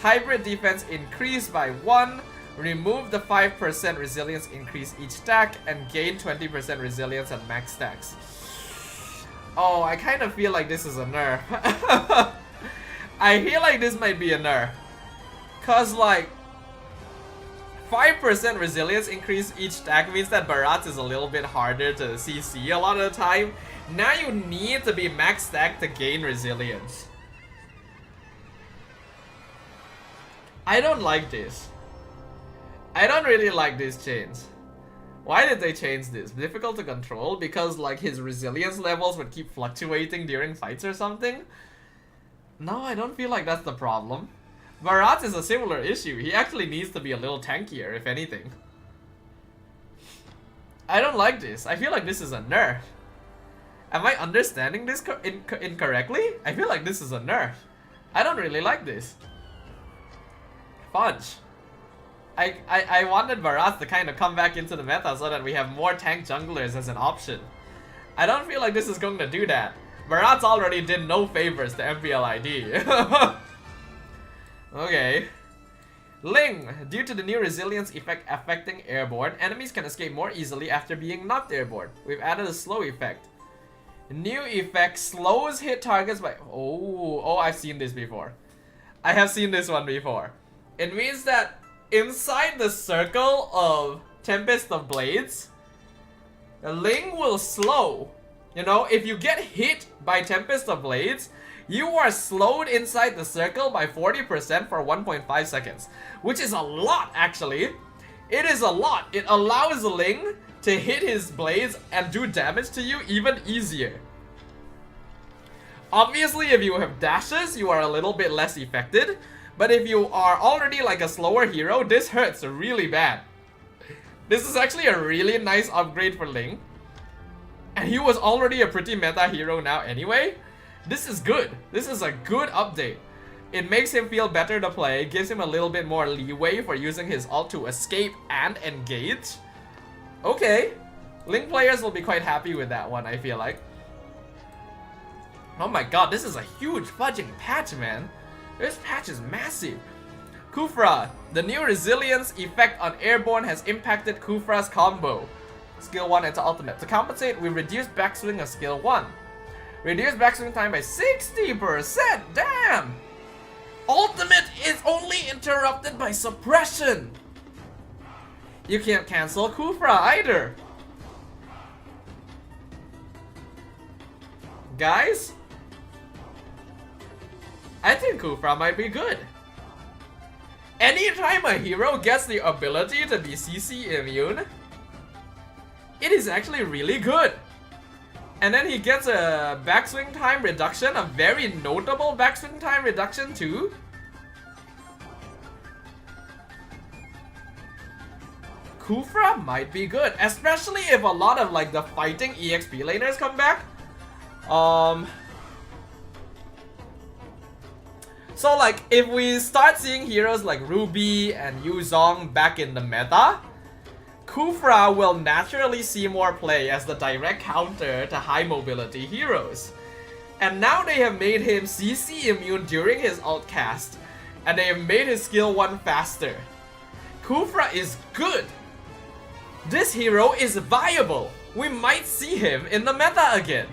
Hybrid defense increased by 1, remove the 5% resilience increase each stack, and gain 20% resilience at max stacks. Oh, I kind of feel like this is a nerf. I feel like this might be a nerf. Cause like 5% resilience increase each stack means that Barats is a little bit harder to CC a lot of the time. Now you need to be max stack to gain resilience. I don't like this. I don't really like this change. Why did they change this? Difficult to control because like his resilience levels would keep fluctuating during fights or something? No, I don't feel like that's the problem. Barats is a similar issue. He actually needs to be a little tankier, if anything. I don't like this. I feel like this is a nerf. Am I understanding this incorrectly? I feel like this is a nerf. I don't really like this. Fudge. I wanted Barats to kind of come back into the meta so that we have more tank junglers as an option. I don't feel like this is going to do that. Barats already did no favors to MPLID. Okay. Ling. Due to the new resilience effect affecting airborne, enemies can escape more easily after being knocked airborne. We've added a slow effect. New effect slows hit targets by... Oh, I've seen this before. I have seen this one before. It means that inside the circle of Tempest of Blades, Ling will slow. You know, if you get hit by Tempest of Blades, you are slowed inside the circle by 40% for 1.5 seconds. Which is a lot, actually. It is a lot. It allows Ling to hit his blades and do damage to you even easier. Obviously, if you have dashes, you are a little bit less affected. But if you are already like a slower hero, this hurts really bad. This is actually a really nice upgrade for Ling. And he was already a pretty meta hero now anyway. This is good. This is a good update. It makes him feel better to play, gives him a little bit more leeway for using his ult to escape and engage. Okay. Ling players will be quite happy with that one, I feel like. Oh my god, this is a huge fudging patch, man. This patch is massive. Kufra. The new resilience effect on airborne has impacted Kufra's combo. Skill 1 into ultimate. To compensate, we reduce backswing of skill 1. Reduce backswing time by 60%! Damn! Ultimate is only interrupted by suppression! You can't cancel Kufra either! Guys? I think Kufra might be good. Anytime a hero gets the ability to be CC immune, it is actually really good. And then he gets a backswing time reduction, a very notable backswing time reduction too. Kufra might be good, especially if a lot of like the fighting EXP laners come back. So like if we start seeing heroes like Ruby and Yuzong back in the meta, Kufra will naturally see more play as the direct counter to high mobility heroes. And now they have made him CC immune during his ult cast, and they have made his skill 1 faster. Kufra is good. This hero is viable. We might see him in the meta again.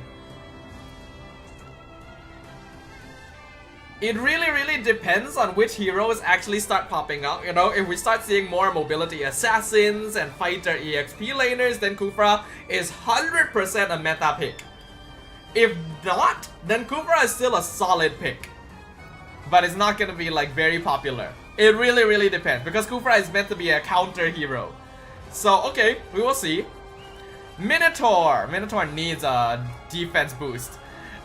It really depends on which heroes actually start popping up. You know, if we start seeing more mobility assassins and fighter EXP laners, then Kufra is 100% a meta pick. If not, then Kufra is still a solid pick. But it's not gonna be like very popular. It really depends, because Kufra is meant to be a counter hero. So okay, we will see. Minotaur. Minotaur needs a defense boost.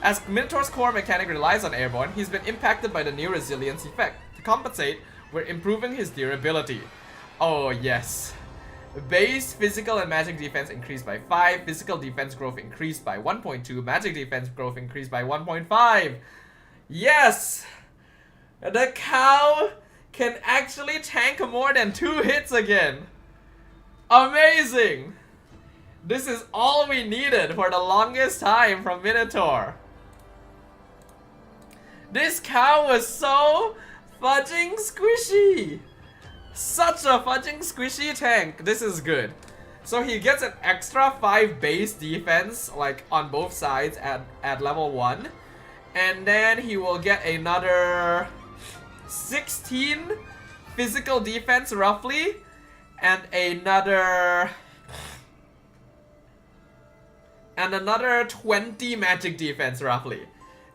As Minotaur's core mechanic relies on airborne, he's been impacted by the new resilience effect. To compensate, we're improving his durability. Oh yes. Base physical and magic defense increased by 5, physical defense growth increased by 1.2, magic defense growth increased by 1.5. Yes! The cow can actually tank more than 2 hits again. Amazing! This is all we needed for the longest time from Minotaur. This cow was so fudging squishy. Such a fudging squishy tank. This is good. So he gets an extra 5 base defense, like on both sides at level 1. And then he will get another 16 physical defense roughly. And another 20 magic defense roughly.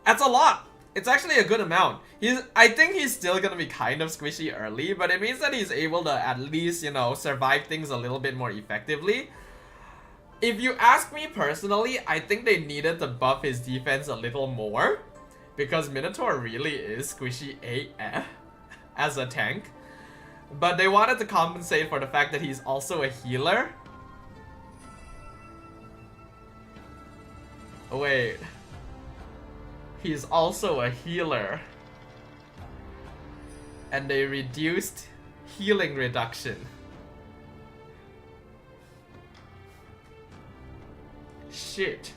That's a lot. It's actually a good amount. I think he's still gonna be kind of squishy early, but it means that he's able to at least, you know, survive things a little bit more effectively. If you ask me personally, I think they needed to buff his defense a little more, because Minotaur really is squishy AF as a tank. But they wanted to compensate for the fact that he's also a healer. Wait. He's also a healer. And they reduced healing reduction. Shit.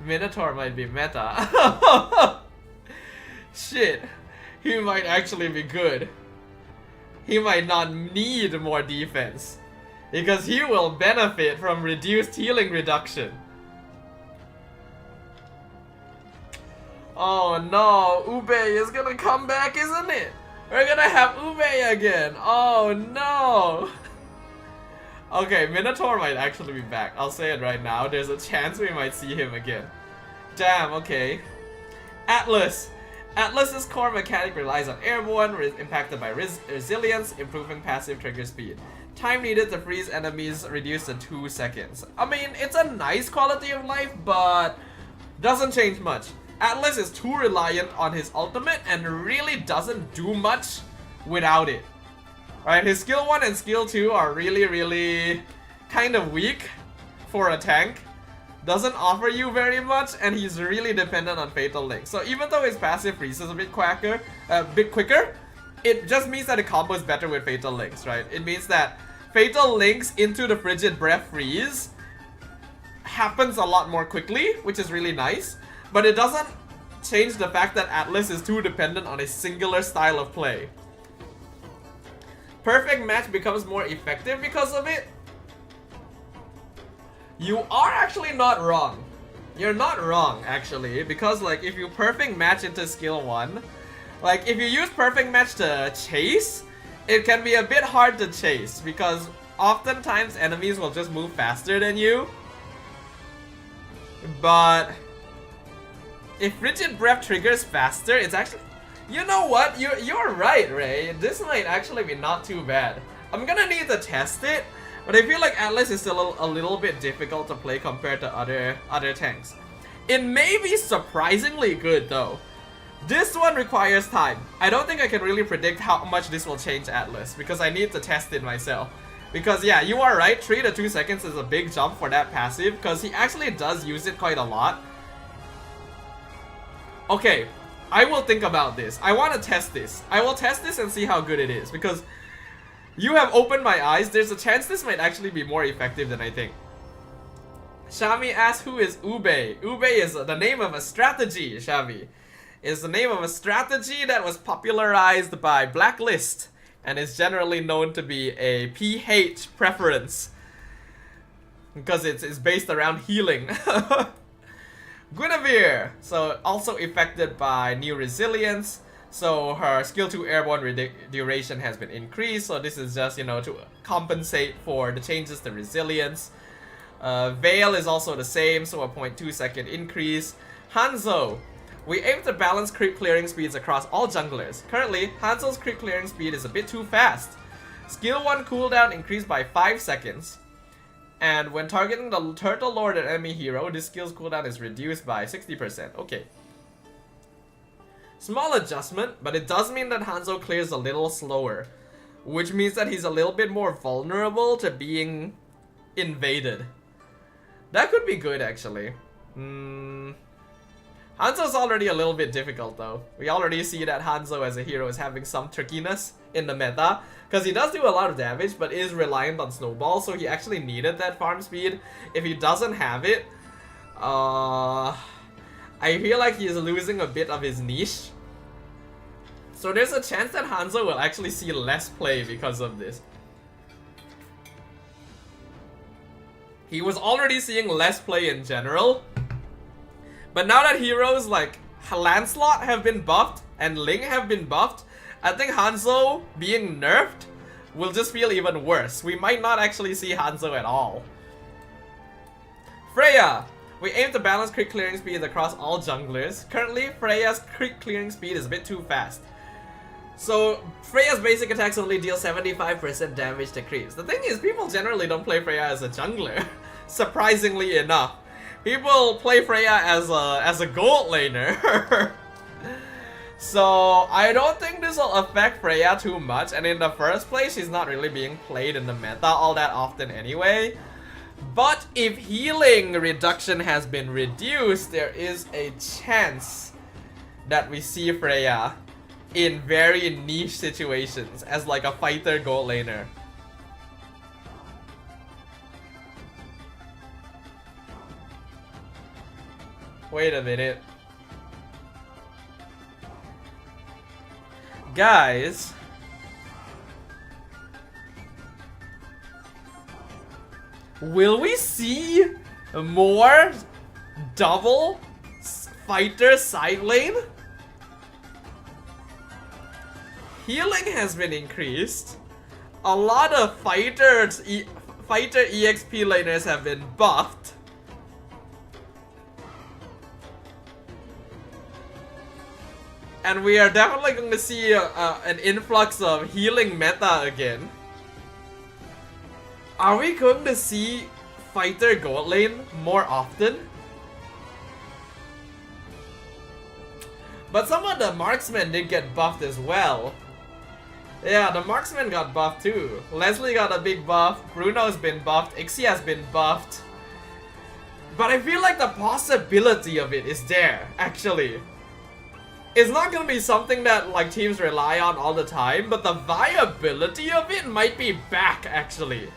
Minotaur might be meta. Shit. He might actually be good. He might not need more defense, because he will benefit from reduced healing reduction. Oh no, HUUUGE is gonna come back, isn't it? We're gonna have HUUUGE again. Oh no. Okay, Minotaur might actually be back. I'll say it right now. There's a chance we might see him again. Damn, okay. Atlas. Atlas's core mechanic relies on airborne, impacted by resilience, improving passive trigger speed. Time needed to freeze enemies reduced to 2 seconds. I mean, it's a nice quality of life, but doesn't change much. Atlas is too reliant on his ultimate and really doesn't do much without it. Right, his skill 1 and skill 2 are really kind of weak for a tank. Doesn't offer you very much, and he's really dependent on Fatal Link. So even though his passive freezes a bit quicker, it just means that the combo is better with Fatal Links, right? It means that Fatal Links into the Frigid Breath freeze happens a lot more quickly, which is really nice. But it doesn't change the fact that Atlas is too dependent on a singular style of play. perfect match becomes more effective because of it. You are actually not wrong. You're not wrong actually, because like if you perfect match into skill 1, like if you use perfect match to chase, it can be a bit hard to chase because oftentimes enemies will just move faster than you. But if Frigid Breath triggers faster, it's actually... You know what? You're right, Ray. This might actually be not too bad. I'm gonna need to test it, but I feel like Atlas is still a little bit difficult to play compared to other tanks. It may be surprisingly good though. This one requires time. I don't think I can really predict how much this will change Atlas because I need to test it myself. Because yeah, you are right, 3 to 2 seconds is a big jump for that passive because he actually does use it quite a lot. Okay, I will think about this. I want to test this. I will test this and see how good it is because you have opened my eyes. There's a chance this might actually be more effective than I think. Shami asks, who is HUUUGE? HUUUGE is the name of a strategy, Shami. It's the name of a strategy that was popularized by Blacklist and is generally known to be a PH preference because it's based around healing. Guinevere, so also affected by new resilience, so her skill 2 airborne duration has been increased, so this is just, you know, to compensate for the changes to resilience. Veil is also the same, so a 0.2 second increase. Hanzo, we aim to balance creep clearing speeds across all junglers. Currently, Hanzo's creep clearing speed is a bit too fast. Skill 1 cooldown increased by 5 seconds. And when targeting the Turtle Lord and enemy hero, this skill's cooldown is reduced by 60%. Okay. Small adjustment, but it does mean that Hanzo clears a little slower. Which means that he's a little bit more vulnerable to being invaded. That could be good actually. Hanzo's already a little bit difficult though. We already see that Hanzo as a hero is having some trickiness in the meta. Because he does do a lot of damage, but is reliant on snowball, so he actually needed that farm speed. If he doesn't have it, I feel like he is losing a bit of his niche. So there's a chance that Hanzo will actually see less play because of this. He was already seeing less play in general. But now that heroes like Lancelot have been buffed and Ling have been buffed, I think Hanzo being nerfed will just feel even worse. We might not actually see Hanzo at all. Freya! We aim to balance creep clearing speed across all junglers. Currently, Freya's creep clearing speed is a bit too fast. So, Freya's basic attacks only deal 75% damage to creeps. The thing is, people generally don't play Freya as a jungler. Surprisingly enough. People play Freya as a gold laner. So, I don't think this will affect Freya too much, and in the first place, she's not really being played in the meta all that often anyway. But if healing reduction has been reduced, there is a chance that we see Freya in very niche situations as like a fighter gold laner. Wait a minute. Guys, will we see more double fighter side lane? Healing has been increased. A lot of fighter EXP laners have been buffed. And we are definitely going to see an influx of healing meta again. Are we going to see fighter gold lane more often? But some of the marksmen did get buffed as well. Yeah, the marksman got buffed too. Leslie got a big buff, Bruno's been buffed, Ixie has been buffed. But I feel like the possibility of it is there, actually. It's not gonna be something that like teams rely on all the time, but the viability of it might be back actually.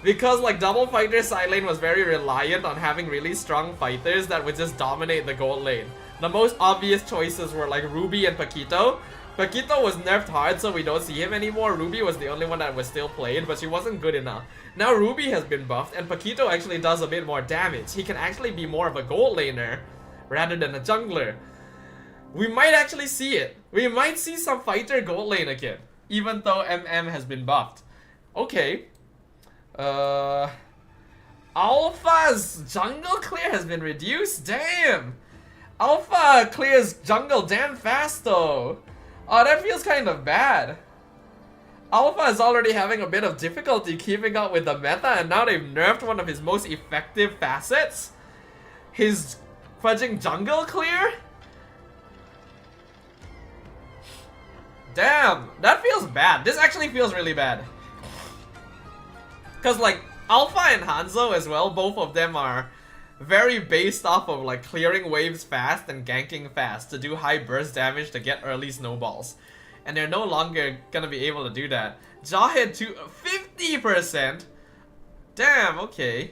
Because like double fighter side lane was very reliant on having really strong fighters that would just dominate the gold lane. The most obvious choices were like Ruby and Paquito, Paquito was nerfed hard, so we don't see him anymore. Ruby was the only one that was still played, but she wasn't good enough. Now Ruby has been buffed, and Paquito actually does a bit more damage. He can actually be more of a gold laner rather than a jungler. We might actually see it. We might see some fighter gold lane again, even though MM has been buffed. Okay. Alpha's jungle clear has been reduced. Damn. Alpha clears jungle damn fast though. Oh, that feels kind of bad. Alpha is already having a bit of difficulty keeping up with the meta, and now they've nerfed one of his most effective facets. His fudging jungle clear? Damn, that feels bad. This actually feels really bad. Cause like, Alpha and Hanzo as well, both of them are very based off of like clearing waves fast and ganking fast to do high burst damage to get early snowballs. And they're no longer gonna be able to do that. Jawhead to 50%? Damn, okay.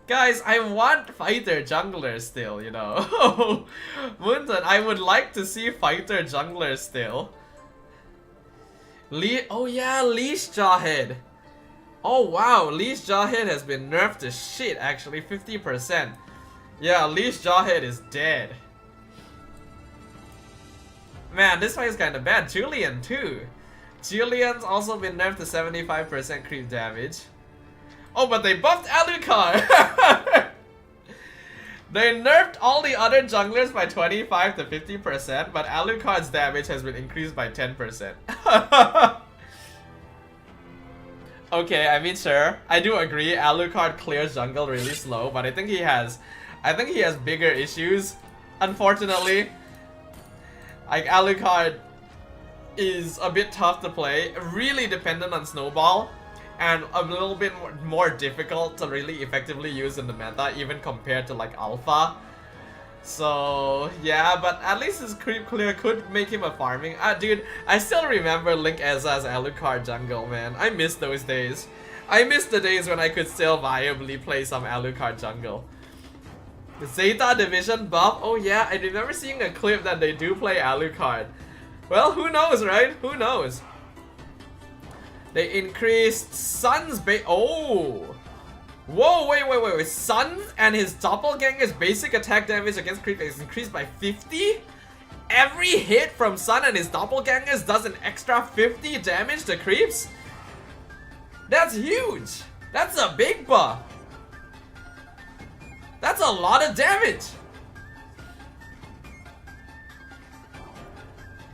Guys, I want fighter junglers still, you know. Moonton, I would like to see fighter junglers still. Oh yeah, Leash Jawhead. Oh wow, Leash Jawhead has been nerfed to shit actually, 50%. Yeah, Leash Jawhead is dead. Man, this fight is kinda bad. Julian too. Julian's also been nerfed to 75% creep damage. Oh, but they buffed Alucard! They nerfed all the other junglers by 25 to 50%, but Alucard's damage has been increased by 10%. Okay, I mean sure, I do agree Alucard clears jungle really slow, but I think he has bigger issues, unfortunately. Like, Alucard is a bit tough to play, really dependent on Snowball, and a little bit more difficult to really effectively use in the meta, even compared to like Alpha. So yeah, but at least his creep clear could make him a farming. Dude, I still remember Link Ezza's Alucard jungle, man. I miss those days. I miss the days when I could still viably play some Alucard jungle. The Zeta division buff? Oh yeah, I remember seeing a clip that they do play Alucard. Well, who knows, right? Who knows? They increased Sun's oh! Whoa, wait. Sun and his doppelganger's basic attack damage against creep is increased by 50? Every hit from Sun and his doppelgangers does an extra 50 damage to creeps? That's huge! That's a big buff! That's a lot of damage!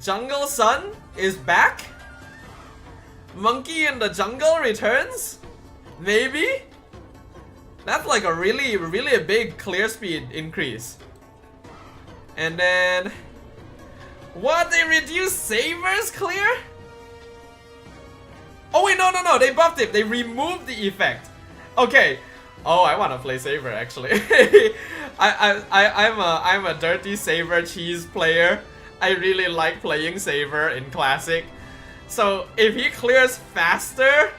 Jungle Sun is back? Monkey in the Jungle returns? Maybe? That's like a really a big clear speed increase. And then... What? They reduced Saber's clear? Oh wait, no, they buffed it. They removed the effect. Okay. Oh, I want to play Saber actually. I'm a dirty Saber cheese player. I really like playing Saber in Classic. So if he clears faster,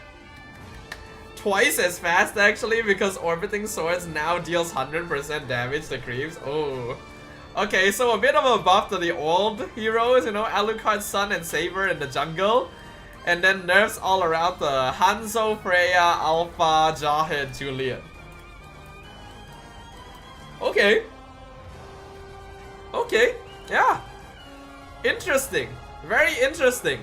twice as fast actually, because Orbiting Swords now deals 100% damage to creeps. Oh. Okay, so a bit of a buff to the old heroes, you know, Alucard, Sun, and Saber in the jungle. And then nerfs all around the Hanzo, Freya, Alpha, Jawhead, Julian. Okay. Okay, yeah. Interesting. Very interesting.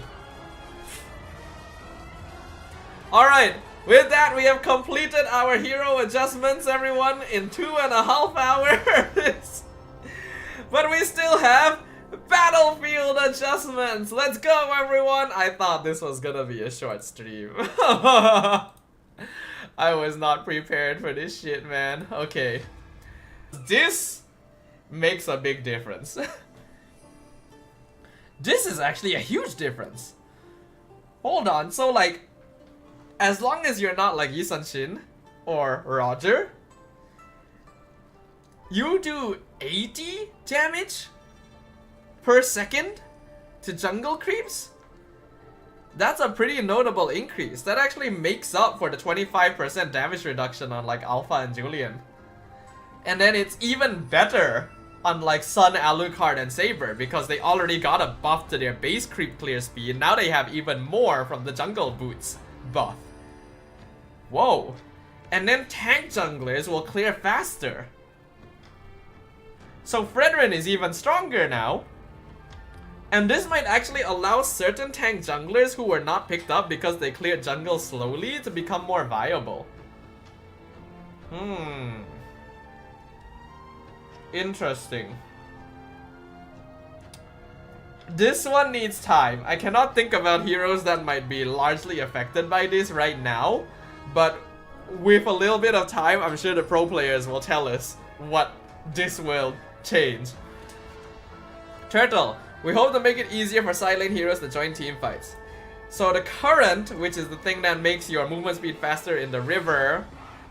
Alright, with that we have completed our hero adjustments, everyone, in 2.5 hours. But we still have battlefield adjustments. Let's go, everyone. I thought this was gonna be a short stream. I was not prepared for this shit, man. Okay. This makes a big difference. This is actually a huge difference. Hold on, so like, as long as you're not like Yi Sun-shin or Roger, you do 80 damage per second to jungle creeps? That's a pretty notable increase. That actually makes up for the 25% damage reduction on like Alpha and Julian. And then it's even better Unlike Sun, Alucard, and Saber, because they already got a buff to their base creep clear speed. Now they have even more from the jungle boots buff. Whoa. And then tank junglers will clear faster. So Fredrin is even stronger now. And this might actually allow certain tank junglers who were not picked up because they cleared jungle slowly to become more viable. Interesting. This one needs time. I cannot think about heroes that might be largely affected by this right now. But with a little bit of time, I'm sure the pro players will tell us what this will change. Turtle. We hope to make it easier for side lane heroes to join team fights. So the current, which is the thing that makes your movement speed faster in the river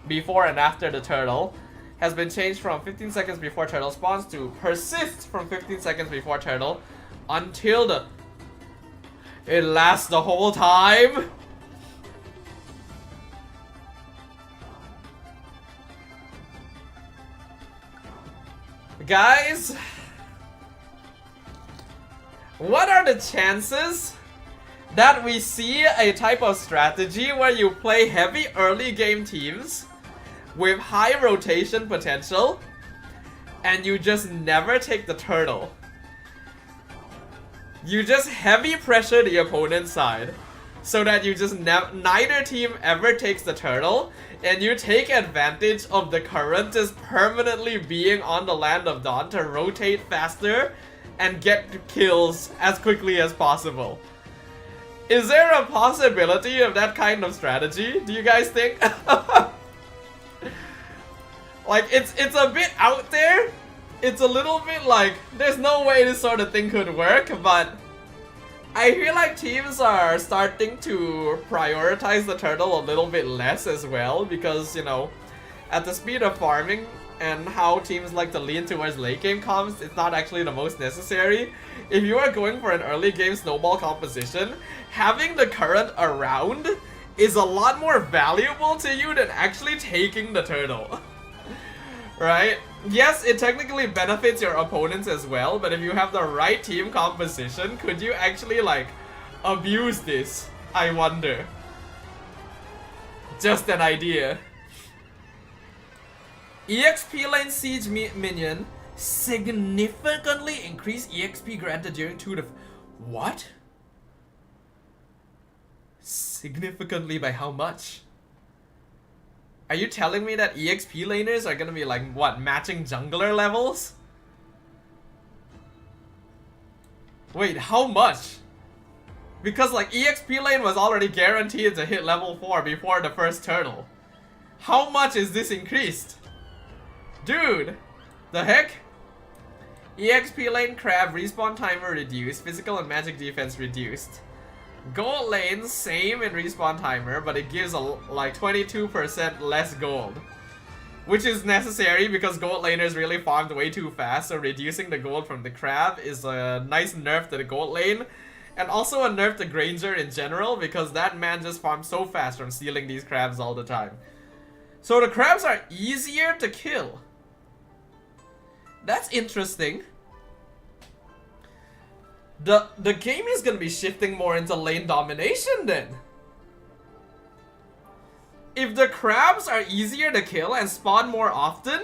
before and after the turtle, has been changed from 15 seconds before turtle spawns to persist from 15 seconds before turtle until it lasts the whole time. Guys, what are the chances that we see a type of strategy where you play heavy early game teams with high rotation potential and you just never take the turtle? You just heavy pressure the opponent's side so that you just neither team ever takes the turtle, and you take advantage of the current just permanently being on the Land of Dawn to rotate faster and get kills as quickly as possible. Is there a possibility of that kind of strategy, do you guys think? Like, it's a bit out there. It's a little bit like, there's no way this sort of thing could work, but I feel like teams are starting to prioritize the turtle a little bit less as well, because, you know, at the speed of farming and how teams like to lean towards late game comps, it's not actually the most necessary. If you are going for an early game snowball composition, having the current around is a lot more valuable to you than actually taking the turtle. Right? Yes, it technically benefits your opponents as well, but if you have the right team composition, could you actually, like, abuse this? I wonder. Just an idea. EXP lane siege minion significantly increase EXP granted during 2 to... What? Significantly by how much? Are you telling me that EXP laners are gonna be like, what, matching jungler levels? Wait, how much? Because like EXP lane was already guaranteed to hit level 4 before the first turtle. How much is this increased? Dude, the heck? EXP lane crab respawn timer reduced, physical and magic defense reduced. Gold lane, same in respawn timer, but it gives like 22% less gold. Which is necessary because gold laners really farmed way too fast, so reducing the gold from the crab is a nice nerf to the gold lane. And also a nerf to Granger in general, because that man just farms so fast from stealing these crabs all the time. So the crabs are easier to kill. That's interesting. The game is gonna be shifting more into lane domination then. If the crabs are easier to kill and spawn more often,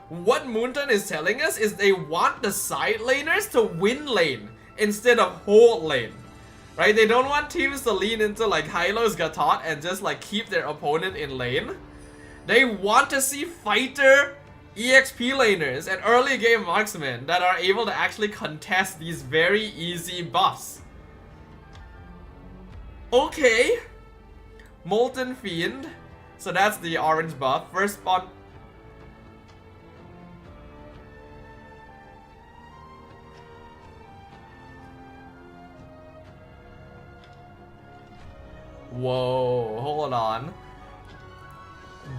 what Moonton is telling us is they want the side laners to win lane instead of hold lane. Right? They don't want teams to lean into like Hylo's Gatot and just like keep their opponent in lane. They want to see fighter EXP laners and early game marksmen that are able to actually contest these very easy buffs. Okay. Molten Fiend. So that's the orange buff. First spawn. Whoa, hold on.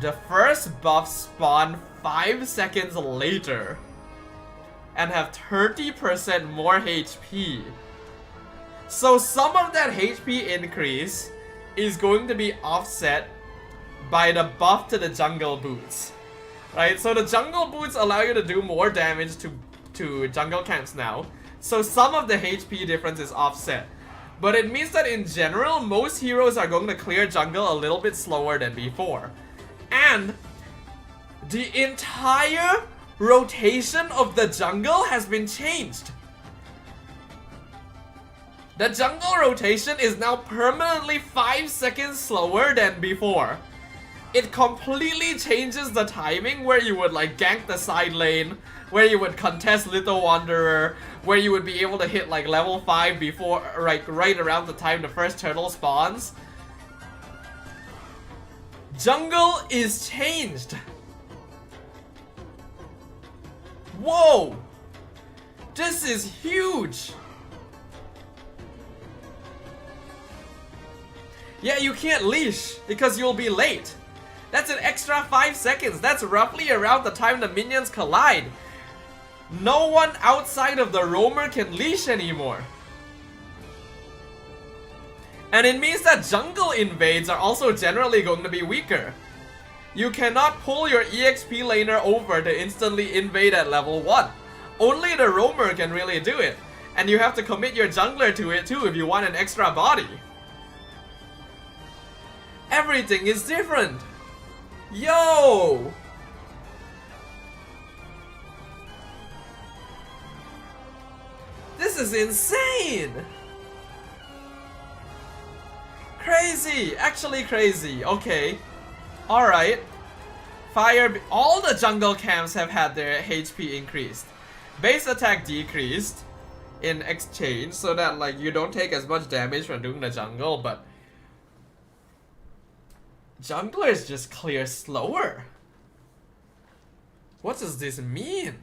The first buff spawn 5 seconds later and have 30% more HP. So some of that HP increase is going to be offset by the buff to the jungle boots. Right? So the jungle boots allow you to do more damage to to jungle camps now. So some of the HP difference is offset. But it means that in general, most heroes are going to clear jungle a little bit slower than before. And the entire rotation of the jungle has been changed. The jungle rotation is now permanently 5 seconds slower than before. It completely changes the timing where you would like gank the side lane, where you would contest Little Wanderer, where you would be able to hit like level 5 before, right around the time the first turtle spawns. Jungle is changed. Whoa! This is huge! Yeah, you can't leash because you'll be late. That's an extra 5 seconds. That's roughly around the time the minions collide. No one outside of the roamer can leash anymore. And it means that jungle invades are also generally going to be weaker. You cannot pull your EXP laner over to instantly invade at level 1. Only the roamer can really do it. And you have to commit your jungler to it too if you want an extra body. Everything is different. Yo! This is insane! Crazy! Actually crazy. Okay. Alright. All the jungle camps have had their HP increased. Base attack decreased in exchange so that like you don't take as much damage from doing the jungle, but junglers just clear slower. What does this mean?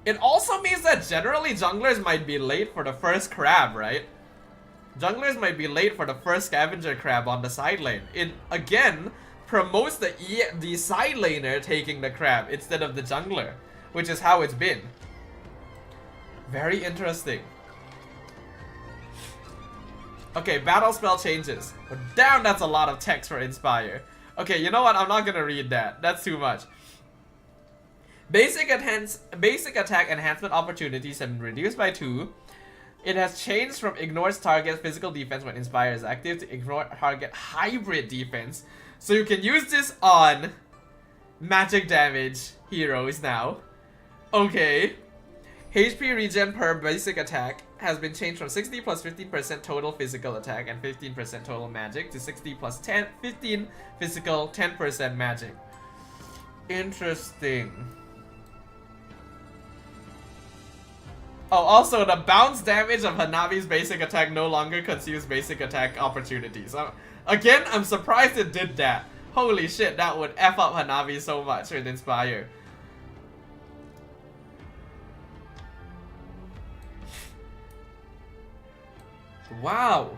It also means that generally junglers might be late for the first crab, right? Junglers might be late for the first scavenger crab on the side lane. It again promotes the side laner taking the crab instead of the jungler, which is how it's been. Very interesting. Okay, battle spell changes. But damn, that's a lot of text for Inspire. Okay, you know what? I'm not gonna read that. That's too much. Basic attack enhancement opportunities have been reduced by 2. It has changed from ignores target physical defense when Inspire is active to ignore target hybrid defense. So you can use this on magic damage heroes now. Okay. HP regen per basic attack has been changed from 60 plus 15% total physical attack and 15% total magic to 60 plus 15 physical, 10% magic. Interesting. Oh, also the bounce damage of Hanabi's basic attack no longer consumes basic attack opportunities. Again, I'm surprised it did that. Holy shit, that would F up Hanabi so much with Inspire. Wow.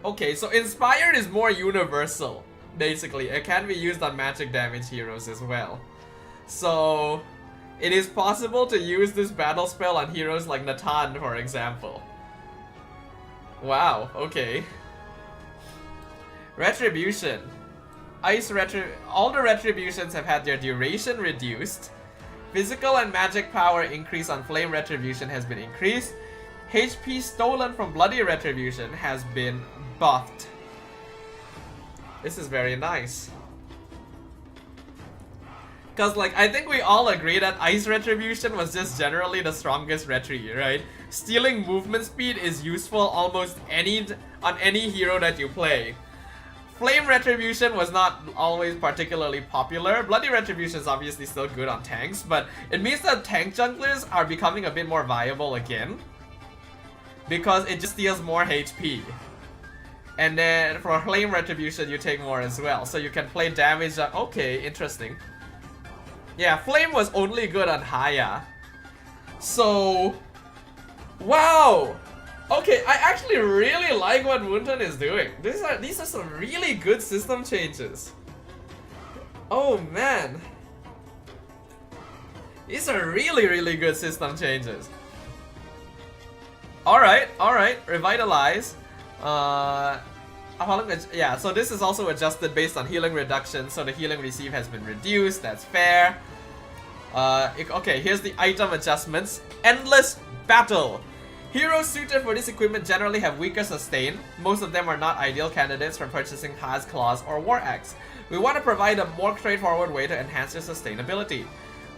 Okay, so Inspired is more universal. Basically, it can be used on magic damage heroes as well. So it is possible to use this battle spell on heroes like Natan, for example. Wow, okay. Retribution. All the retributions have had their duration reduced. Physical and magic power increase on Flame Retribution has been increased. HP stolen from Bloody Retribution has been buffed. This is very nice. Cause like, I think we all agree that Ice Retribution was just generally the strongest retri, right? Stealing movement speed is useful almost on any hero that you play. Flame Retribution was not always particularly popular. Bloody Retribution is obviously still good on tanks, but it means that tank junglers are becoming a bit more viable again. Because it just deals more HP. And then for Flame Retribution you take more as well. So you can play damage. Okay, interesting. Yeah, Flame was only good on Haya. So, wow. Okay, I actually really like what Moonton is doing. These are some really good system changes. Oh man. These are really, really good system changes. Alright, Revitalize. Yeah, so this is also adjusted based on healing reduction, so the healing received has been reduced, that's fair. Okay, here's the item adjustments. Endless Battle. Heroes suited for this equipment generally have weaker sustain. Most of them are not ideal candidates for purchasing Ha's Claws or War Axe. We want to provide a more straightforward way to enhance their sustainability.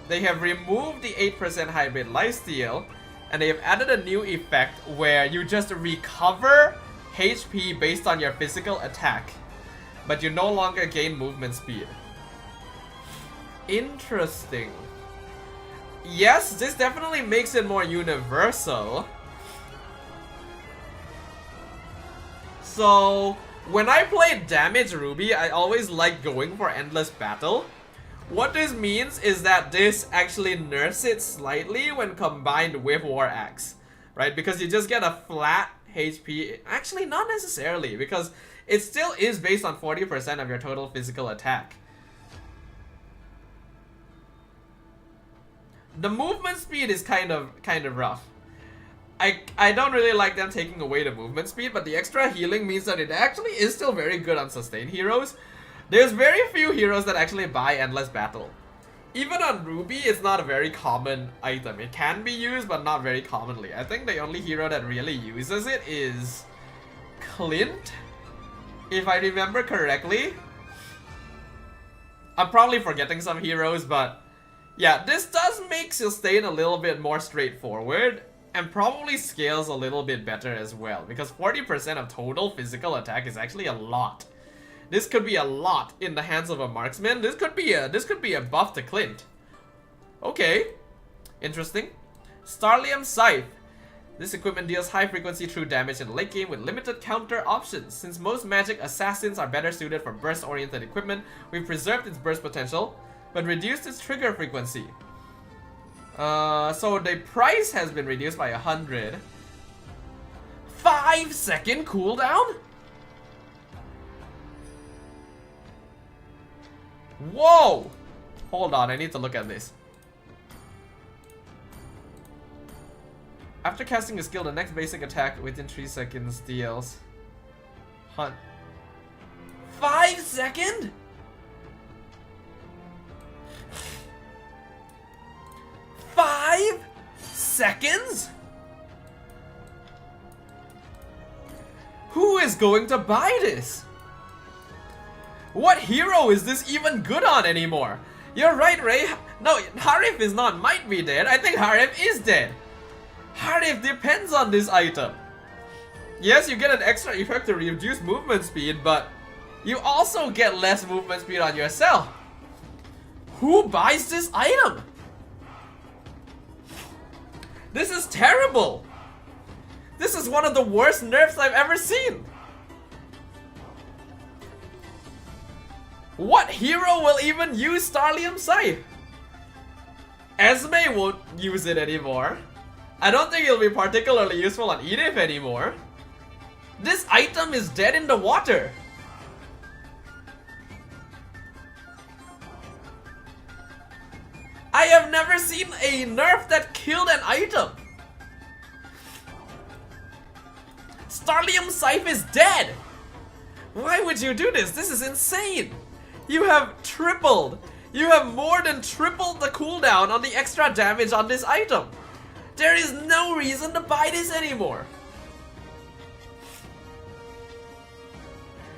They have removed the 8% hybrid lifesteal, and they have added a new effect where you just recover HP based on your physical attack, but you no longer gain movement speed. Interesting. Yes, this definitely makes it more universal. So, when I play Damage Ruby, I always like going for Endless Battle. What this means is that this actually nerfs it slightly when combined with War Axe, right? Because you just get a flat HP. Actually, not necessarily, because it still is based on 40% of your total physical attack. The movement speed is kind of rough. I don't really like them taking away the movement speed, but the extra healing means that it actually is still very good on sustained heroes. There's very few heroes that actually buy Endless Battle. Even on Ruby, it's not a very common item. It can be used, but not very commonly. I think the only hero that really uses it is Clint, if I remember correctly. I'm probably forgetting some heroes, but yeah, this does make sustain a little bit more straightforward, and probably scales a little bit better as well, because 40% of total physical attack is actually a lot. This could be a lot in the hands of a marksman. This could be a buff to Clint. Okay, interesting. Starlium Scythe. This equipment deals high frequency true damage in the late game with limited counter options. Since most magic assassins are better suited for burst oriented equipment, we've preserved its burst potential, but reduced its trigger frequency. So the price has been reduced by 100. 5-second cooldown? Whoa! Hold on, I need to look at this. After casting a skill, the next basic attack within 3 seconds deals. 5 seconds? 5 seconds? Who is going to buy this? What hero is this even good on anymore? You're right, Ray. No, Harif is not might be dead. I think Harif is dead. Harif depends on this item. Yes, you get an extra effect to reduce movement speed, but you also get less movement speed on yourself. Who buys this item? This is terrible. This is one of the worst nerfs I've ever seen. What hero will even use Starlium Scythe? Esme won't use it anymore. I don't think it'll be particularly useful on Edith anymore. This item is dead in the water. I have never seen a nerf that killed an item. Starlium Scythe is dead. Why would you do this? This is insane. You have tripled. You have more than tripled the cooldown on the extra damage on this item. There is no reason to buy this anymore.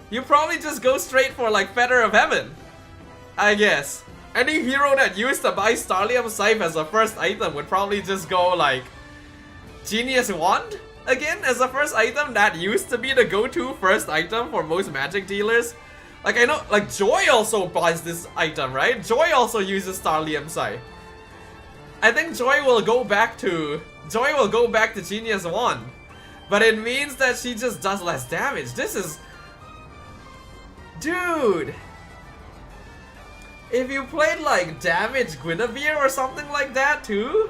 You probably just go straight for like Feather of Heaven, I guess. Any hero that used to buy Starlium Scythe as a first item would probably just go like Genius Wand again as a first item. That used to be the go-to first item for most magic dealers. Like I know, like Joy also buys this item, right? Joy also uses Starlium Scythe. I think Joy will go back to Genius Wand, but it means that she just does less damage. This is, dude. If you played like Damage Guinevere or something like that too,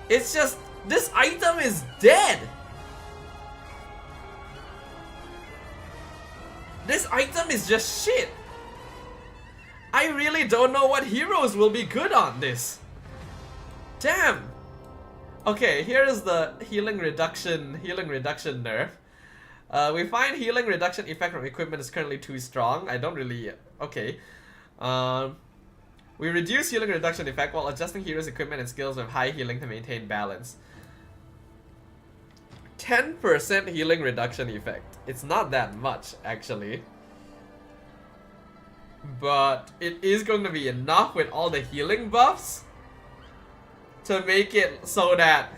it's just, this item is dead. This item is just shit. I really don't know what heroes will be good on this. Damn. Okay, here is the healing reduction nerf. We find healing reduction effect from equipment is currently too strong. I don't really... Okay. We reduce healing reduction effect while adjusting heroes' equipment and skills with high healing to maintain balance. 10% healing reduction effect. It's not that much, actually. But it is going to be enough with all the healing buffs to make it so that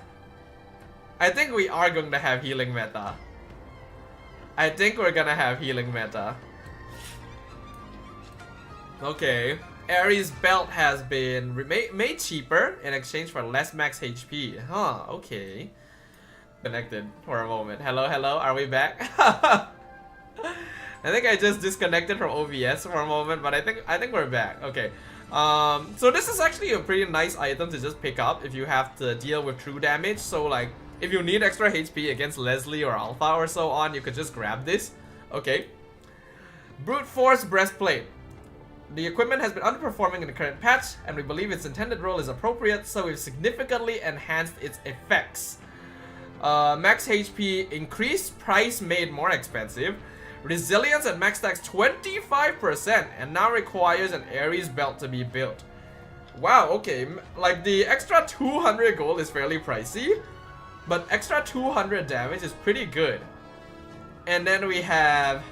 I think we are going to have healing meta. I think we're gonna have healing meta. Okay. Ares' belt has been made cheaper in exchange for less max HP. Huh, okay. Connected for a moment. Hello, hello, are we back? I think I just disconnected from OBS for a moment, but I think we're back. Okay. So this is actually a pretty nice item to just pick up if you have to deal with true damage. So like, if you need extra HP against Leslie or Alpha or so on, you could just grab this. Okay. Brute Force Breastplate. The equipment has been underperforming in the current patch, and we believe its intended role is appropriate, so we've significantly enhanced its effects. Max HP increased, price made more expensive. Resilience at max stacks 25%, and now requires an Ares belt to be built. Wow, okay, like the extra 200 gold is fairly pricey, but extra 200 damage is pretty good. And then we have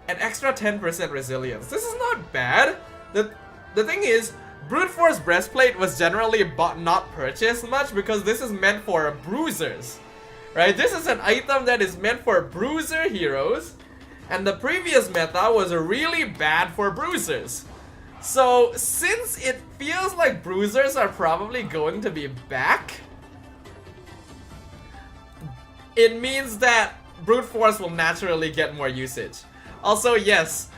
an extra 10% resilience. This is not bad. The thing is, Brute Force Breastplate was generally not purchased much because this is meant for bruisers. Right? This is an item that is meant for bruiser heroes, and the previous meta was really bad for bruisers. So, since it feels like bruisers are probably going to be back, it means that Brute Force will naturally get more usage. Also, yes,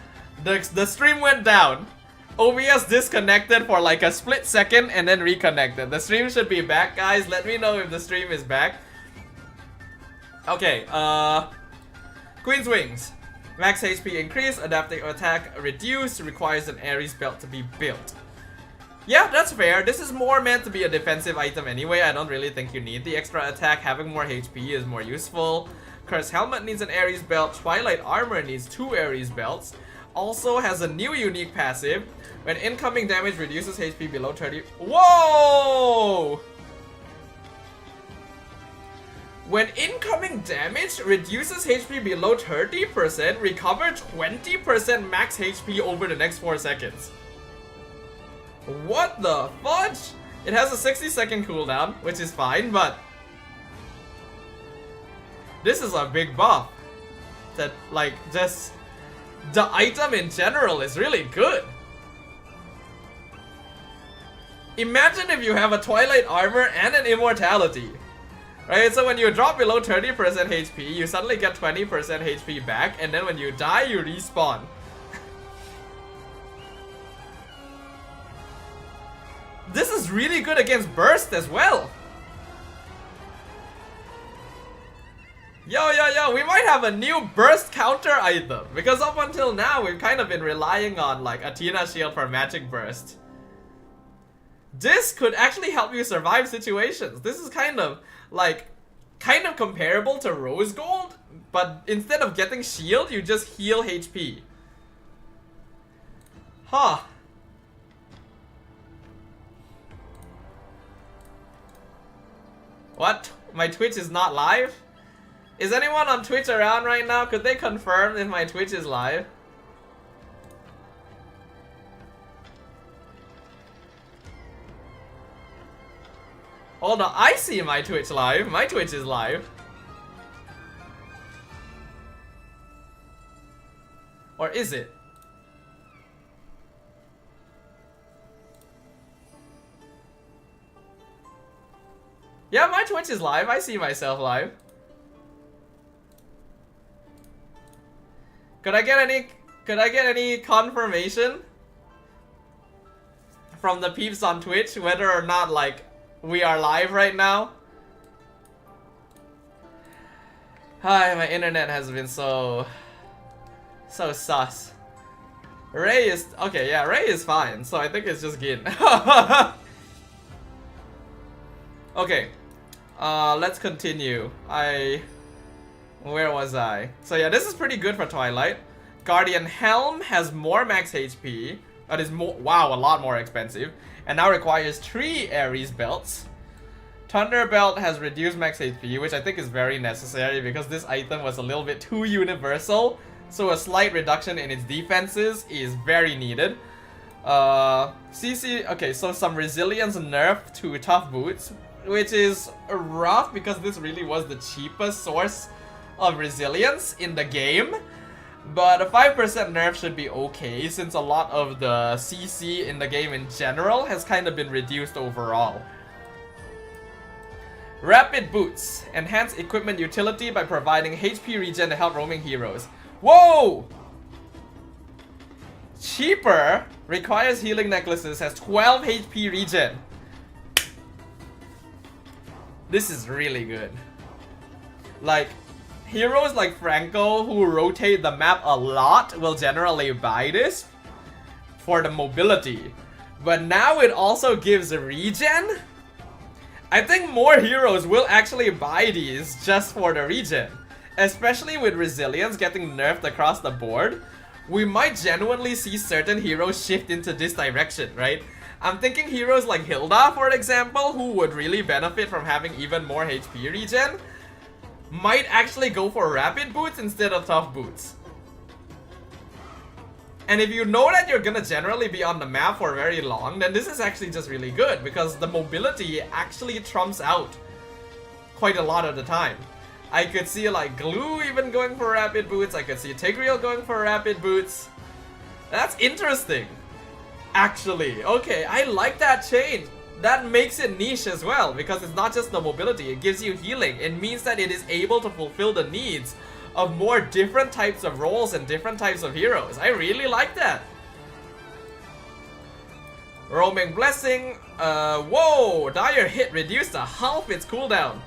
the stream went down. OBS disconnected for like a split second and then reconnected. The stream should be back, guys. Let me know if the stream is back. Okay, Queen's Wings. Max HP increase, adaptive attack reduced, requires an Ares belt to be built. Yeah, that's fair. This is more meant to be a defensive item anyway. I don't really think you need the extra attack. Having more HP is more useful. Curse Helmet needs an Ares belt. Twilight Armor needs 2 Ares belts. Also has a new unique passive. When incoming damage reduces HP below 30... Whoa! When incoming damage reduces HP below 30%, recover 20% max HP over the next 4 seconds. What the fudge? It has a 60-second cooldown, which is fine, but this is a big buff. That, like, just the item in general is really good. Imagine if you have a Twilight Armor and an Immortality. Right, so when you drop below 30% HP, you suddenly get 20% HP back, and then when you die, you respawn. This is really good against burst as well. Yo, we might have a new burst counter item, because up until now, we've kind of been relying on like Athena Shield for magic burst. This could actually help you survive situations. This is kind of comparable to Rose Gold, but instead of getting shield, you just heal HP. Huh. What? My Twitch is not live? Is anyone on Twitch around right now? Could they confirm if my Twitch is live? Hold on, I see my Twitch live. My Twitch is live. Or is it? Yeah, my Twitch is live. I see myself live. Could I get any confirmation from the peeps on Twitch whether or not like we are live right now? Hi, my internet has been so sus. Ray is okay, yeah, Ray is fine, so I think it's just Gin. Okay. Let's continue. Where was I? So yeah, this is pretty good for Twilight. Guardian Helm has more max HP. That is more, wow, a lot more expensive. And now requires 3 Ares belts. Thunder Belt has reduced max HP, which I think is very necessary because this item was a little bit too universal. So a slight reduction in its defenses is very needed. CC, okay, so some resilience nerf to tough boots, which is rough because this really was the cheapest source of resilience in the game. But a 5% nerf should be okay since a lot of the CC in the game in general has kind of been reduced overall. Rapid Boots. Enhance equipment utility by providing HP regen to help roaming heroes. Whoa! Cheaper. Requires healing necklaces. Has 12 HP regen. This is really good. Like, heroes like Franco who rotate the map a lot will generally buy this for the mobility. But now it also gives regen? I think more heroes will actually buy these just for the regen. Especially with resilience getting nerfed across the board. We might genuinely see certain heroes shift into this direction, right? I'm thinking heroes like Hilda, for example, who would really benefit from having even more HP regen, might actually go for rapid boots instead of tough boots. And if you know that you're gonna generally be on the map for very long, then this is actually just really good because the mobility actually trumps out quite a lot of the time. I could see like Glue even going for rapid boots, I could see Tigreal going for rapid boots. That's interesting. Actually, okay, I like that change. That makes it niche as well because it's not just the mobility, it gives you healing. It means that it is able to fulfill the needs of more different types of roles and different types of heroes. I really like that. Roaming Blessing. Whoa! Dire Hit reduced to half its cooldown.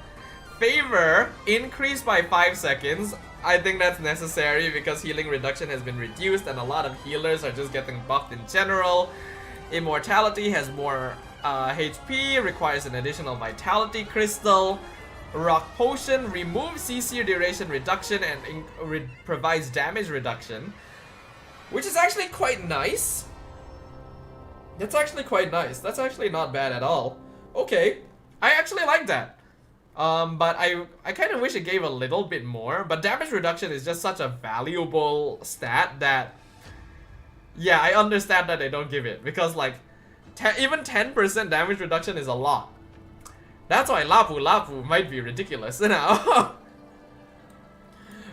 Favor increased by 5 seconds. I think that's necessary because healing reduction has been reduced and a lot of healers are just getting buffed in general. Immortality has more HP, requires an additional Vitality Crystal. Rock Potion removes CC duration reduction and provides damage reduction, which is actually quite nice. That's actually quite nice. That's actually not bad at all. Okay, I actually like that. But I kind of wish it gave a little bit more, but damage reduction is just such a valuable stat that, yeah, I understand that they don't give it because like even 10% damage reduction is a lot. That's why Lapu might be ridiculous now.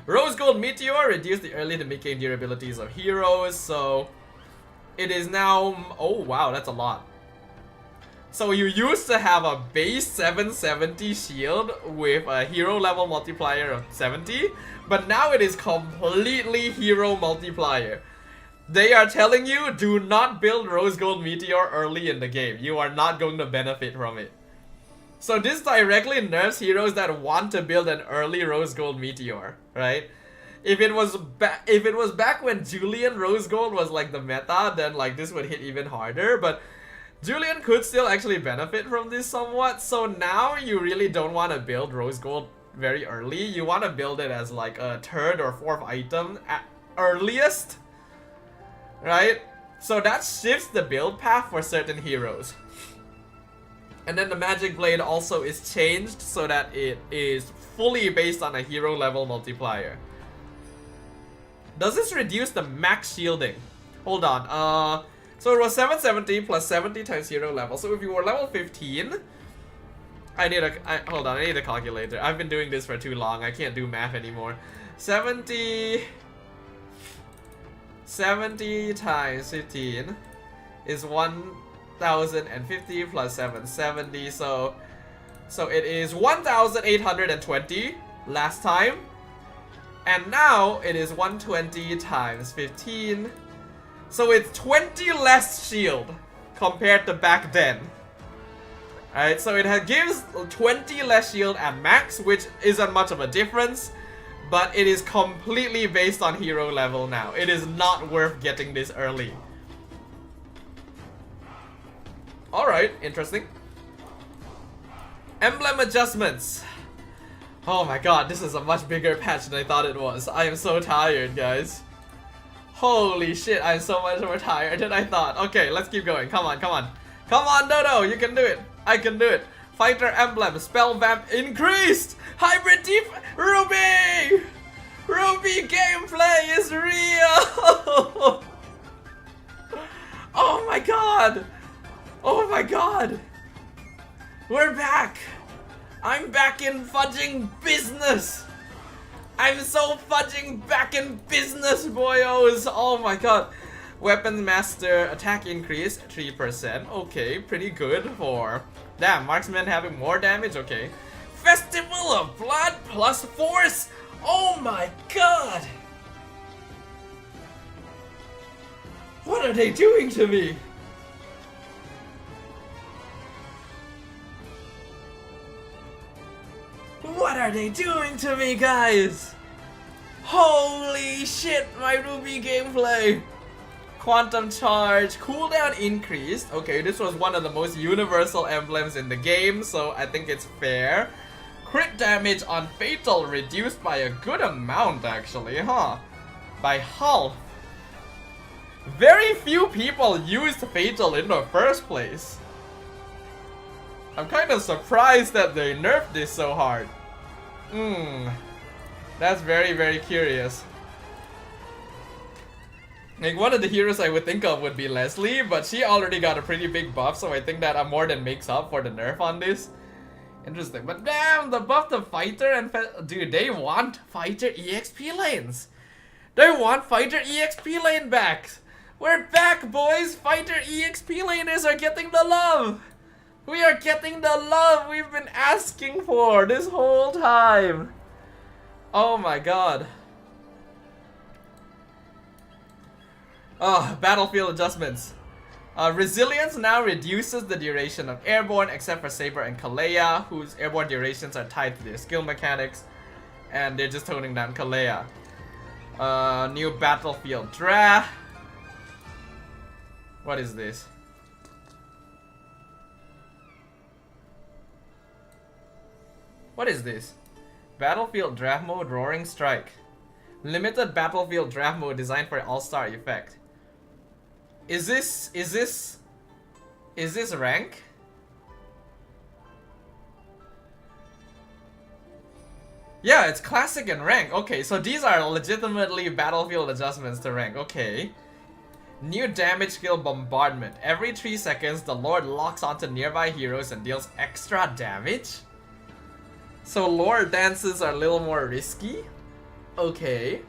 Rose Gold Meteor reduced the early to mid-game durabilities of heroes, so it is now, oh wow, that's a lot. So you used to have a base 770 shield with a hero level multiplier of 70, but now it is completely hero multiplier. They are telling you, do not build Rose Gold Meteor early in the game. You are not going to benefit from it. So this directly nerfs heroes that want to build an early Rose Gold Meteor, right? If it was back when Julian Rose Gold was like the meta, then like this would hit even harder, but Julian could still actually benefit from this somewhat. So now you really don't want to build Rose Gold very early. You want to build it as like a 3rd or 4th item at earliest, right? So that shifts the build path for certain heroes. And then the Magic Blade also is changed so that it is fully based on a hero level multiplier. Does this reduce the max shielding? Hold on, so it was 770 plus 70 times hero level. So if you were level 15, hold on, I need a calculator. I've been doing this for too long, I can't do math anymore. 70 times 15 is 1050 plus 770, so it is 1820 last time, and now it is 120 times 15, so it's 20 less shield compared to back then. Alright, so it gives 20 less shield at max, which isn't much of a difference, but it is completely based on hero level now. It is not worth getting this early. Alright, interesting. Emblem adjustments. Oh my god, this is a much bigger patch than I thought it was. I am so tired, guys. Holy shit, I'm so much more tired than I thought. Okay, let's keep going. Come on, come on. Come on, Dodo, you can do it. I can do it. Fighter emblem, spell vamp increased. Hybrid deep, Ruby! Ruby gameplay is real! Oh my god! Oh my god! We're back! I'm back in fudging business! I'm so fudging back in business, boyos! Oh my god! Weapons master attack increase 3%. Okay, pretty good for... Damn, marksman having more damage? Okay. Festival of Blood plus Force! Oh my god! What are they doing to me? What are they doing to me, guys? Holy shit, my Ruby gameplay! Quantum charge, cooldown increased. Okay, this was one of the most universal emblems in the game, so I think it's fair. Crit damage on Fatal reduced by a good amount, actually, huh? By half. Very few people used Fatal in the first place. I'm kind of surprised that they nerfed this so hard. That's very, very curious. Like, one of the heroes I would think of would be Leslie, but she already got a pretty big buff, so I think that more than makes up for the nerf on this. Interesting, but damn, the buff the fighter and dude, they want fighter EXP lanes. They want fighter EXP lane back. We're back, boys. Fighter EXP laners are getting the love. We are getting the love we've been asking for this whole time. Oh my god. Oh, battlefield adjustments. Resilience now reduces the duration of airborne except for Saber and Kalea, whose airborne durations are tied to their skill mechanics, and they're just toning down Kalea. New battlefield draft. What is this? What is this? Battlefield draft mode, Roaring Strike. Limited battlefield draft mode designed for all-star effect. Is this rank? Yeah, it's classic and rank. Okay, so these are legitimately battlefield adjustments to rank. Okay. New damage skill bombardment. Every 3 seconds, the Lord locks onto nearby heroes and deals extra damage. So Lord dances are a little more risky. Okay.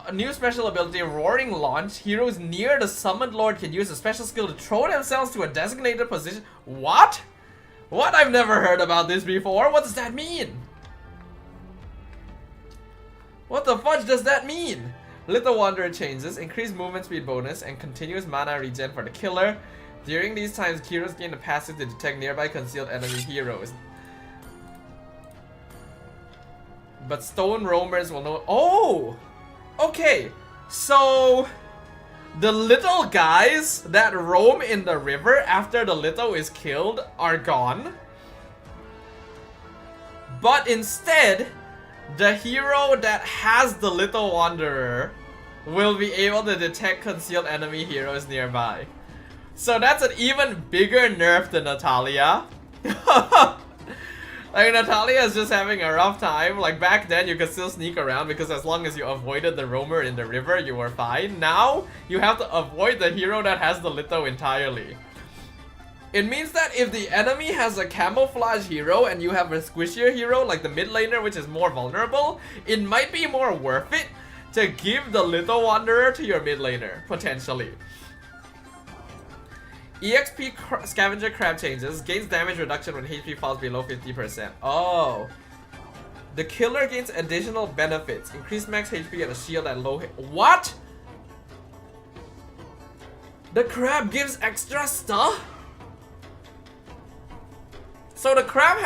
A new special ability, Roaring Launch. Heroes near the summoned Lord can use a special skill to throw themselves to a designated position. What? What? I've never heard about this before. What does that mean? What the fudge does that mean? Little Wanderer changes, increased movement speed bonus, and continuous mana regen for the killer. During these times, heroes gain the passive to detect nearby concealed enemy heroes. But stone roamers will know. Oh! Okay, so the little guys that roam in the river after the little is killed are gone. But instead, the hero that has the little wanderer will be able to detect concealed enemy heroes nearby. So that's an even bigger nerf than Natalia. Like, Natalia is just having a rough time. Like, back then you could still sneak around because as long as you avoided the roamer in the river, you were fine. Now, you have to avoid the hero that has the little entirely. It means that if the enemy has a camouflage hero and you have a squishier hero like the mid laner, which is more vulnerable, it might be more worth it to give the little wanderer to your mid laner, potentially. EXP scavenger crab changes, gains damage reduction when HP falls below 50%. Oh. The killer gains additional benefits, increased max HP and a shield at low hit. What? The crab gives extra stuff? So the crab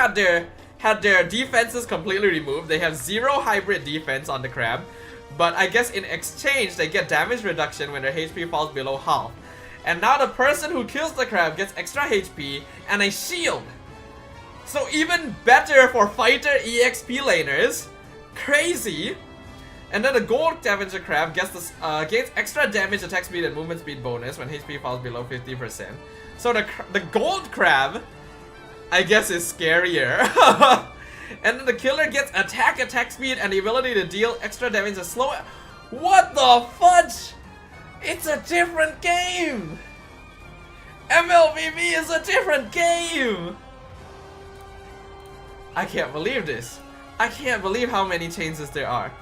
had their defenses completely removed. They have 0 hybrid defense on the crab, but I guess in exchange they get damage reduction when their HP falls below half. And now the person who kills the crab gets extra HP and a shield. So even better for fighter EXP laners. Crazy. And then the gold Scavenger Crab gets this, gains extra damage, attack speed, and movement speed bonus when HP falls below 50%. So the gold crab, I guess, is scarier. And then the killer gets attack speed, and the ability to deal extra damage and slow. What the fudge? It's a different game. MLBB is a different game. I can't believe this. I can't believe how many changes there are.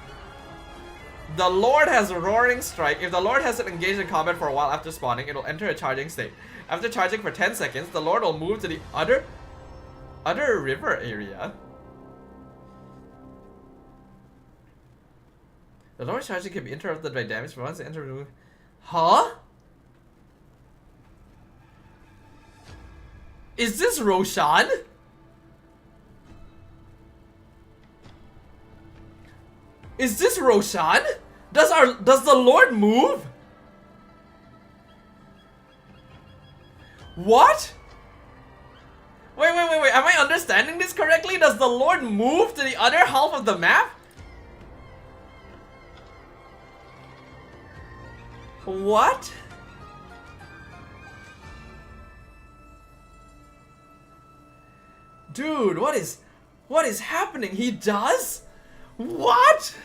The Lord has a Roaring Strike. If the Lord hasn't engaged in combat for a while after spawning, it will enter a charging state. After charging for 10 seconds, the Lord will move to the other river area. The Lord's charging can be interrupted by damage, but once it enters the room. Huh? Is this Roshan? Is this Roshan? Does the Lord move? What? Wait. Am I understanding this correctly? Does the Lord move to the other half of the map? What? Dude, what is happening? He does? What?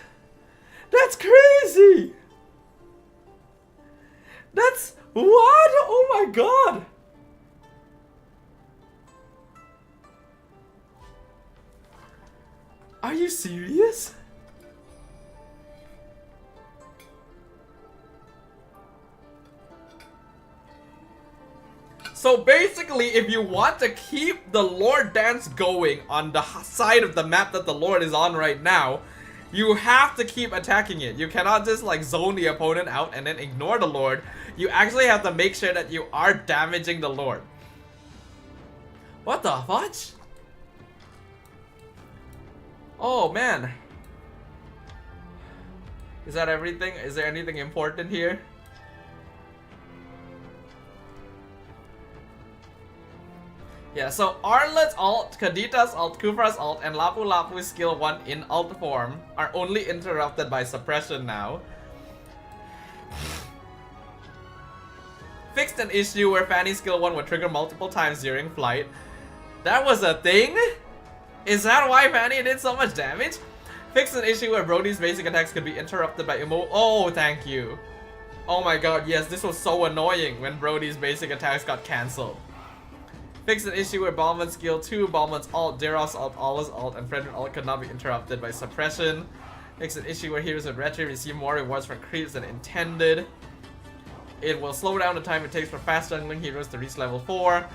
That's crazy. That's what? Oh my god. Are you serious? So basically, if you want to keep the Lord dance going on the side of the map that the Lord is on right now, you have to keep attacking it. You cannot just like zone the opponent out and then ignore the Lord. You actually have to make sure that you are damaging the Lord. What the fudge? Oh man. Is that everything? Is there anything important here? Yeah, so Arlet's ult, Kadita's ult, Kufra's ult, and Lapu Lapu's skill 1 in ult form are only interrupted by suppression now. Fixed an issue where Fanny's skill 1 would trigger multiple times during flight. That was a thing? Is that why Fanny did so much damage? Fixed an issue where Brody's basic attacks could be interrupted by Oh, thank you. Oh my god, yes, this was so annoying when Brody's basic attacks got cancelled. Fixed an issue where Balman's skill 2, Balman's ult, Deros ult, Ola's ult, and Fredrin ult could not be interrupted by suppression. Fixed an issue where heroes with Retri receive more rewards for creeps than intended. It will slow down the time it takes for fast jungling heroes to reach level 4.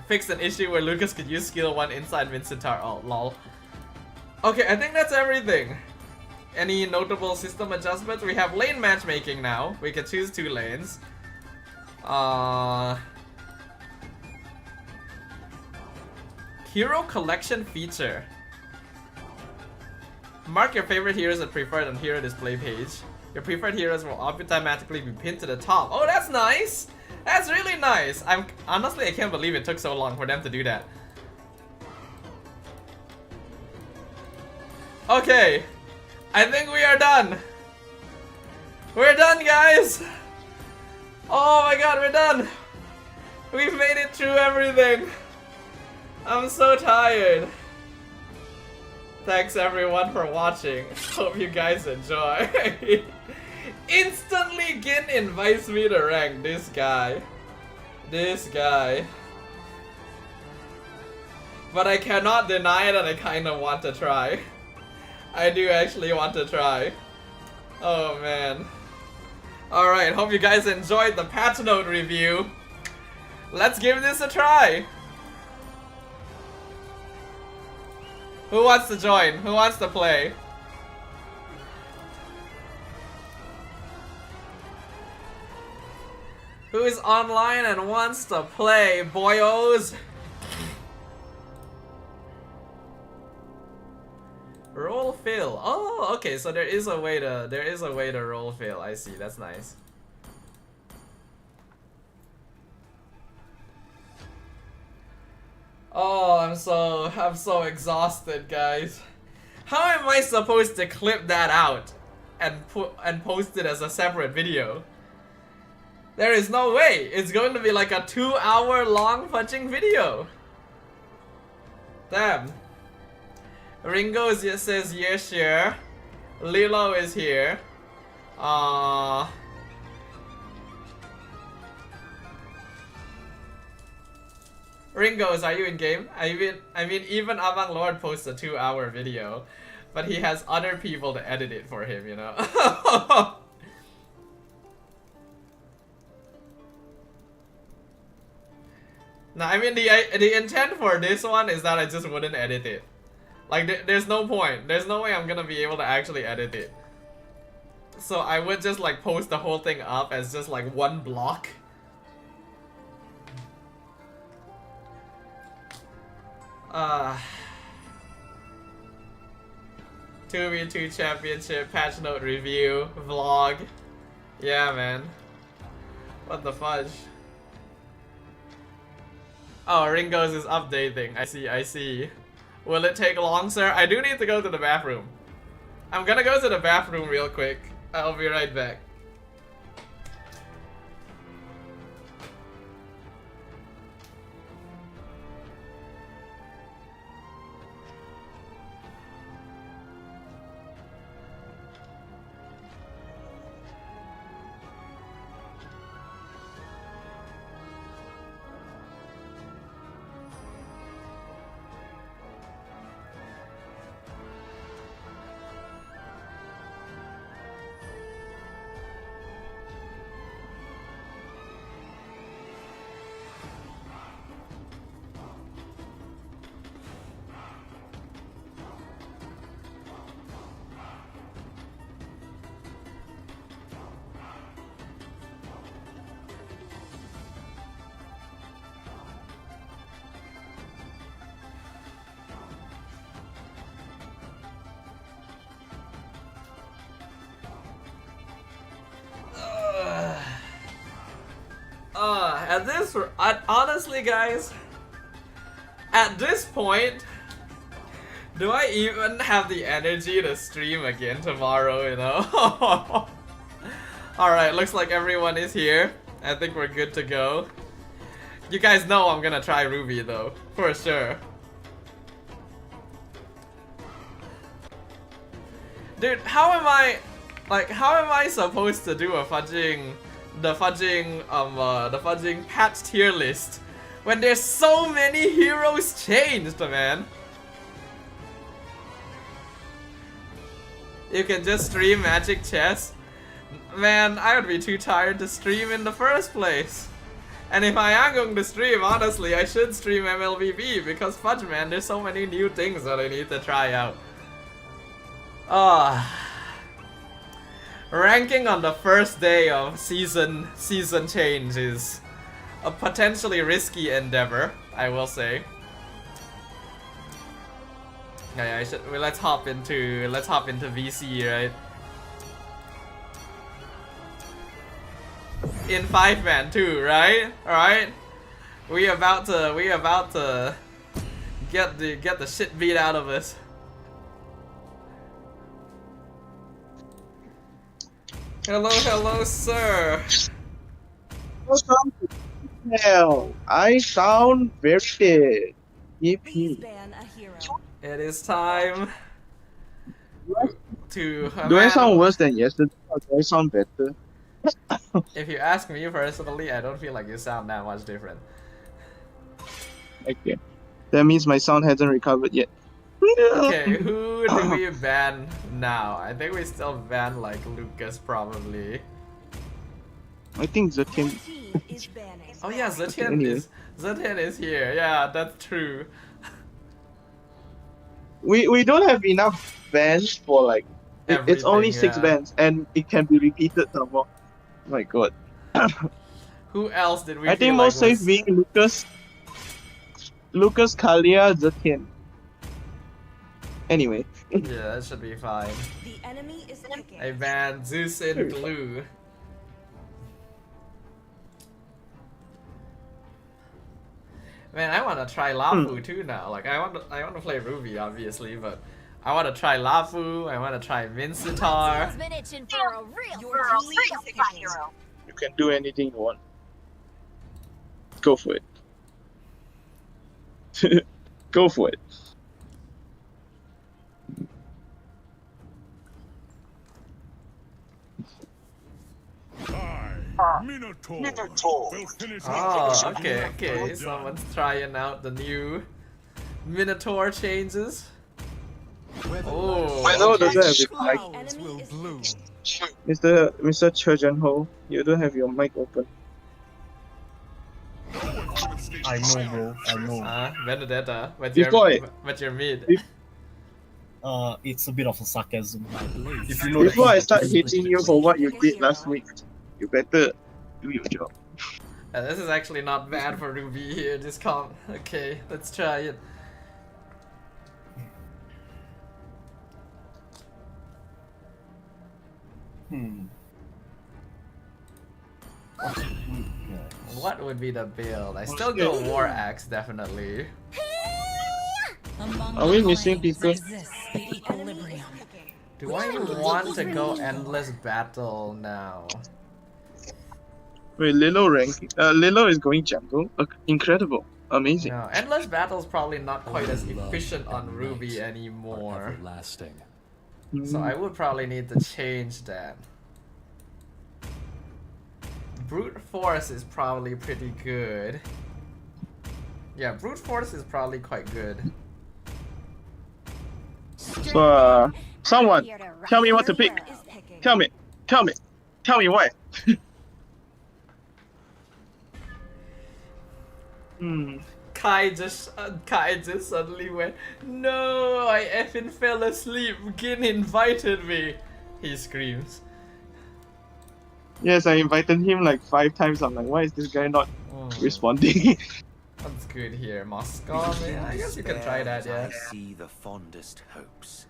Fixed an issue where Lucas could use skill 1 inside Vincitar ult, lol. Okay, I think that's everything. Any notable system adjustments? We have lane matchmaking now. We can choose 2 lanes. Hero collection feature. Mark your favorite heroes and preferred on hero display page. Your preferred heroes will automatically be pinned to the top. Oh, that's nice! That's really nice! Honestly, I can't believe it took so long for them to do that. Okay. I think we are done. We're done, guys! Oh my god, we're done! We've made it through everything! I'm so tired. Thanks everyone for watching. Hope you guys enjoy. Instantly Gin invites me to rank. This guy. This guy. But I cannot deny that I kinda want to try. I do actually want to try. Oh man. Alright, hope you guys enjoyed the patch note review. Let's give this a try. Who wants to join? Who wants to play? Who is online and wants to play, boyos? Roll fill. Oh, okay, so there is a way to roll fill. I see. That's nice. I'm so exhausted, guys. How am I supposed to clip that out and post it as a separate video? There is no way. It's going to be like a 2-hour long fudging video. Damn. Ringo says yes, sure. Lilo is here. Ringos, are you in game? I mean, even Amang Lord posts a 2-hour video, but he has other people to edit it for him, you know? No, I mean, the intent for this one is that I just wouldn't edit it. Like, there's no point. There's no way I'm gonna be able to actually edit it. So I would just like post the whole thing up as just like one block. 2v2 championship, patch note review, vlog. Yeah, man. What the fudge? Oh, Ringo's is updating. I see. Will it take long, sir? I do need to go to the bathroom. I'm gonna go to the bathroom real quick. I'll be right back. Honestly, guys, at this point, do I even have the energy to stream again tomorrow, you know? Alright, looks like everyone is here. I think we're good to go. You guys know I'm gonna try Ruby though, for sure. Dude, how am I supposed to do a the fudging patch tier list when there's so many heroes changed, man? You can just stream Magic Chess? Man, I would be too tired to stream in the first place. And if I am going to stream, honestly, I should stream MLBB because fudge, man, there's so many new things that I need to try out. Ranking on the first day of season change is a potentially risky endeavor, I will say. Yeah, let's hop into VC, right? In 5-man too, right? Alright. We about to get the shit beat out of us. Hello, sir. Welcome to hell. I sound very dead. EP. It is time to. Do I sound worse than yesterday, or do I sound better? If you ask me personally, I don't feel like you sound that much different. Okay. That means my sound hasn't recovered yet. Okay, who do we ban now? I think we still ban like Lucas probably. I think ZETIAN. Oh yeah, ZETIAN is here. Yeah, that's true. We don't have enough bans for like it's only 6 bans and it can be repeated some more. Oh my god. Who else did we? I think most safe being Lucas, Kalia, ZETIAN. Anyway. Yeah, that should be fine. The enemy is kicking. I banned Zeus in blue. Man, I wanna try Lafu too now. Like I want to play Ruby obviously, but I wanna try Lafu. I wanna try Mincetar. Been itching for a real hero. You can do anything you want. Go for it. Go for it. Minotaur will finish Oh, okay. Someone's trying out the new Minotaur changes. Oh, I know okay. doesn't have it. Like, flowers will bloom. Mr. Churjan Ho, you don't have your mic open. I know, bro. I know. Vendetta, but Before you're mid. It's a bit of a sarcasm. If you know Before I start hating you for what you did last week, you better do your job. This is actually not bad for Ruby here. Just calm. Okay, let's try it. What would be the build? I still go War Axe, definitely. Are we missing people? Do I want to go Endless Battle now? Wait, Lilo is going jungle? Incredible. Amazing. No, Endless Battle is probably not quite as efficient on Ruby anymore. Everlasting. So I would probably need to change that. Brute Force is probably pretty good. Yeah, Brute Force is probably quite good. So, someone, tell me what to pick. Tell me why. Kai just suddenly went, "No, I effing fell asleep. Gin invited me." He screams. Yes, I invited him like 5 times. I'm like, why is this guy not responding? What's good here? Moscow? Man, I guess you can try that, yeah. I see the fondest hopes.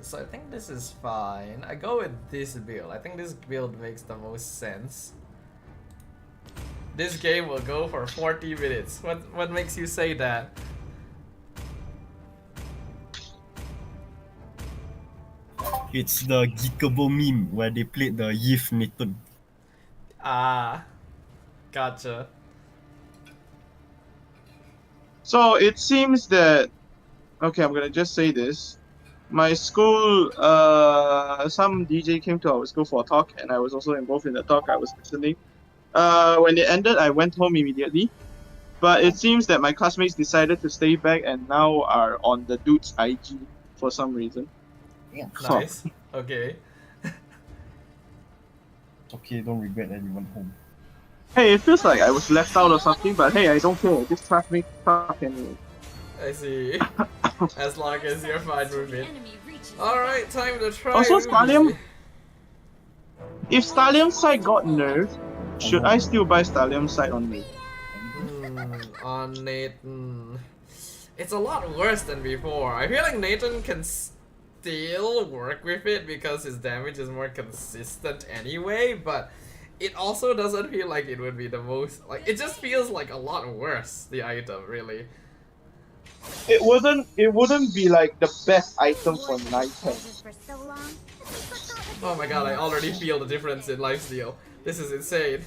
So I think this is fine. I go with this build. I think this build makes the most sense. This game will go for 40 minutes. What makes you say that? It's the Geekable meme where they played the Yif Nathan. Ah, gotcha. So it seems that, okay, I'm gonna just say this. My school, some DJ came to our school for a talk, and I was also involved in the talk. I was listening. When it ended, I went home immediately. But it seems that my classmates decided to stay back and now are on the dude's IG for some reason. Yeah. Nice. Okay. It's okay, don't regret that you went home. Hey, it feels like I was left out or something, but hey, I don't care. This classmate talk anyway. I see. As long as you're fine with it. Alright, time to try. Also, Ruby. Stallion. If Stallion's side got nerfed, should I still buy Stallion's side on me? On Nathan. It's a lot worse than before. I feel like Nathan can still work with it because his damage is more consistent anyway, but it also doesn't feel like it would be the most, like, it just feels like a lot worse, the item, really. It wouldn't be like the best item for 910. Oh my god, I already feel the difference in lifesteal. This is insane.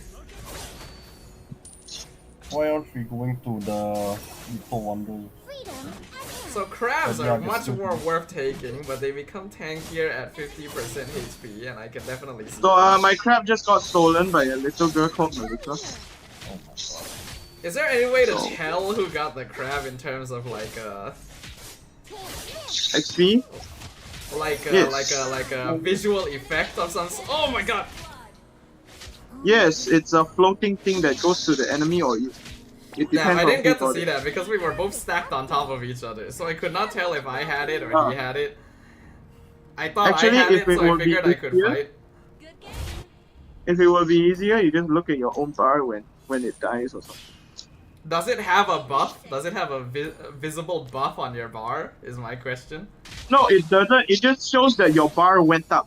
Why aren't we going to the Little Wonder? So crabs are much more worth taking, but they become tankier at 50% HP, and I can definitely see So that. my crab just got stolen by a little girl called Melissa. Oh my god. Is there any way to tell who got the crab in terms of like XP? like a visual effect of some oh my god! Yes, it's a floating thing that goes to the enemy or you. It Yeah, depends I on didn't get who to got see it. that because we were both stacked on top of each other, so I could not tell if I had it or he had it. I thought Actually, I had if it, it so I would be figured I could easier- fight. If it will be easier, you just look at your own bar when it dies or something. Does it have a buff? Does it have a visible buff on your bar? Is my question. No, it doesn't. It just shows that your bar went up.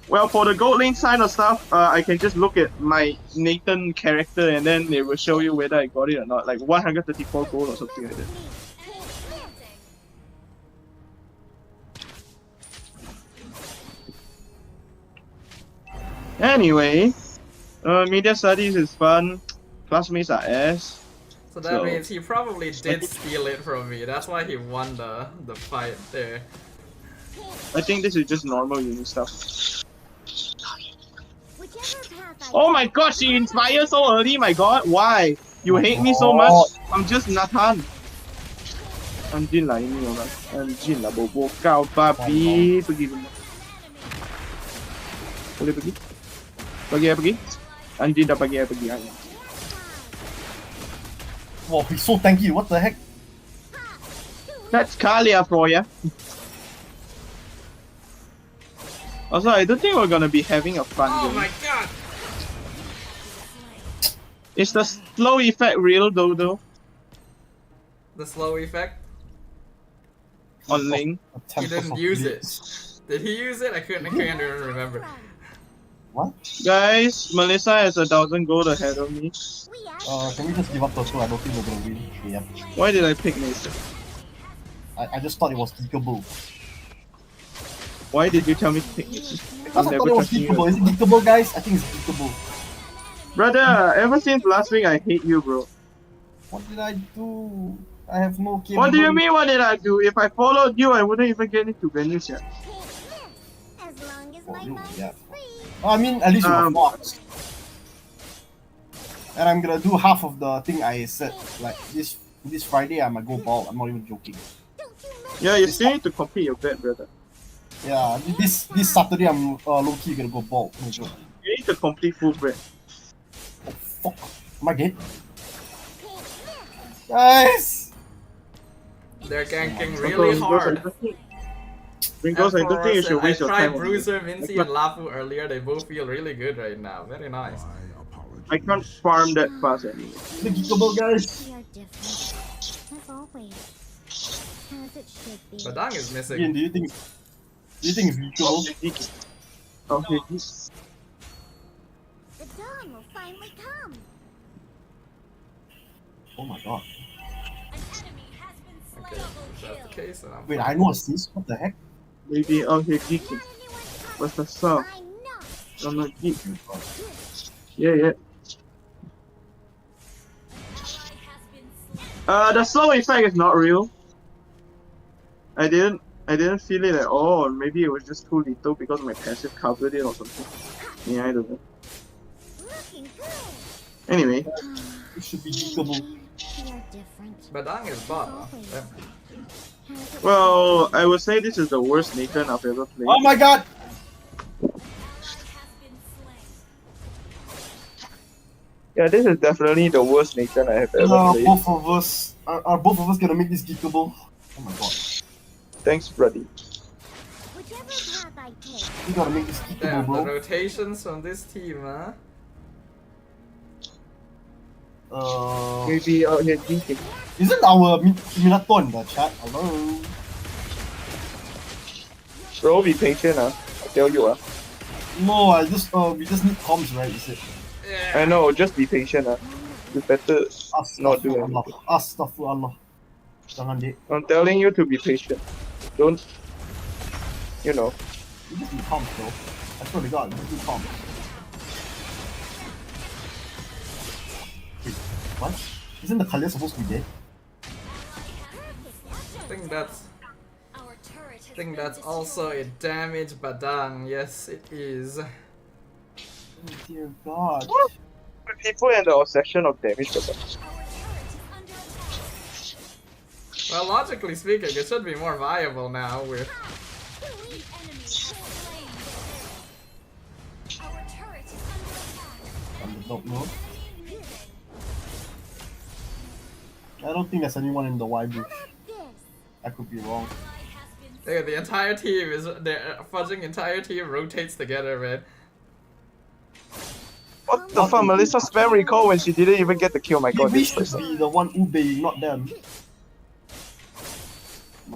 Well, for the gold lane sign of stuff, I can just look at my Nathan character and then it will show you whether I got it or not. Like 134 gold or something like that. Anyway, media studies is fun. Classmates are ass. So that means he probably did steal it from me. That's why he won the fight there. I think this is just normal uni stuff. Oh my god, she inspires so early, my god. Why? You hate me so much? I'm just Nathan. Anjing lah ini orang. Anjing lah bobo kau babi. Pergi dulu. Boleh pergi? Pergi. Anjing dah pergi. Wow, he's so tanky, what the heck? That's Kalia for ya. Also, I don't think we're gonna be having a fun Oh game. my god! Is the slow effect real though? The slow effect? On Ling? He didn't use it. Did he use it? I can't even remember. What? Guys, Melissa has 1,000 gold ahead of me. Can we just give up Turtle? I don't think we're gonna win. Yeah. Why did I pick Nathan? I just thought it was geekable. Why did you tell me to pick Nathan? Because I thought it was geekable. Is it geekable, guys? I think it's geekable. Brother, ever since last week I hate you, bro. What did I do? I have no capability. What do you mean, what did I do? If I followed you, I wouldn't even get into venues yet. Yeah. I mean, at least you were forced. And I'm gonna do half of the thing I said. Like, this Friday, I might go bald. I'm not even joking. Yeah, you still need to complete your bet, brother. Yeah, this Saturday, I'm low-key gonna go bald. No joke. You need to complete full bet. Oh, fuck. Am I dead? Guys! They're ganking really hard. Ringos, I don't think you should waste your I time tried on Bruiser, this. Mincy, and Lafu earlier. They both feel really good right now. Very nice. I can't farm that fast anymore. The geekable, guys! We are different, as always, as it should be. Badang is missing. Ian, do you think it's geekable? Okay. The dawn will finally come. Oh my god. Okay, if that's the case, then I'm Wait, I know what's this? What the heck? Maybe out here geeking. What's the song? I'm not geeking. Yeah. The slow effect is not real. I didn't feel it at all. Maybe it was just too little because my passive covered it or something. Yeah, I don't know. Anyway. It should be geekable. We are different. Badang is bot. Huh? Damn. Well, I would say this is the worst Nathan I've ever played. Oh my god! Yeah, this is definitely the worst Nathan I have ever played. Both of us are both of us gonna make this geekable? Oh my god. Thanks, buddy. Whichever path I take, We gotta make this geekable, Damn, the bro. rotations from this team, huh? Maybe out here geeking. Isn't our Minato in the chat? Hello? Bro, be patient, I tell you, No, we just need comms, right? Is it? I know, just be patient, You better not do Astaghfirullah. anything. Astaghfirullah. Jangan dek. I'm telling you to be patient. Don't, We just need comms, bro. I swear to God, we just need comms. Wait, what? Isn't the Khalil supposed to be dead? I think that's also a damage Badang. Yes, it is. Oh dear God. people and the obsession of damage. Well, logically speaking, it should be more viable now with. I don't know. I don't think there's anyone in the Y bush. I could be wrong. Yeah, the entire team is the fudging entire team rotates together, man. What the fuck? Melissa spam recall when she didn't even get the kill. My god, We this should person. be the one Ube, not them.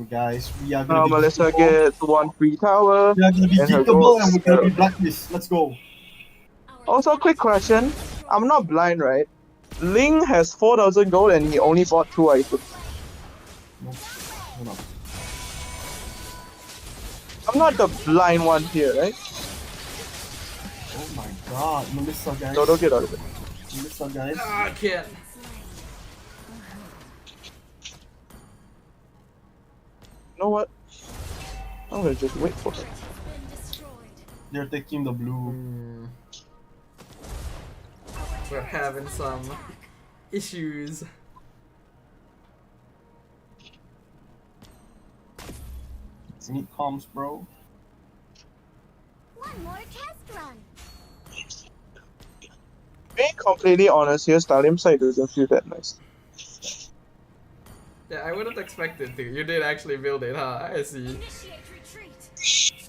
Guys, we are Now gonna be Melissa geekable. gets one free tower. We are gonna be and her geekable goal and we're is gonna be zero. blacklist. Let's go. Also, quick question. I'm not blind, right? Ling has 4,000 gold and he only bought 2 items. No, no. I'm not the blind one here, right? Oh my god, Melissa, guys. So don't get out of it. Melissa, guys. Ah, I can't. You know what? I'm gonna just wait for it. They're taking the blue. We're having some issues. Need comms, bro. One more test run. Being completely honest here, Stalim side doesn't feel that nice. Yeah, I wouldn't expect it to. You did actually build it, huh? I see. Initiate retreat.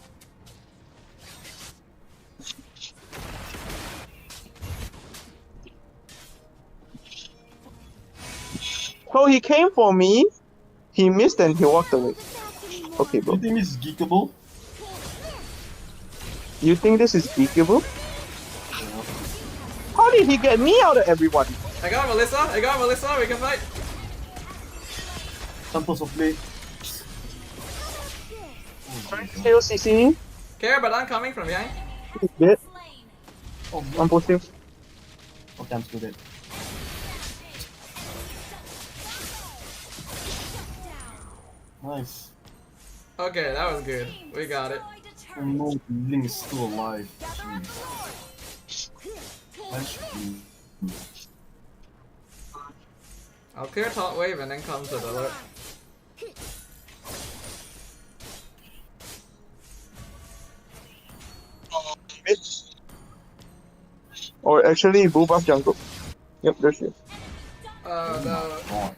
So he came for me, he missed and he walked away. Okay, Do bro. you think this is geekable? You think this is geekable? How did he get me out of everyone? I got Melissa. I got Melissa. We can fight. Samples of play. Still CC? Care, but I'm coming from behind. He's dead. Oh, I'm posting. okay, I'm still dead. Nice. Okay, that was good. We got it. Oh no, Ling is still alive. Jeez. That should be. I'll clear top wave and then come to the alert. Or actually, boo buff jungle. Yep, there she is. Oh no. God.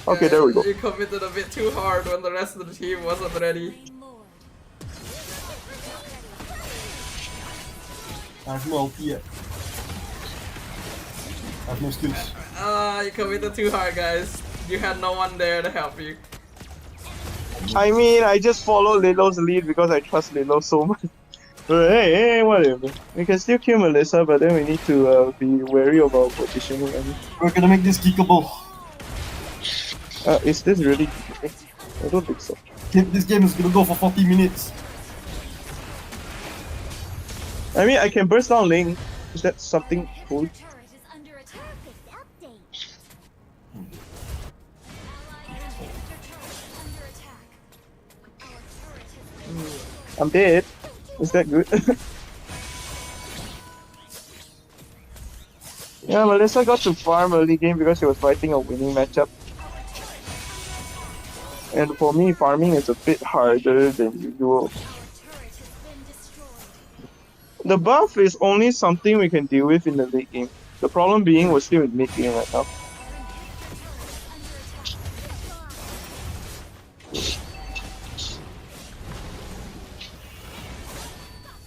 Okay, there we go. You committed a bit too hard when the rest of the team wasn't ready. I have no LP yet. I have no skills. You committed too hard, guys. You had no one there to help you. I mean, I just follow Lilo's lead because I trust Lilo so much. But hey, whatever. We can still kill Melissa, but then we need to be wary of our positioning. We're gonna make this geekable. Is this really? I don't think so. This game is gonna go for 40 minutes. I mean, I can burst down Ling. Is that something cool? Turret is under attack. Perfect update. I'm dead. Is that good? Yeah, Melissa got to farm early game because she was fighting a winning matchup. And for me, farming is a bit harder than usual. The buff is only something we can deal with in the late game. The problem being we're still in mid game right now.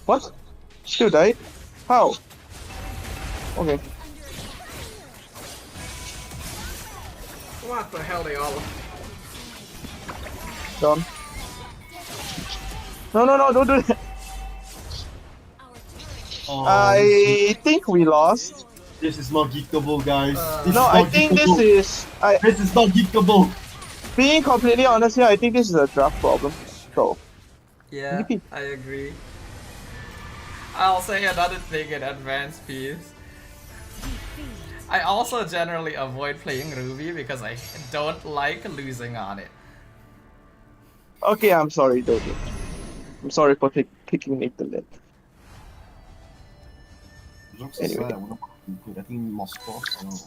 What? Still died? How? Okay. What the hell, they all? Done. No, don't do that. Oh, I think we lost. this is not geekable, guys. This No, is I not think geekable. this This is not geekable. being completely honest here, I think this is a draft problem. So, Yeah, Yippee. I agree. I'll say another thing in advanced piece. I also generally avoid playing Ruby because I don't like losing on it. okay, I'm sorry, Dodo. I'm sorry for picking Nathan. Jokes Anyway. aside, I wouldn't be good. I think Moscow. I don't know.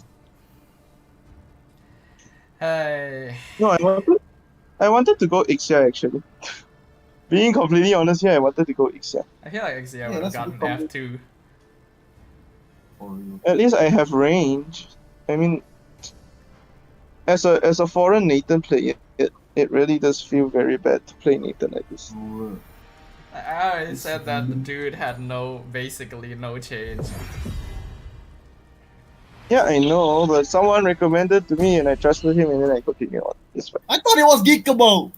Hey, No, I wanted to go Ixia actually. Being completely honest here, I wanted to go Ixia. I feel like Xia would have that's a gotten good F2. For real. At least I have range. I mean, as a foreign Nathan player, it really does feel very bad to play Nathan like this. Bro, I already said that the dude had basically no change. Yeah, I know, but someone recommended to me and I trusted him and then I continue on. It's fine. I thought it was geekable.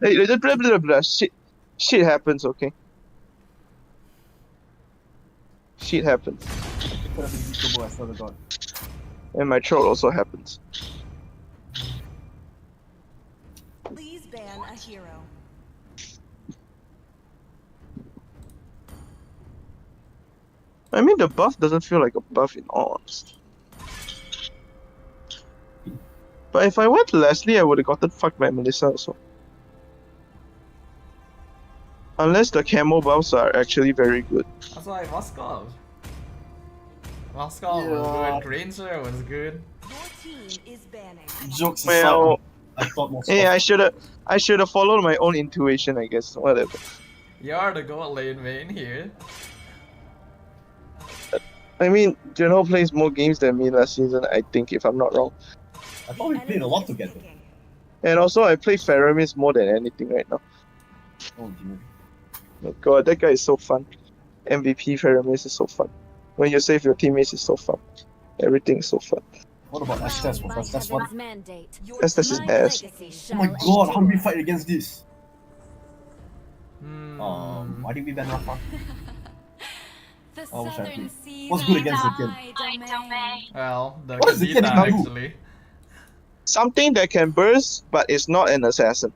Hey, blah, blah, blah. Shit happens, okay? Shit happens. It could have been geekable, I swear to God. And my throat also happens. Please ban a hero. I mean, the buff doesn't feel like a buff in all honesty. But if I went Leslie, I would have gotten fucked by Melissa also. Unless the camo buffs are actually very good. That's why Moskov. Moskov was Yeah. good. Granger was good. Your team is banning. Jokes Well, aside, I thought more hey, stuff. I should have followed my own intuition, I guess. Whatever. You're the gold lane main here. I mean, Junho plays more games than me last season, I think, if I'm not wrong. I thought we played a lot together. And also, I play Faramis more than anything right now. Oh, dear. Oh god, that guy is so fun. MVP Faramis is so fun. When you save your teammates, it's so fun. Everything is so fun. What about Estes? Was that's one? Mandate. Estes is ass. Oh my god, how do we fight against this? Hmm. Why did we ban Rafa? The Oh, shall I southern play? seas What's good are against the my domain. Well, the What does the Kadita Kadita do? actually. Something that can burst, but is not an assassin.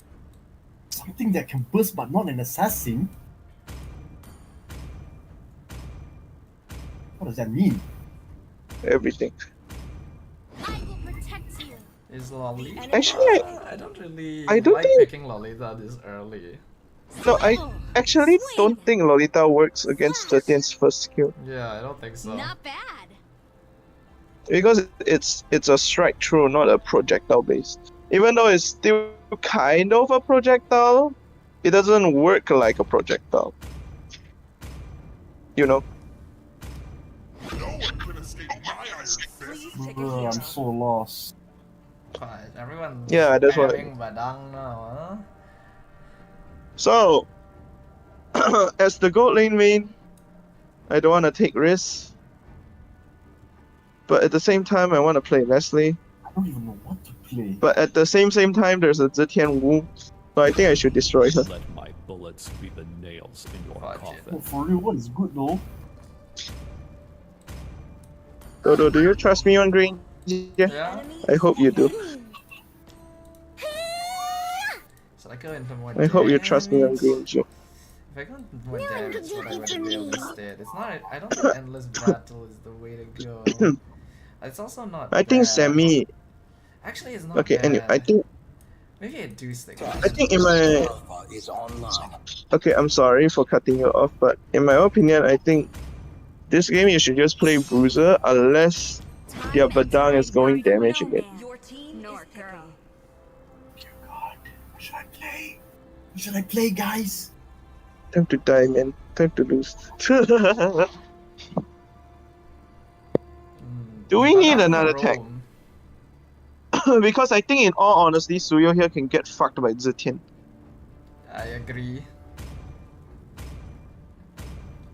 Something that can burst but not an assassin? What does that mean? Everything. I will protect you. Is Lolly? Actually, I don't really I don't like think- picking Lolita this early. No, I actually don't think Lolita works against Zetian's first skill. Yeah, I don't think so. Not bad. Because it's a strike throw, not a projectile base. Even though it's still kind of a projectile, it doesn't work like a projectile. You know? Please pick a Bro, hero. I'm so lost. Fine, everyone. Yeah, that's what I spamming Badang now, So, as the gold lane main, I don't want to take risks. But at the same time, I want to play Leslie. I don't even know what to play. But at the same time, there's a Zetian Wu. So I think I should destroy her. Let my bullets be the nails in your Fuck it. Oh, coffin. for real, what is good though? Dodo, do you trust me on green? Yeah. Yeah. I hope you do. Should I go into more I hope you trust me on damage? green, G. If I go into more damage, what I would do instead? It's not. I don't think endless battle is the way to go. It's also not. I think bad. Sammy. Actually, it's not. Okay, bad. anyway, I think Maybe I do stick. I think in my okay, I'm sorry for cutting you off, but in my opinion, I think this game you should just play Bruiser unless your Badang is going damage again. Your team North is picking. girl. Dear God, what should I play? What should I play, guys? Time to die, man. Time to lose. Do we need another tank? Because I think, in all honesty, Suyo here can get fucked by Zetian. I agree.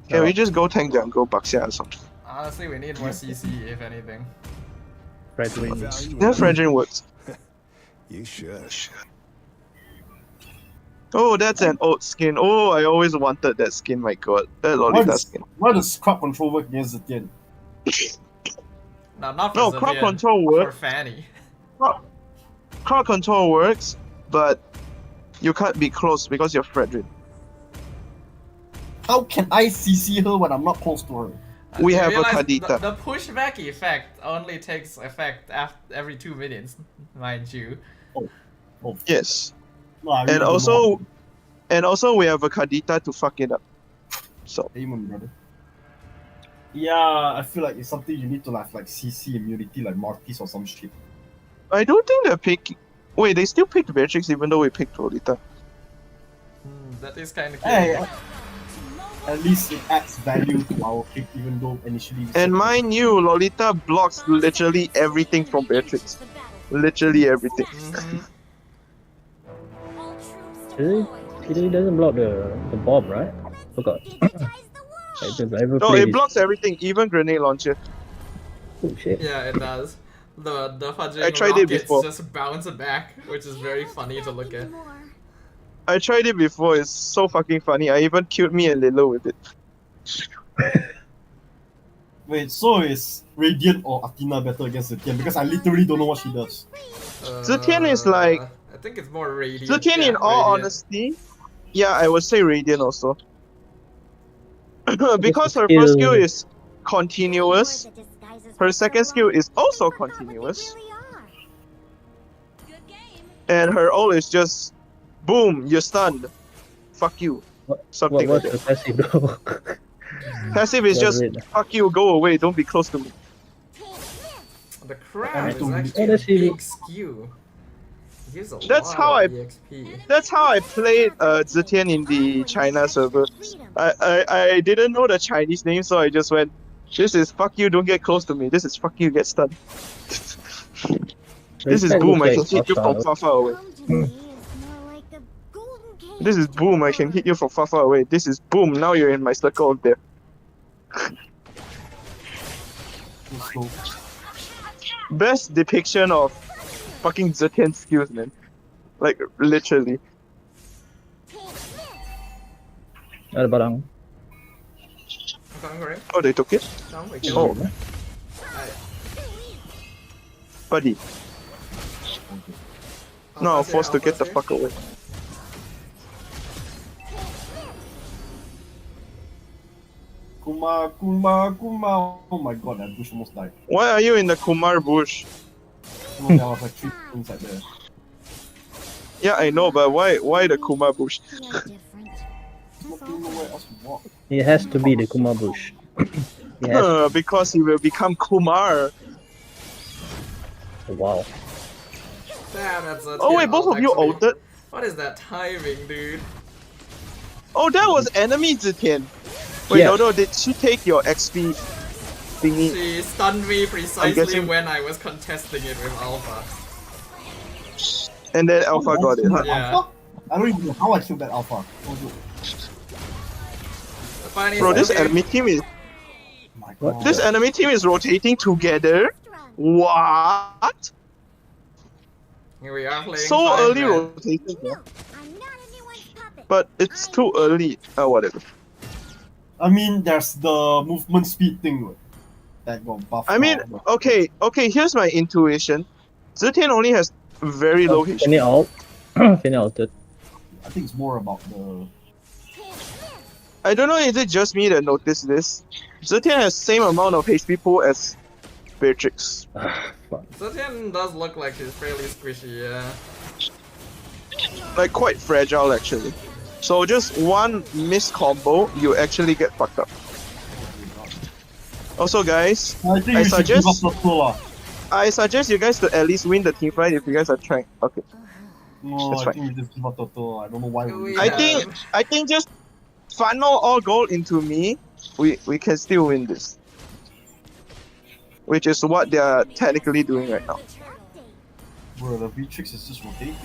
Can we just go tank jungle Baxia or something? Honestly, we need more CC if anything. Yeah, Fredrin works. You should. Oh, that's an old skin. Oh, I always wanted that skin, my god. That Lolita skin. Why does crowd control work against Zetian? No, not for No, Zetian, crowd control For works. Fanny. Crowd control works, but you can't be close because you're Fredrin. How can I CC her when I'm not close to her? We You have a realize Kadita. The pushback effect only takes effect every 2 minutes, mind you. Oh, Yes. no, I really And don't know. also we have a Kadita to fuck it up. So Amen, brother. Yeah, I feel like it's something you need to have like CC immunity like Martis or some shit. I don't think they're picking. Wait, they still picked Beatrix even though we picked Lolita. That is kind of Hey, at least it adds value to our pick even though initially... we And said- mind you, Lolita blocks literally everything from Beatrix. Literally everything. All troops Really? deployed. It doesn't block the bomb, right? Forgot. Digitize the world. Like, did I ever No, play it this? blocks everything, even grenade launcher. Oh shit. Yeah, it does. The fudging I tried it rockets before. just bounce back, which is very funny to look at. I tried it before, it's so fucking funny. I even killed me and Lilo with it. Wait, so is Radiant or Athena better against Zetian? Because I literally don't know what she does. Zetian is like... I think it's more radiant. Zetian, yeah, in all radiant. honesty, yeah, I would say Radiant also. Because her skill- first skill is continuous, her second skill is also continuous, and her ult is just boom, you're stunned. Fuck you. Something What's like the that. passive though? Passive is What's just it? fuck you, go away, don't be close to me. The crab is Oh, actually a that's really- big skew. He gives a That's lot how of I- EXP. That's how I played Zetian in the China server. I didn't know the Chinese name, so I just went, this is fuck you, don't get close to me. This is fuck you, get stunned. This is That boom, I looks can like hit you from hostile. far away. This is boom, I can hit you from far away. This is boom, now you're in my circle there. So, Best depiction of fucking Zetian skills, man. Like, literally. Ada barang. Okay, correct. Oh, they took it? No, we Oh, killed him. buddy. No, I'm forced to get the fuck away. Kuma, Kuma, Kuma. Oh my god, that bush almost died. Why are you in the Kumar bush? No, there was like 3 inside there. Yeah, I know, but why the Kumar bush? Not even nowhere else to walk. It has to be the Kuma bush. It has Because he will become Kumar. to. Wow. Damn, that's a Oh wait, both of you ulted. ulted? What is that timing, dude? Oh, that was enemy Zetian. Wait, Yeah. no, did she take your XP thingy? She stunned me precisely guessing- when I was contesting it with Alpha. And then Alpha got it, huh? Yeah. Alpha? I don't even know how I killed that Alpha. Oh, no. The funny Bro, this stuff is- enemy team is My What? god. this enemy team is rotating together. What? Here we are playing So five early man. rotation, yeah. But it's too early. Whatever. I mean, there's the movement speed thing right? That got buffed. I mean, now, okay, here's my intuition. Zetian only has very low HP. Can you ult? Can you ulted? I think it's more about the. I don't know, is it just me that noticed this? Zetian has same amount of HP pool as Beatrix. Fuck. Zetian does look like he's fairly squishy, yeah. Like, quite fragile, actually. So just one missed combo, you actually get fucked up. Also, guys, I think I we should give suggest- up the lah. I suggest you guys to at least win the team fight if you guys are trying. Okay. No, That's I fine. think we just give up Toto. I don't know why we. Yeah. I think just funnel all gold into me. We can still win this. Which is what they are technically doing right now. Bro, the Beatrix is just rotating.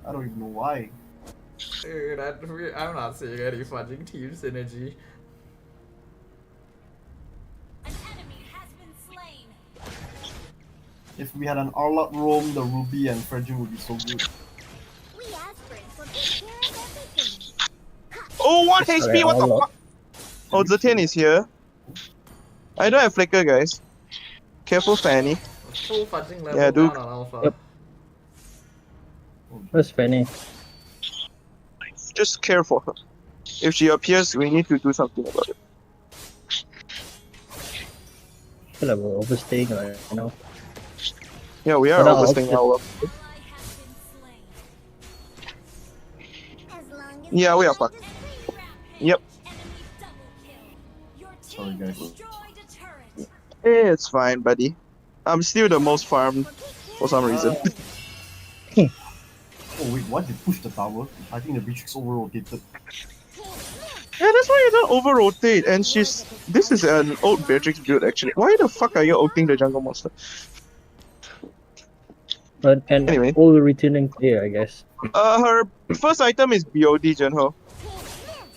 I don't even know why. Dude, I'm not seeing any fudging team synergy. If we had an all-out roam, the Ruby and Fredrin would be so good. Oh, 1 HP, what the all fuck? Oh, Zetian is here. I don't have flicker, guys. Careful, Fanny. Full fudging level Yeah, dude. down on Alpha. Yep. Where's Fanny? Just care for her. If she appears, we need to do something about it. I feel like we're overstaying right now. Yeah, we are But I'll overstaying just- our... Yeah, we are fucked. Yep. Sorry, guys. It's fine, buddy. I'm still the most farmed for some reason. Oh wait, why did they push the tower? I think the Beatrix over-rotated. Yeah, that's why you don't over-rotate, and she's... This is an old Beatrix build, actually. Why the fuck are you ulting the jungle monster? But and Anyway. all returning player, I guess. Her first item is BOD, Junho.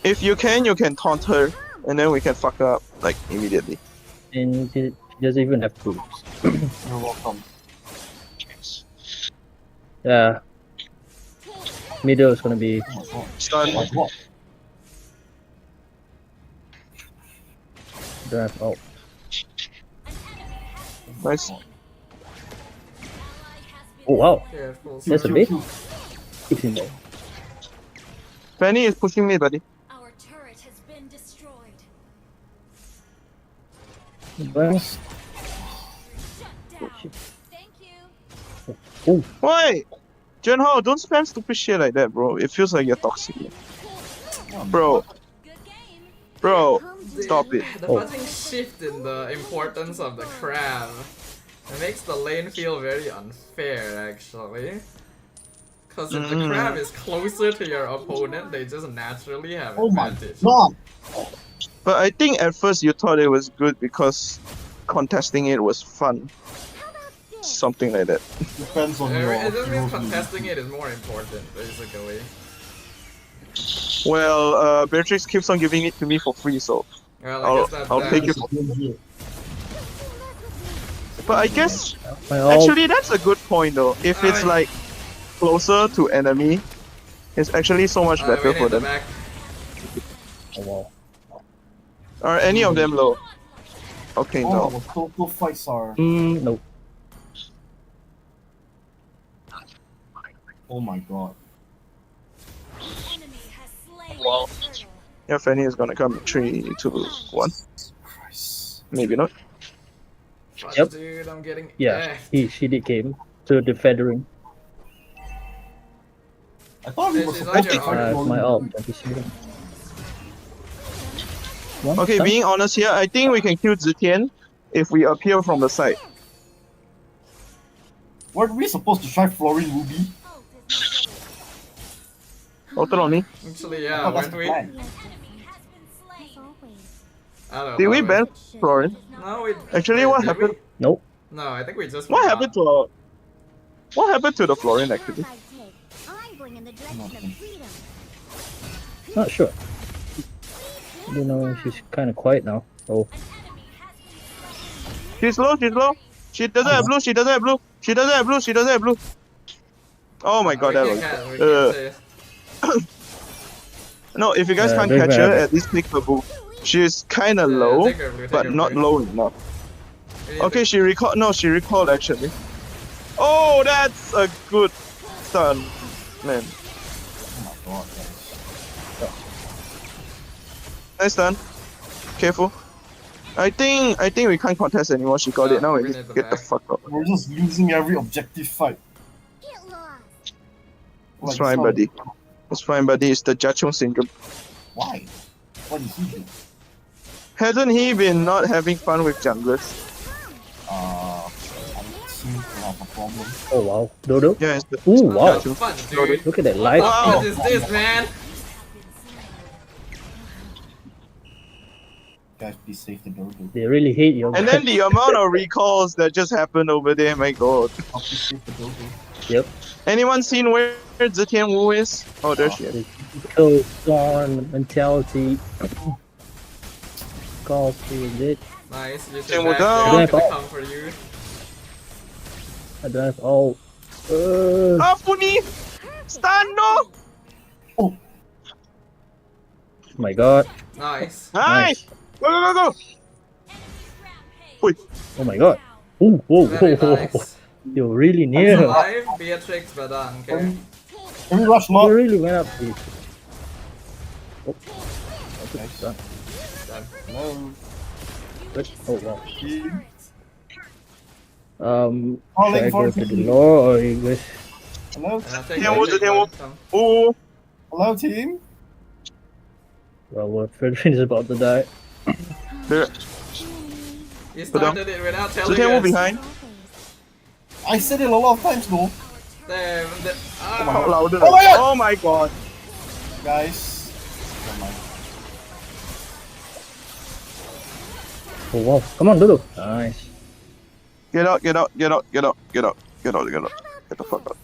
If you can taunt her, and then we can fuck her up, like, immediately. And doesn't even have troops. You're welcome. Yeah. Middle is gonna be. Oh my god. Stun. Oh my god. Don't have ult. Nice. Oh wow, Careful. that's a sir. bit. Keeps in there. Fanny is pushing me, buddy. Our turret has been destroyed. Well, Shut down. shit. Thank you. Oh, Why? Junho, don't spam stupid shit like that, bro. It feels like you're toxic. Bro, Good game. bro, stop it. The Oh. fucking shift in the importance of the crab. It makes the lane feel very unfair, actually. Because if the crab is closer to your opponent, they just naturally have Oh my advantage. god. But I think at first you thought it was good because contesting it was fun. Something like that. Depends on your It just means hero contesting it is more important, basically. Well, Beatrix keeps on giving it to me for free, so Well, I guess that's I'll that. take it. build. But I guess my ult. actually that's a good point though. If it's like closer to enemy, it's actually so much better wait for in the them. back. Oh wow. Are any of them low? Okay, Oh, no. our total fights are. No. Oh my god. Enemy has slain Wow. the turtle. Yeah, Fanny is gonna come in 3, 2, 1. Christ. Maybe not. Fuck, Yep. dude, I'm getting Yeah, effed. she did came to the feathering. I thought we were She's supposed on to your fight arm. My Rolling. ult. 20 seconds. One Okay, stun? being honest here, I think we can kill ZETIAN if we appear from the side. Weren't we supposed to try Flooring Ruby? Hold on me. Actually, I yeah, thought that's weren't the we? plan. Enemy has been slain. As always. I don't Did know. we man. ban Florin? No, we. Actually, wait, what did happened? we? Nope. No, I think we just. What forgot. happened to our... What happened to the Florin actually? I'm going in the direction of Nothing. freedom. Not sure. You know, she's kind of quiet now. Oh, She's low, she's low. She doesn't have blue, she doesn't have blue. She doesn't have blue, she doesn't have blue. Oh my god, that we was... can't, we can't say. No, if you guys can't don't catch even her, have at least pick her blue. She's kinda Yeah, low, take her blue, take but her not blue. low enough. We need Okay, to- she recalled. No, she recalled actually. Oh, that's a good stun, man. Oh my god, guys. Nice stun. Careful. I think we can't contest anymore. She got Yeah, it. Now we we need need to the get the back. fuck out. We're just losing every objective fight. Get lost. It's Like, fine, so- buddy. It's fine, buddy. It's the Jachung syndrome. Why? What did he do? Hasn't he been not having fun with junglers? I seem to have a problem. oh wow. Dodo. Yeah, it's the Ooh, wow. Jachung. Fun, dude. Look at that What light. the Wow. fuck is this, man? Guys, please save the Dodo. They really hate your And then the amount of recalls that just happened over there, my god. Oh, please save the Dodo. Yep. Anyone seen where Zetian Wu is? Oh, there she is. So on mentality. Call to it. Nice, you Then should we're back down. there, I'm gonna come for you. I don't have all. Ah, Funi! Stun, no! Oh my god. Nice. Nice! Go, go, go, go! Wait. Oh my god. Ooh, whoa, Very whoa, whoa. nice. You're really near. Alive, Beatrix, but okay. Can we rush You more? really went up. Dude. Oh. Nice. Done. Hello. Good. Oh wow. Team. Should Calling I for go to the team. lore or you guys? Hello. And I'll take Zetian Wu, the big Zetian Wu. one, come. Ooh. Hello, team. Well, what Frederick is about to die. There. You Put down. started it without telling Zetian Wu us. behind. I said it a lot of times, though. Damn, the, Talk oh, louder. Oh my god! Oh my god. Guys. Never mind. Oh wow. Come on, Dodo. Nice. Get out, get out, get out, get out, get out, get out, get out. Get the fuck out.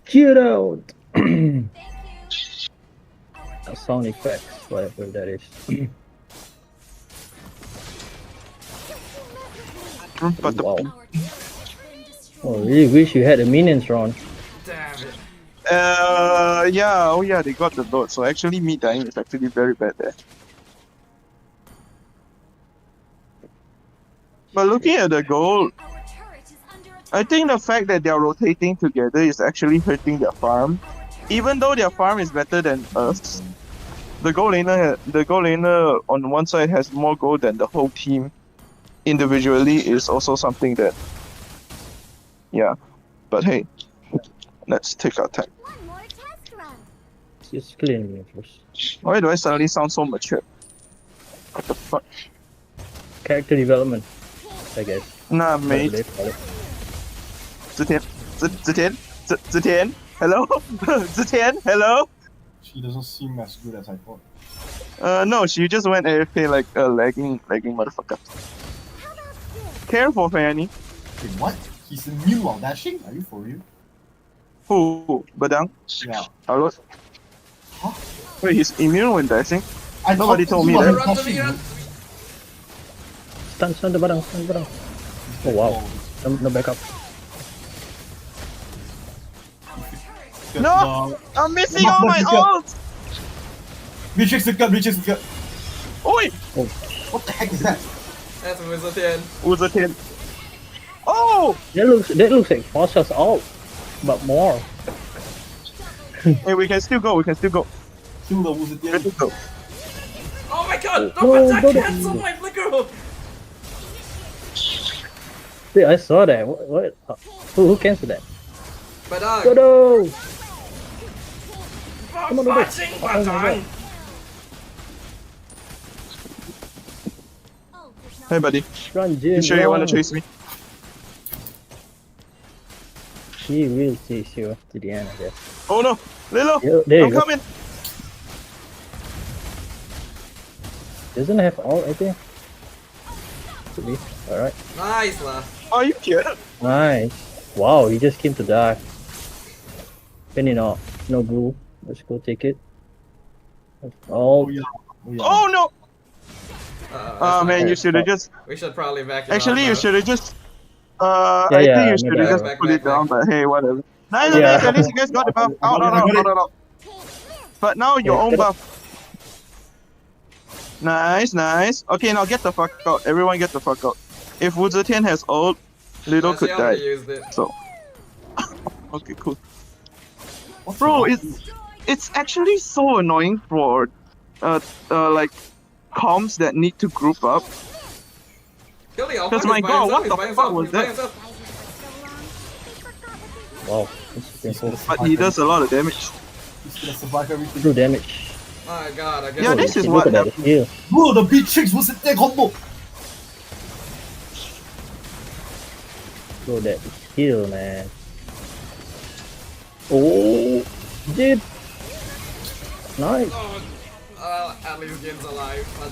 Get out! Thank you. Sound effects, whatever that is. But Wow. Oh, really wish you had the minions drawn. Damn it. yeah, oh yeah, they got the load. So actually, me dying is actually very bad there. But looking at the goal, I think the fact that they're rotating together is actually hurting their farm. Even though their farm is better than us, the goal laner on one side has more gold than the whole team individually is also something that, yeah. But hey, let's take our time. One more test run. Just clean me first. Why do I suddenly sound so mature? What the fuck? Character development, I guess. Nah, Whatever mate. they call it. Zetian, hello? Zetian, hello? She doesn't seem as good as I thought. No, she just went AFK like a lagging motherfucker. Careful, Fanny. Wait, what? He's immune while dashing? Are you for real? Who? Badang? Yeah. Hello? Huh? Wait, he's immune when dashing? Nobody thought told he me wasn't that. Run to me, dashing, run. Stun the barang, stun the barang. Oh wow. No backup. No! I'm missing all my ults! Matrix the cut, Matrix the cut. Oi! What the heck is that? That's Zetian. Zetian. Oh! That looks like Foster's ult, but more. Hey, we can still go, Still the Let's Wuzetian. go. Oh my god! Oh, Don't attack! don't- Cancel my flicker hook! Wait, I saw that. What? Who canceled that? Badang! Dodo! Fuck Come on, Dodo. punching Oh my Badang! Hey, buddy. Run, Jin. You sure you wanna run. chase me? He will chase you to the end, I guess. Oh no! Lilo! Yeah, there you I'm go. coming! Doesn't have ult, I think. Could be. Alright. Nice lah. Are you kidding? Nice. Wow, he just came to die. Penny no blue. Let's go take it. Oh Oh, yeah. Oh no! Oh Man, you should have just. We should probably back it Actually, up, you now. should have just. Yeah, I yeah, think you no should have doubt. just put it down, but hey, whatever. Nice, Yeah. okay, at least you guys got the buff. Out. But now your Yeah, own get buff. Nice. Okay, now get the fuck out. Everyone get the fuck out. If Wu Zetian has ult, Little She could already die. used it. So. Okay, cool. What's Bro, the- it's actually so annoying for like comms that need to group up. Kill the Because my god, what the fuck was that? wow. That's painful. But he does a lot of damage. He's gonna survive everything. True damage. My god, I guess. Yeah, this is Look what at that happened. heal. Bro, the Beatrix was in there combo. Bro, that heal, man. Oh, dude. Nice. Oh, at least Gin's alive. But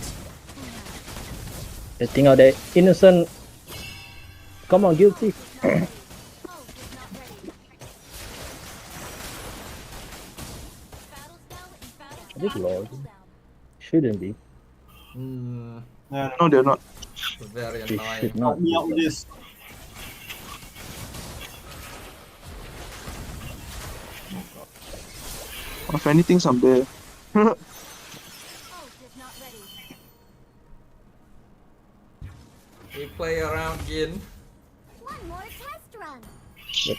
Getting out that innocent. Come on, guilty. I think Lord. Shouldn't be. No, No, they're not. very They annoying. should help not. me out with this. If anything's I'm there. We play around Gin. One more test run. Yep.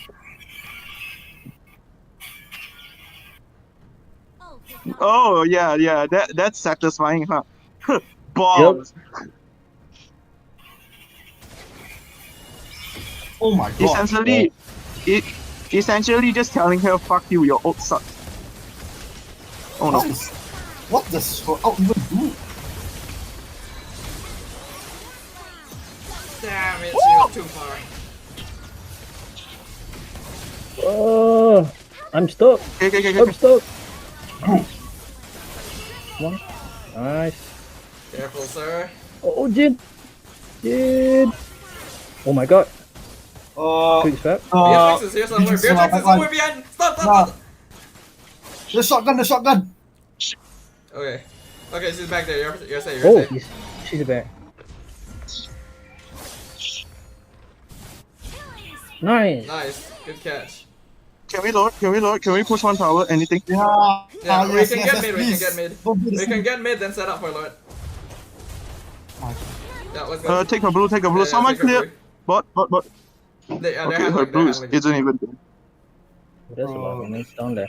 Oh yeah, that's satisfying, huh? Bombs. Oh my god. Essentially just telling her fuck you, your ult sucks. Oh no. What does her out even do? Damn it, she was too far. Oh, I'm stuck. Okay. I'm stuck. One. Nice. Careful, sir. Oh, Jin. Oh my god. Quick swap. Beatrix is here somewhere. Beatrix is somewhere behind. Stop. The shotgun. Okay, she's back there. You're safe. Oh, she's back. Nice. Nice. Good catch. Can we load? Can we load? Can we push one tower? Anything? Yeah. Yeah, we Yes, can yes, get yes, mid, we please. can get mid. Don't do this We can thing. get mid, then set up for Lord. Yeah, let's go. Take her blue. Take her blue. Yeah, Someone take her clear. blue. Bot. They're Okay, her handling, blue they're is, handling. isn't even good. There's a lot of enemies down there.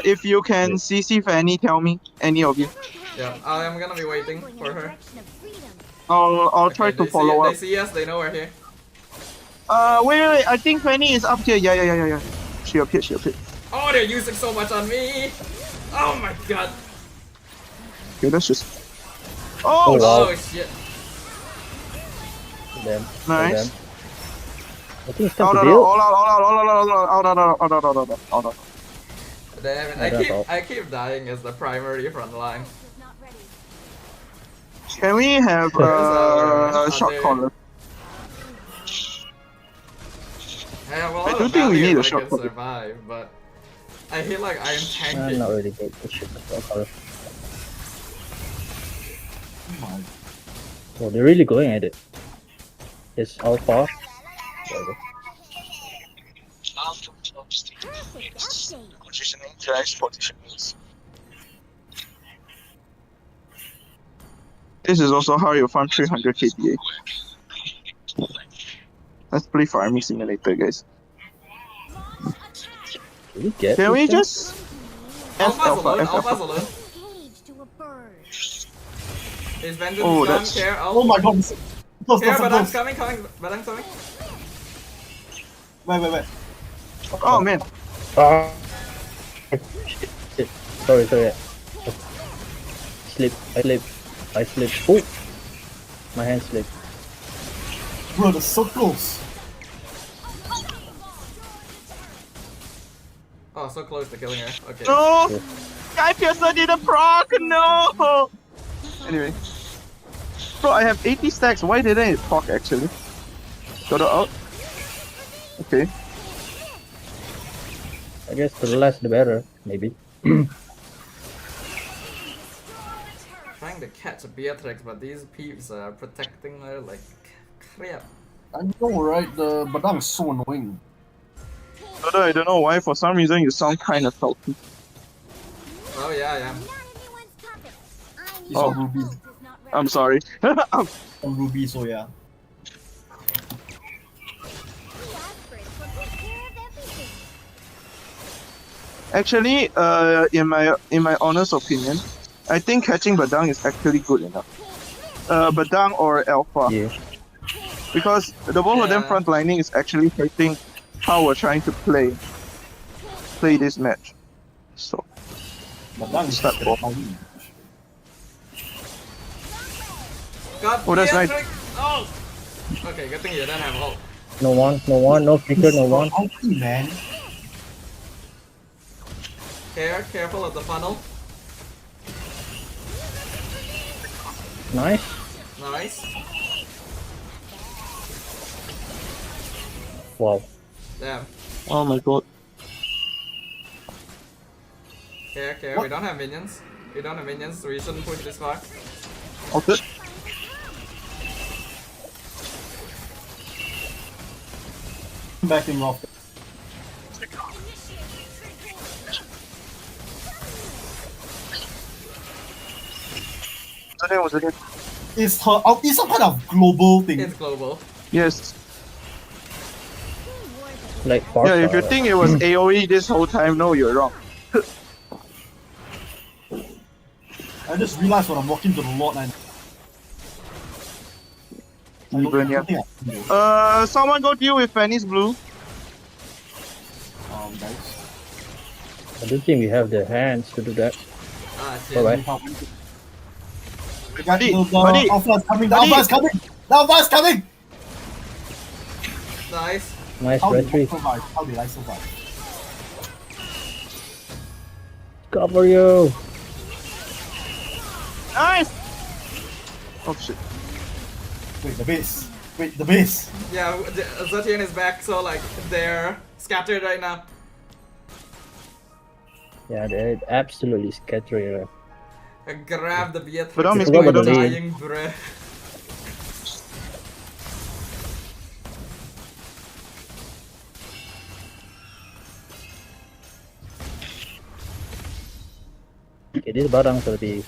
If you can CC Fanny, tell me. Any of you. Yeah, I'm gonna be waiting Going in for the her. direction of freedom. I'll try Okay, to they follow see, up. They see us, they know we're here. Wait. I think Fanny is up here. Yeah. She appeared. Oh, they're using so much on me! Oh my god! Okay, let's just. Oh, wow. Oh shit. Them. Nice. Them. I think it's time to build. All out. Damn it, Yeah, that's all. I keep dying as the primary front line. Is not ready. Can we have Where's our shot other- caller? Yeah, well, I all do the think we value need a I shot can caller. survive, but I feel like I am I'm tanking. not really good with shit. Color. Oh, they're really going at it. It's alpha. There we go. Perfect update. Positioning. This is also how you farm 300 KDA. Let's play Farming Simulator, guys. Did we get Can this we guy? just Alpha's alone, F Alpha's alpha? alone. Cage to a bird. Is Vengeance Oh, done? that's- Care, Oh my god. Close, Care, close, Badang's close. coming, Badang's coming. Wait. Oh man, Ah. Shit. Sorry. I slipped. Oh! My hand slipped. Bro, the circles. Oh, so close to killing her. Okay. no! Guy Piercer didn't proc, no! Anyway. Bro, I have 80 stacks, why didn't it proc actually? Got it out? Okay. I guess the less the better, maybe. Trying to catch Beatrix, but these peeps are protecting her like crap. I know, right? The Badang is so annoying. I don't know why, for some reason you sound kinda salty. Oh yeah, I am. Not anyone's puppet. I'm He's Oh. on Ruby. is not ready. I'm sorry. On Ruby, so yeah. The aspirants will take care of everything. Actually, in my honest opinion, I think catching Badang is actually good enough. Badang or Alpha. Yeah. Because the both of them Yeah. frontlining is actually hurting how we're trying to play this match. So Badang is Start off. Got Oh, that's nice. Beatrix! Oh! Okay, good thing you don't have ult. No one, no flicker, no one. Ulti, man. Careful of the funnel. Nice. Nice. Wow. Damn. oh my god. Care, we don't have minions. We don't have minions, so we shouldn't push this far. Okay. Backing off. Was it? It's her ulti some kind of global thing. It's global. Yes. Like far. Yeah, if you think it was AoE this whole time, no, you're wrong. I just realized when I'm walking to the Lord and Even, yeah. Someone go deal with Fanny's blue. guys. I don't think we have the hands to do that. Ah, shit. Alright. Buddy, The buddy, Alpha is coming, the buddy. Alpha is coming! The Alpha is coming! Nice. Nice How did I battery. survive? How did I survive? Cover you. Nice! Oh shit. Wait, the base. Wait, the base. Yeah, ZETIAN is back, so like they're scattered right now. Yeah, they're absolutely scattering. I grab the Beatrix But I'm with missing my the lead. dying breath. Okay, this Badang will be.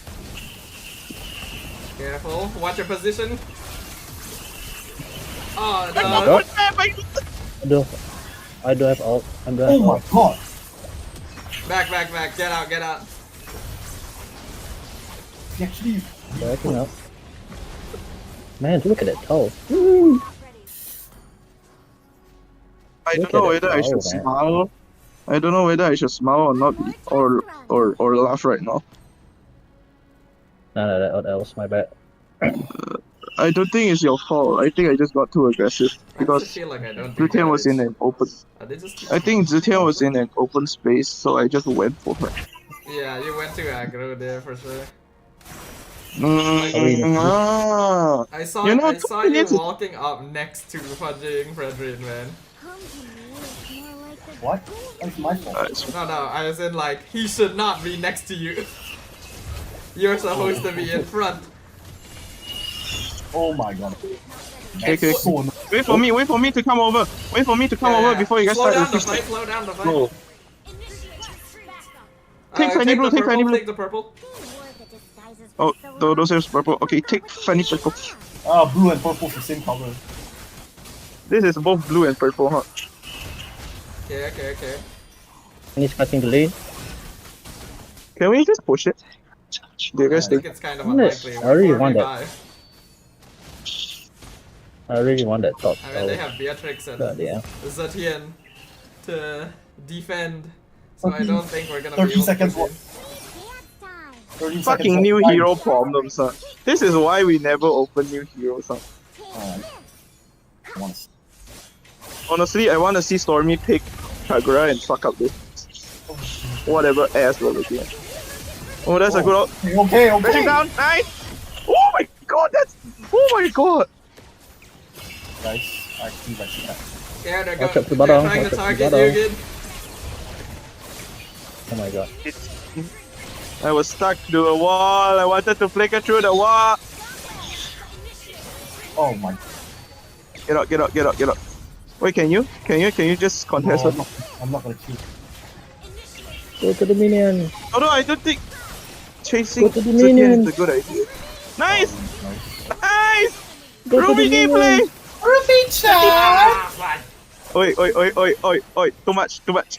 Careful, watch your position. Oh Oh my no. god. I do have ult. I'm Oh my god! Back, get out. He actually. Backing up. Man, look at that toe. I Look don't know at that whether I should toe, man. smile. I don't know whether I should smile or not, or laugh right now. No, that was my bad. I don't think it's your fault. I think I just got too aggressive I because just feel like I don't think ZETIAN was in an open. they just keep I think ZETIAN was in an open space, so I just went for her. Yeah, you went to aggro there for sure. I saw You know, I saw two you minutes- walking up next to fudging Frederick, man. What? That's my fault. No, I was in like, he should not be next to you. You're supposed to be in front. Oh my god. Okay. So Wait for me to come over. Wait for me to come over before you guys slow start down the the fight, slow down the fight. No. Take Fanny Blue, take Fanny Blue. Take the purple. Oh, those are purple. Okay, take Fanny Purple. blue and purple the same color. This is both blue and purple, huh? Okay. And he's cutting the lane. Can we just push it? Do you guys I think think? it's kind of Yes, unlikely. I really We're want that. 4v5. I really want that top I mean, they tower. have Beatrix and God, yeah. ZETIAN to defend, so I don't think we're gonna 30 be able seconds to push in. 30 Fucking seconds new left. hero problems, huh? This is why we never open new heroes, huh? Alright. Once. Honestly, I want to see Stormy pick Kagura and fuck up this whatever ass we're looking at. Oh, that's a good ult. Okay. Bashing down, nice! Oh my god, that's... Oh my god! Guys, I think I should have. Yeah, they're Watch going. out to They're bottom, trying watch to out to target bottom. you again. Oh my god. I was stuck to a wall, I wanted to flicker through the wall! Oh my. Get up. Wait, can you just contest No, her? I'm not gonna cheat. Go to the minion. Although I don't think chasing Go to the ZETIAN minions. is a good idea. Nice! Nice. Nice! Go to Ruby the gameplay! minions. Oi, too much.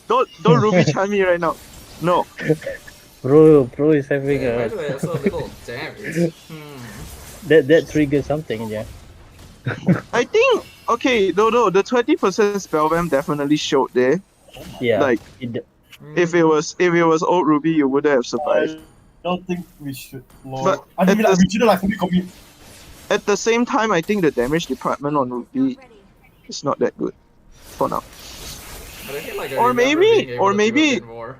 Don't Ruby chan me right now. No. Bro is having Yeah, by a the way, I saw a little damage. that triggers something, yeah. I think okay, no, the 20% spellbam definitely showed there. Yeah. Like if it was old Ruby, you would have survived. I don't think we should. Lord. But I mean, at like, the- we should like fully commit. At the same time, I think the damage department on Ruby is not that good for now. But I feel like I Or remember maybe- being able or to do a maybe- bit more.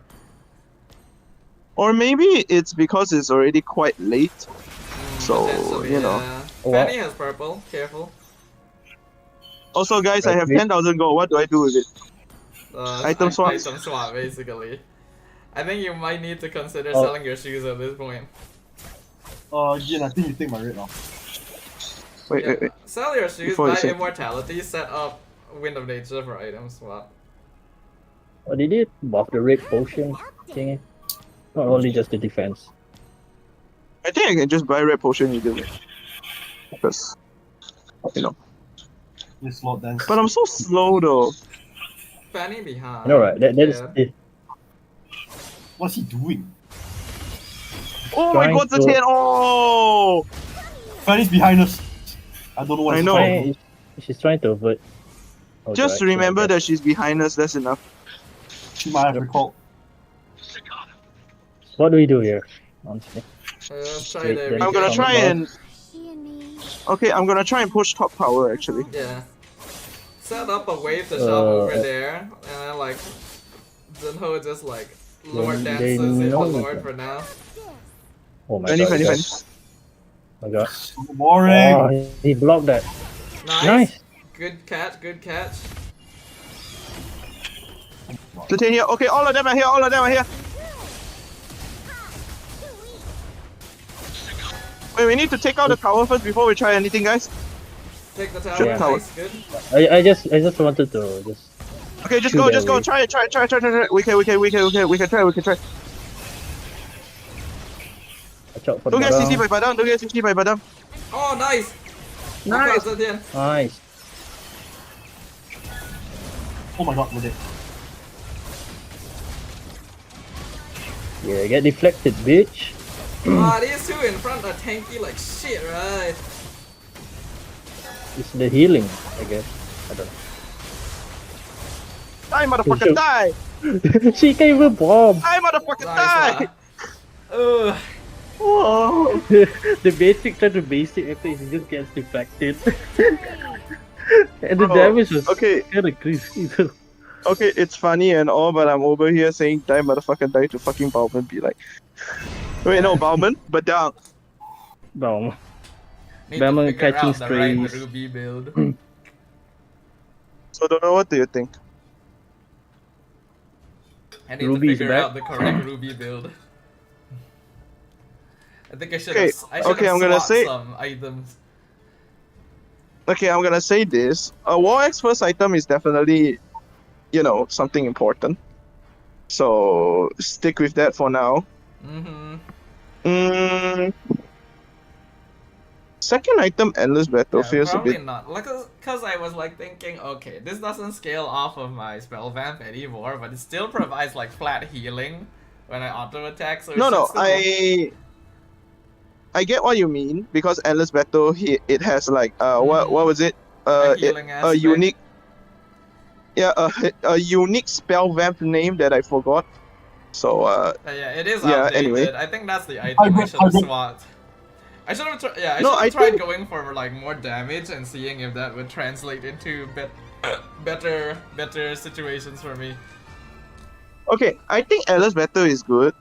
Or maybe it's because it's already quite late. So, Potentially, you know. yeah. What? Fanny has purple. Careful. Also, guys, I have Right. 10,000 gold. What do I do with it? Item swap? Item swap, basically. I think you might need to consider Oh. selling your shoes at this point. Yin, I think you take my rate now. Wait. Sell your shoes, Before you buy say- immortality, set up Wind of Nature for item swap. What did it? Buff the red potion thingy. Not only just the defense. I think I can just buy red potion either way. Because, you know. This Lord dance. But I'm so slow though. Fanny behind. I know, right? That is Yeah. What's he doing? Oh my Trying god, to- ZETIAN! Oh! Fanny's behind us. I don't know what I he's know. trying to do. She's trying to avert. our Just direction, remember I guess. that she's behind us, that's enough. She might have recalled. What do we do here? Honestly. Let's try Straight the then. I'm gonna recap. try and... She and me. Okay, I'm gonna try and push top tower actually. Yeah. Set up a wave to shove over there, and then like Zinho just like Lord They dances in the know Lord that. for now. Oh my Fanny, god. Fanny, guys. Fanny. Oh my god. So boring. Oh, he blocked that. Nice. Nice. Good catch, good catch. ZETIAN here. Okay, all of them are here. Wait, we need to take out the tower first before we try anything, guys. Take the tower, Sure. nice, good. I just wanted to just Okay, just Shoot go. that way. Try it. We can try. Watch out for Don't get CC bottom. by Badam. Don't get CC by Badam. Oh, nice! Nice. Zetian. Nice. Oh my god, with it. Yeah, get deflected, bitch. These two in front are tanky like shit, right? It's the healing, I guess. I don't Die, motherfucker, die! know. She gave a bomb. Die, motherfucker, Nice, die! Ugh. Whoa. The basic try to basic after he just gets deflected. And the Bro, damage was okay. kind of crazy. Okay, it's funny and all, but I'm over here saying die, motherfucker, die to fucking Bauman. Be like, wait, no, Bauman, but down. Bomb. Need Bama to figure catching out the right strays. Ruby build. So, don't know, what do you think? I need Ruby to is figure back. out the correct Ruby build. I think I should Okay, have okay, I'm gonna swapped say- some items. Okay, I'm gonna say this. A War X first item is definitely, you know, something important. So, stick with that for now. Second item, Endless Battle, feels a probably bit... not. Like, cause I was like thinking, okay, this doesn't scale off of my spell vamp anymore, but it still provides like flat healing when I auto attack. So it No, should no, still... I get what you mean, because Endless Battle, it has like, what was it? A healing a aspect. unique... Yeah, a unique spell vamp name that I forgot. So, yeah, it is yeah, outdated. anyway. I think that's the item I should have swapped. I should have tried. Yeah, I No, should have I tried think- going for like more damage and seeing if that would translate into better situations for me. okay, I think Endless Battle is good.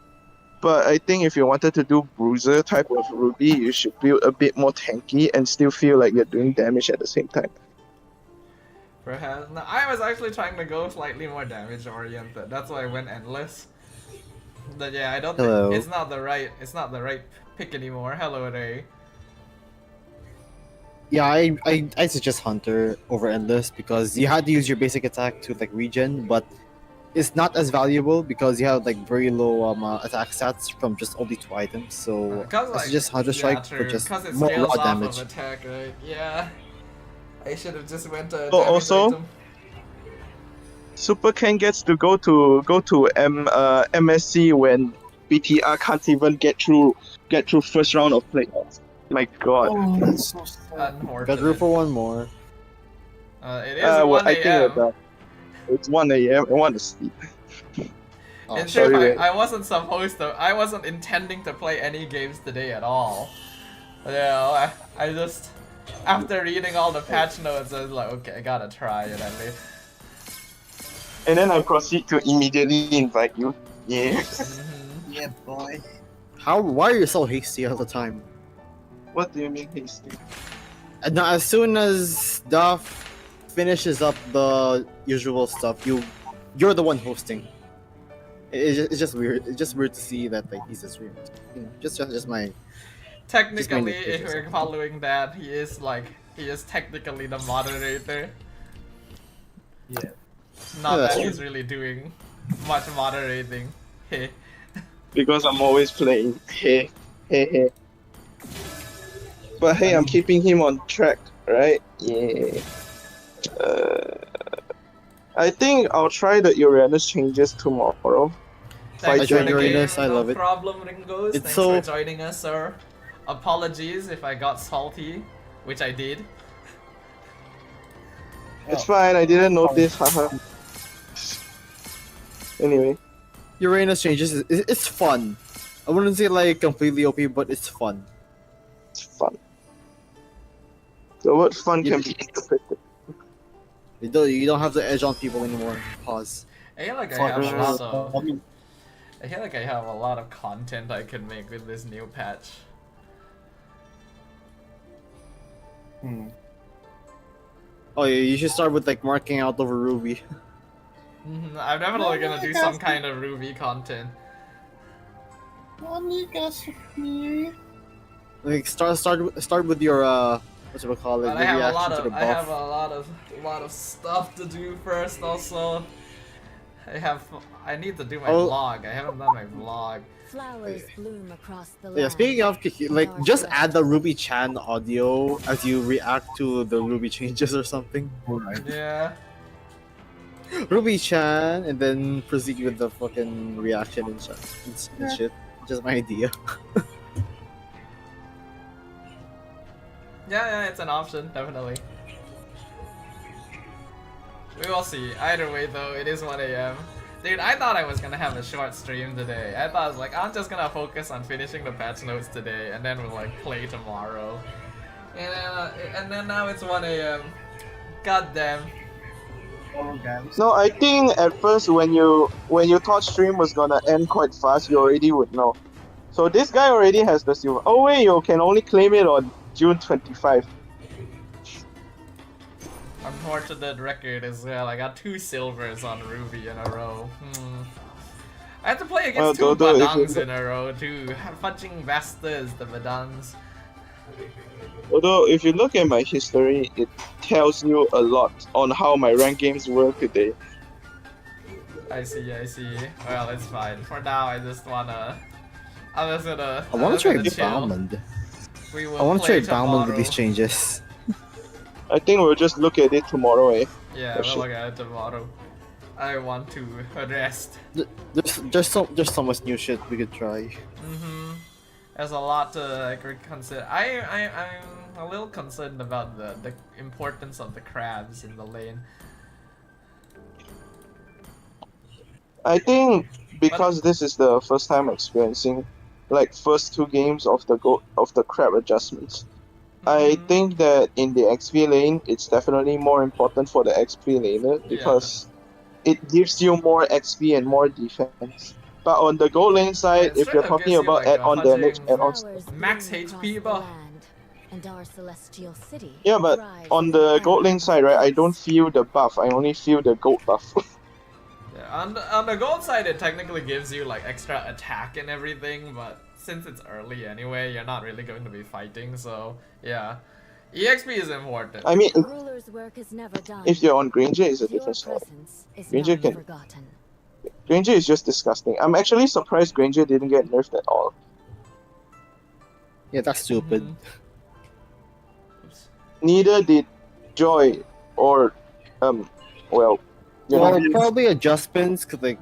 But I think if you wanted to do Bruiser type of Ruby, you should build a bit more tanky and still feel like you're doing damage at the same time. Perhaps. No, I was actually trying to go slightly more damage oriented. That's why I went endless. But yeah, I don't Hello. think it's not the right pick anymore. Hello, Ray. Yeah, I suggest Hunter over Endless because you had to use your basic attack to like regen, but it's not as valuable because you have like very low attack stats from just only 2 items. So I suggest Hunter Strike for just Because it more scales raw off damage. of attack, right? Yeah. I should have just went to a Oh, damage also- item. Super Ken gets to go to MSC when BTR can't even get through first round of playoffs. My God. Oh, that's so sad. Unfortunate. Got room for one more. It is Well, 1 I think a.m. it's 1 a.m. I want to sleep. Oh, In sorry, truth, Ray. I wasn't supposed to. I wasn't intending to play any games today at all. You know, I just after reading all the patch notes, I was like, okay, I gotta try it at least. And then I proceed to immediately invite you. Yeah. Yeah, boy. Why are you so hasty all the time? What do you mean hasty? And now, as soon as Duff finishes up the usual stuff, you're the one hosting. It's just weird. It's just weird to see that like he's a streamer. You know, just my. Technically, Just if we're following that, he is technically the moderator. Yeah. Not that's that true. he's really doing much moderating. Heh. Because I'm always playing. Hey, hey, hey. But hey, I'm keeping him on track, right? Yeah. I think I'll try the Uranus changes tomorrow. Thanks I joined for the game, Uranus, I no love it. problem, Ringos. It's Thanks so- for joining us, sir. Apologies if I got salty, which I did. It's fine, I didn't notice, haha. Anyway. Uranus changes. It's fun. I wouldn't say like completely OP, but it's fun. It's fun. The word fun Yeah. can be interpreted. You don't have to edge on people anymore. Pause. I feel like I Fuck, have a lot of. I mean, I feel like I have a lot of content I can make with this new patch. Oh yeah, you should start with like marking out over Ruby. I'm definitely gonna do some kind of Ruby content. Like start with your what you call it? But Your I have reaction to the a buff. lot of stuff to do first. Also, I need to do my Oh. vlog. I haven't done my vlog. Flowers bloom across the land. Yeah, speaking of, like, and just our add the Ruby Chan audio as you react to the Ruby changes or something. Alright. Yeah. Ruby Chan, and then proceed with the fucking reaction and shit. Just my idea. Yeah, it's an option, definitely. We will see. Either way though, it is 1 AM. Dude, I thought I was gonna have a short stream today. I thought I was like, I'm just gonna focus on finishing the patch notes today and then we'll like play tomorrow. And then now it's 1 AM. God damn. No, I think at first when you thought stream was gonna end quite fast, you already would know. So this guy already has the silver. Oh wait, you can only claim it on June 25. Unfortunate record as well. I got 2 silvers on Ruby in a row. I had to play against 2 Badangs in a row too. Fudging bastards, the Badangs. Although if you look at my history, it tells you a lot on how my rank games were today. I see. Well, it's fine. For now, I just wanna. I'm just gonna. I want to try chill. Balmond. We will I want to play try Balmond with these tomorrow. changes. I think we'll just look at it tomorrow, eh? Yeah, Oh, we'll shit. look at it tomorrow. I want to rest. There's so much new shit we could try. There's a lot to like consider. I'm a little concerned about the importance of the crabs in the lane. I think because this is the first time experiencing like first 2 games of the crab adjustments. I think that in the XP lane, it's definitely more important for the XP laner because it gives you more XP and more defense. But on the gold lane side, if you're talking about add-on damage, add-on max HP bar. And our celestial city. yeah, but on the gold lane side, right, I don't feel the buff. I only feel the gold buff. Yeah, on the gold side, it technically gives you like extra attack and everything, but since it's early anyway, you're not really going to be fighting, so yeah. EXP is important. I mean, Ruler's work is never done. if you're on Granger, it's a Your different story. presence is Granger not can. forgotten. Granger is just disgusting. I'm actually surprised Granger didn't get nerfed at all. Yeah, that's stupid. Neither did Joy or well, you Well, know. probably adjustments could, like,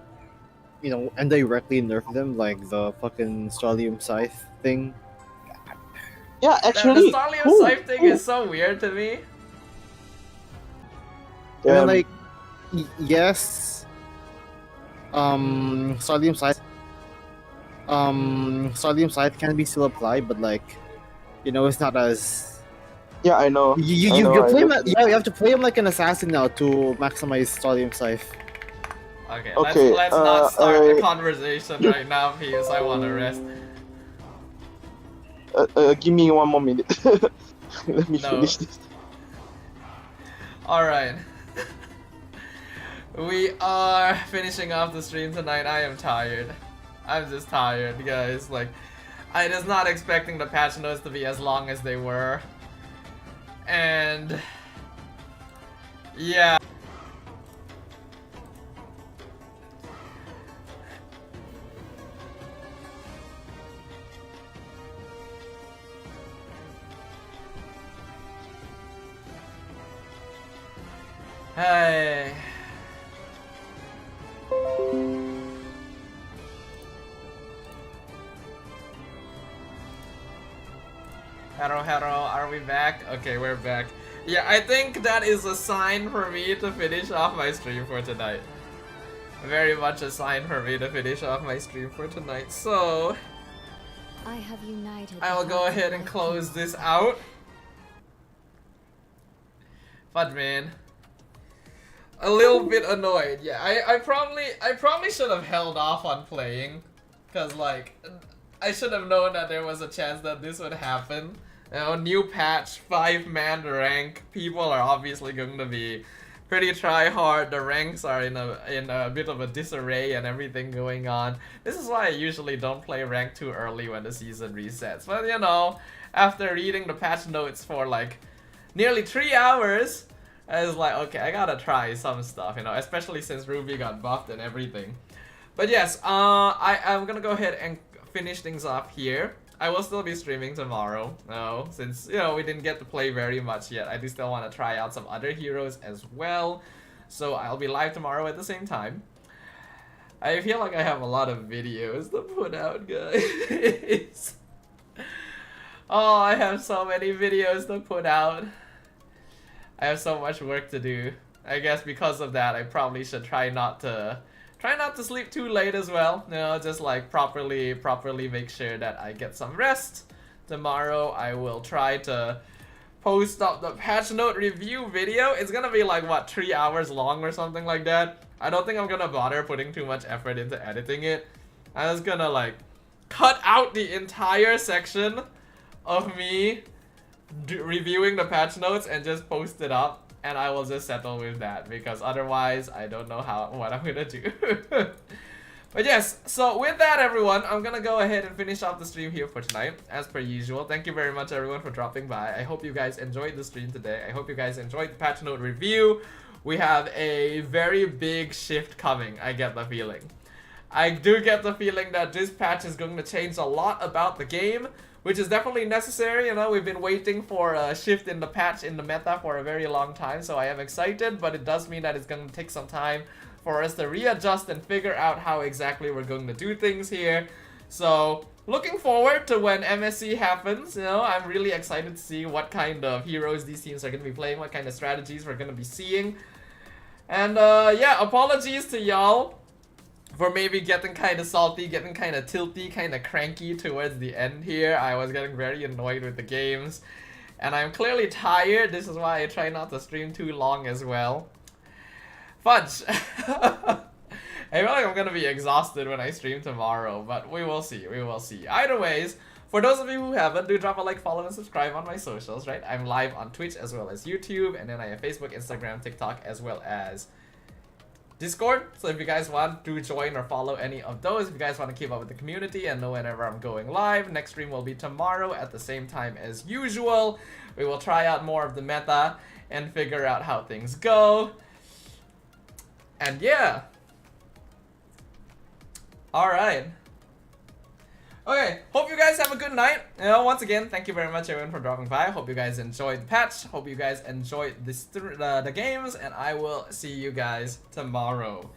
you know, indirectly nerf them, like the fucking Stolium Scythe thing. Yeah, The actually. Stolium Scythe thing is so weird to me. I mean, like, yes, Stolium Scythe can be still applied, but like, you know, it's not as. Yeah, I know. You play him. You have to play him like an assassin now to maximize Stolium Scythe. Okay, Okay, let's not start the conversation right now, please. I want to rest. Give me 1 more minute. Let me finish this. Alright. We are finishing off the stream tonight. I am tired. I'm just tired, guys. Like, I was not expecting the patch notes to be as long as they were. And yeah. Hey. Hello, are we back? Okay, we're back. Yeah, I think that is a sign for me to finish off my stream for tonight. Very much a sign for me to finish off my stream for tonight. So, I have united. I will go ahead and close this out. But man, a little bit annoyed. Yeah, I probably should have held off on playing, cause like I should have known that there was a chance that this would happen. You know, new patch, 5-man rank. People are obviously going to be pretty try hard. The ranks are in a bit of a disarray and everything going on. This is why I usually don't play rank too early when the season resets. But you know, after reading the patch notes for like nearly 3 hours, I was like, okay, I gotta try some stuff, you know, especially since Ruby got buffed and everything. But yes, I'm gonna go ahead and finish things off here. I will still be streaming tomorrow, since, you know, we didn't get to play very much yet. I do still want to try out some other heroes as well. So I'll be live tomorrow at the same time. I feel like I have a lot of videos to put out, guys. Oh, I have so many videos to put out. I have so much work to do. I guess because of that, I probably should try not to sleep too late as well. You know, just like properly make sure that I get some rest. Tomorrow I will try to post up the patch note review video. It's gonna be like, what, 3 hours long or something like that. I don't think I'm gonna bother putting too much effort into editing it. I'm just gonna like cut out the entire section of me reviewing the patch notes and just post it up. And I will just settle with that, because otherwise I don't know what I'm gonna do. But yes, so with that everyone, I'm gonna go ahead and finish off the stream here for tonight, as per usual. Thank you very much everyone for dropping by. I hope you guys enjoyed the stream today. I hope you guys enjoyed the patch note review. We have a very big shift coming, I get the feeling. I do get the feeling that this patch is going to change a lot about the game, which is definitely necessary. You know, we've been waiting for a shift in the patch in the meta for a very long time, so I am excited, but it does mean that it's going to take some time for us to readjust and figure out how exactly we're going to do things here. So looking forward to when MSC happens. You know, I'm really excited to see what kind of heroes these teams are going to be playing, what kind of strategies we're going to be seeing. And yeah, apologies to y'all for maybe getting kind of salty, getting kind of tilty, kind of cranky towards the end here. I was getting very annoyed with the games, and I'm clearly tired. This is why I try not to stream too long as well. Fudge! I feel like I'm gonna be exhausted when I stream tomorrow, but we will see, we will see. Either ways, for those of you who haven't, do drop a like, follow, and subscribe on my socials, right? I'm live on Twitch as well as YouTube, and then I have Facebook, Instagram, TikTok, as well as Discord. So if you guys want to join or follow any of those, if you guys want to keep up with the community and know whenever I'm going live, next stream will be tomorrow at the same time as usual. We will try out more of the meta and figure out how things go. And yeah. Alright. Okay, hope you guys have a good night. You know, once again, thank you very much everyone for dropping by. Hope you guys enjoyed the patch. Hope you guys enjoyed the games, and I will see you guys tomorrow.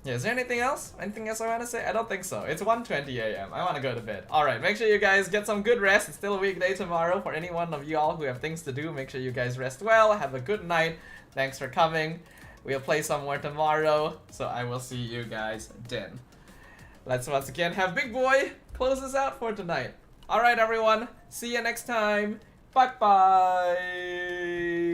Yeah, is there anything else? Anything else I want to say? I don't think so. It's 1:20 a.m. I want to go to bed. Alright, make sure you guys get some good rest. It's still a weekday tomorrow. For any one of you all who have things to do, make sure you guys rest well. Have a good night. Thanks for coming. We'll play some more tomorrow, so I will see you guys then. Let's once again have Big Boy close us out for tonight. Alright everyone, see you next time. Bye bye.